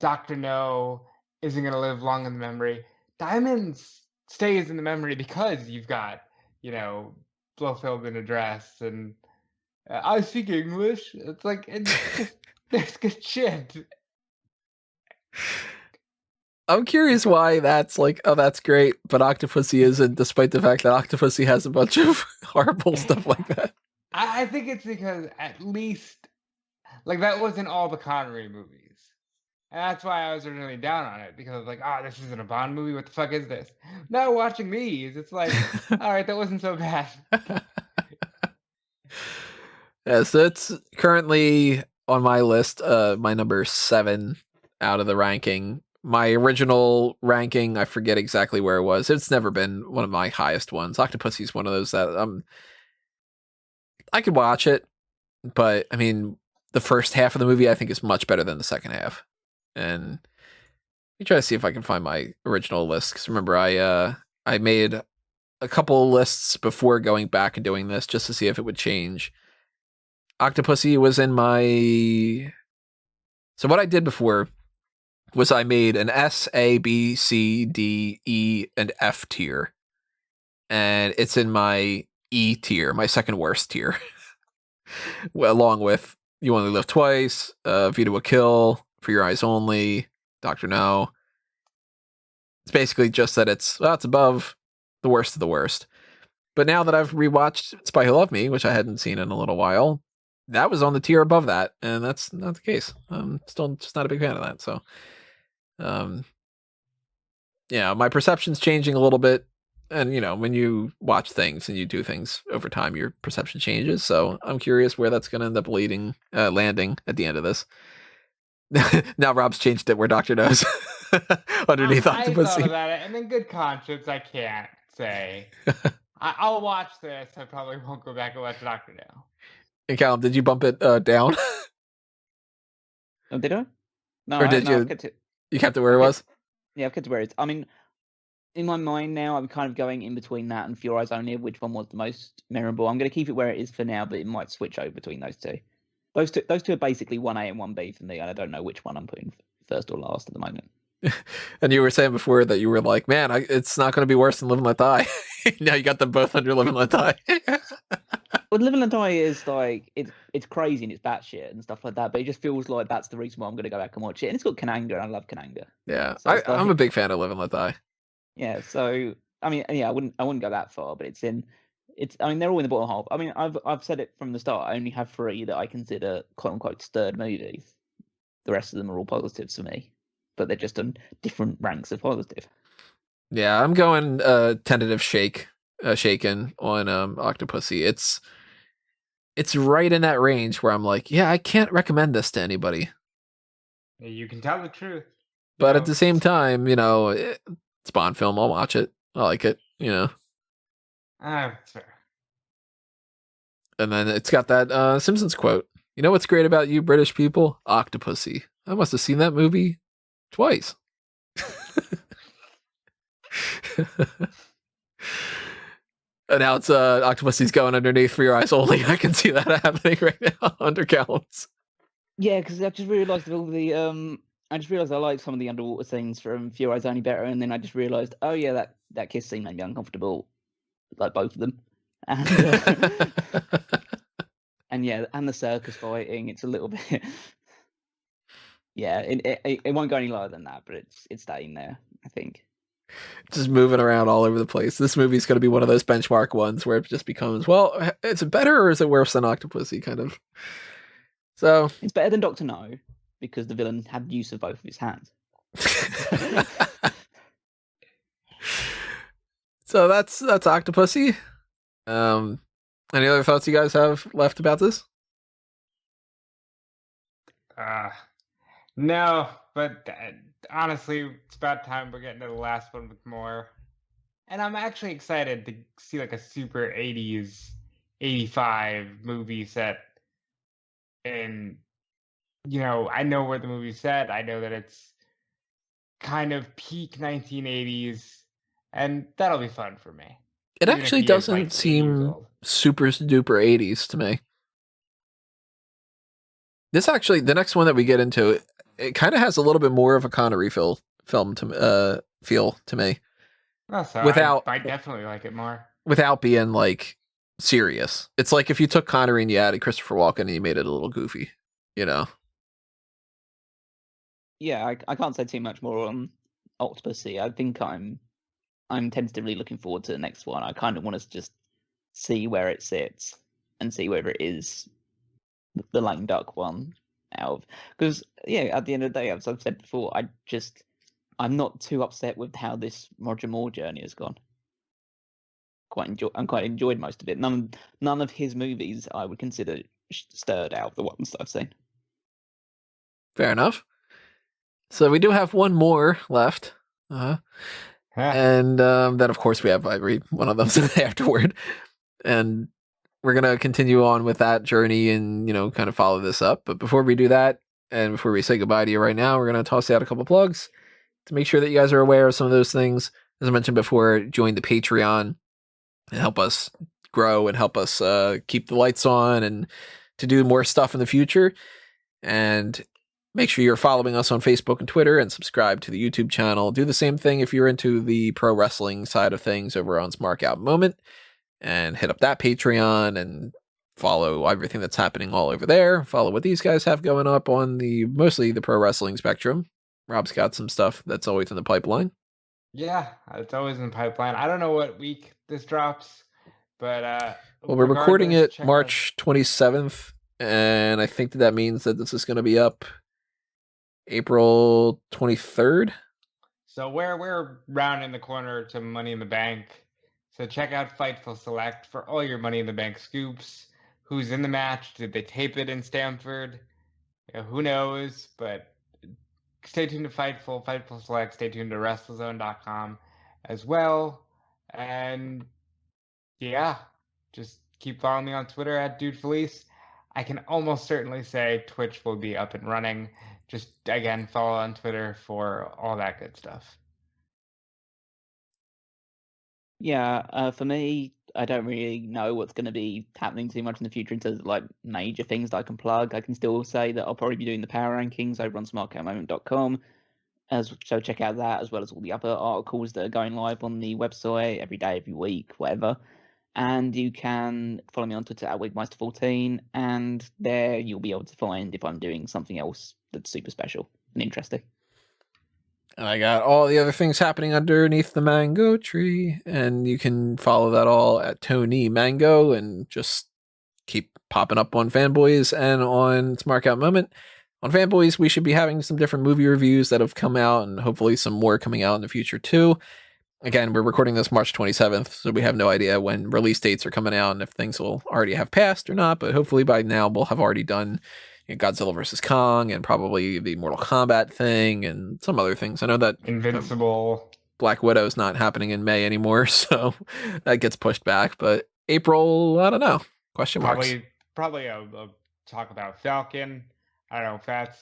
Dr. No isn't going to live long in the memory. Diamonds stays in the memory because you've got, Blofeld in a dress, and I speak English. It's like, that's good shit. I'm curious why that's like, oh, that's great, but Octopussy isn't, despite the fact that Octopussy has a bunch of horrible stuff like that. I think it's because at least, like, that wasn't all the Connery movies. And that's why I was really down on it, because I was like, this isn't a Bond movie, what the fuck is this? Now watching these, it's like, all right, that wasn't so bad. Yeah, so it's currently on my list, my number 7 out of the ranking. My original ranking, I forget exactly where it was. It's never been one of my highest ones. Octopussy's one of those that I could watch it, but I mean, the first half of the movie I think is much better than the second half. And let me try to see if I can find my original list, because remember I made a couple lists before going back and doing this just to see if it would change. Octopussy was in my... So what I did before was I made an S, A, B, C, D, E, and F tier. And it's in my E tier, my second worst tier. Well, along with You Only Live Twice, View to a Kill, For Your Eyes Only, Dr. No. It's basically just that it's above the worst of the worst. But now that I've rewatched Spy Who Loved Me, which I hadn't seen in a little while, that was on the tier above that, and that's not the case. I'm still just not a big fan of that. So, yeah, my perception's changing a little bit. And, when you watch things and you do things over time, your perception changes. So I'm curious where that's going to end up landing at the end of this. Now Rob's changed it where Doctor knows underneath I Octopussy. thought about it, and in good conscience, I can't say. I'll watch this. I probably won't go back and watch Doctor now. And Callum, did you bump it down? Oh, did I? No, or did you? I've kept it, you kept it where it was? Yeah, I've kept it where it's. I mean, in my mind now, I'm kind of going in between that and Few Eyes Only, which one was the most memorable. I'm going to keep it where it is for now, but it might switch over between those two. Those two are basically 1A and 1B for me, and I don't know which one I'm putting first or last at the moment. And you were saying before that you were like, man, it's not going to be worse than Live and Let Die. Now you got them both under Live and Let Die. Well, Live and Let Die is like, it's crazy and it's batshit and stuff like that, but it just feels like that's the reason why I'm going to go back and watch it. And it's got Kananga, and I love Kananga. Yeah, So I'm a big fan of Live and Let Die. Yeah, so I mean, yeah, I wouldn't go that far, but I mean, they're all in the bottom half. I mean, I've said it from the start. I only have 3 that I consider quote unquote stirred movies. The rest of them are all positives for me, but they're just on different ranks of positive. Yeah, I'm going tentative shaken on Octopussy. It's right in that range where I'm like, yeah, I can't recommend this to anybody. You can tell the truth. But at the same time, it's a Bond film. I'll watch it. I like it, That's fair. And then it's got that Simpsons quote. You know what's great about you British people? Octopussy. I must have seen that movie twice. And now it's Octopussy's going underneath For Your Eyes Only. I can see that happening right now under Callum's. Yeah, because I just realised all the I just realised I liked some of the underwater scenes from Few Eyes Only better, and then I just realised, oh yeah, that kiss scene made me uncomfortable, like both of them, and and yeah, and the circus fighting, it's a little bit, yeah, it won't go any lower than that, but it's staying there, I think. Just moving around all over the place. This movie's going to be one of those benchmark ones where it just becomes, well, is it better or is it worse than Octopussy, kind of? So it's better than Dr. No, because the villain had use of both of his hands. So that's Octopussy. Any other thoughts you guys have left about this? No, but honestly, it's about time we're getting to the last one with more. And I'm actually excited to see like a super 80s, 85 movie set. And, I know where the movie's set. I know that it's kind of peak 1980s. And that'll be fun for me. It actually doesn't seem super duper 80s to me. This actually, the next one that we get into, it kind of has a little bit more of a Connery film to feel to me. Oh, so I definitely like it more. Without being like serious. It's like if you took Connery and you added Christopher Walken and you made it a little goofy, Yeah, I can't say too much more on Octopussy. I think I'm tentatively looking forward to the next one. I kind of want to just see where it sits and see whether it is the lame duck one because at the end of the day, as I've said before, I'm not too upset with how this Roger Moore journey has gone. I'm quite enjoyed most of it. None of his movies I would consider stirred out of the ones that I've seen. Fair enough. So we do have one more left. And then, of course, I read one of them afterward. And we're going to continue on with that journey and, kind of follow this up. But before we do that, and before we say goodbye to you right now, we're going to toss out a couple plugs to make sure that you guys are aware of some of those things. As I mentioned before, join the Patreon and help us grow and help us keep the lights on and to do more stuff in the future. And make sure you're following us on Facebook and Twitter and subscribe to the YouTube channel. Do the same thing if you're into the pro wrestling side of things over on Smark Out Moment, and hit up that Patreon and follow everything that's happening all over there. Follow what these guys have going up on mostly the pro wrestling spectrum. Rob's got some stuff that's always in the pipeline. Yeah, it's always in the pipeline. I don't know what week this drops, but Well, we're recording regardless, it check out. March 27th, and I think that means that this is going to be up April 23rd. So we're rounding the corner to Money in the Bank. So check out Fightful Select for all your Money in the Bank scoops. Who's in the match? Did they tape it in Stamford? Who knows? But stay tuned to Fightful Select. Stay tuned to WrestleZone.com as well. And yeah, just keep following me on Twitter at DudeFelice. I can almost certainly say Twitch will be up and running. Just again, follow on Twitter for all that good stuff. Yeah, for me, I don't really know what's going to be happening too much in the future in terms of like major things that I can plug. I can still say that I'll probably be doing the power rankings over on smartcatmoment.com. So check out that as well as all the other articles that are going live on the website every day, every week, whatever. And you can follow me on Twitter at Wigmeister14, and there you'll be able to find if I'm doing something else that's super special and interesting. And I got all the other things happening underneath the mango tree, and you can follow that all at Tony Mango and just keep popping up on Fanboys and on Smart Out Moment. On Fanboys, we should be having some different movie reviews that have come out, and hopefully some more coming out in the future too. Again, we're recording this March 27th, so we have no idea when release dates are coming out and if things will already have passed or not, but hopefully by now we'll have already done Godzilla vs. Kong and probably the Mortal Kombat thing and some other things. I know that Invincible. Black Widow's not happening in May anymore, so that gets pushed back. But April, I don't know. Question marks. Probably a talk about Falcon. I don't know if that's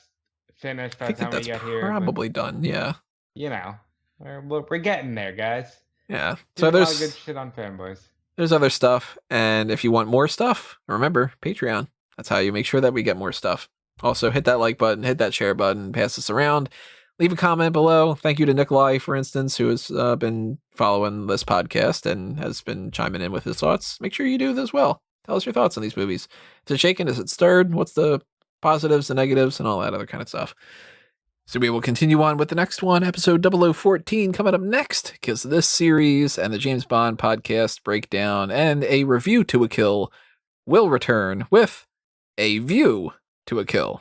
finished by I the think time we that's get here. probably done, yeah. You know, we're getting there, guys. Yeah. So So there's a lot of there's good shit on Fanboys. there's other stuff, and if you want more stuff, remember Patreon. That's how you make sure that we get more stuff. Also, hit that like button, hit that share button, pass this around. Leave a comment below. Thank you to Nikolai, for instance, who has been following this podcast and has been chiming in with his thoughts. Make sure you do this as well. Tell us your thoughts on these movies. Is it shaken? Is it stirred? What's the positives, the negatives, and all that other kind of stuff? So we will continue on with the next one, episode 0014, coming up next, because this series and the James Bond podcast breakdown and a review to a kill will return with A View to a Kill.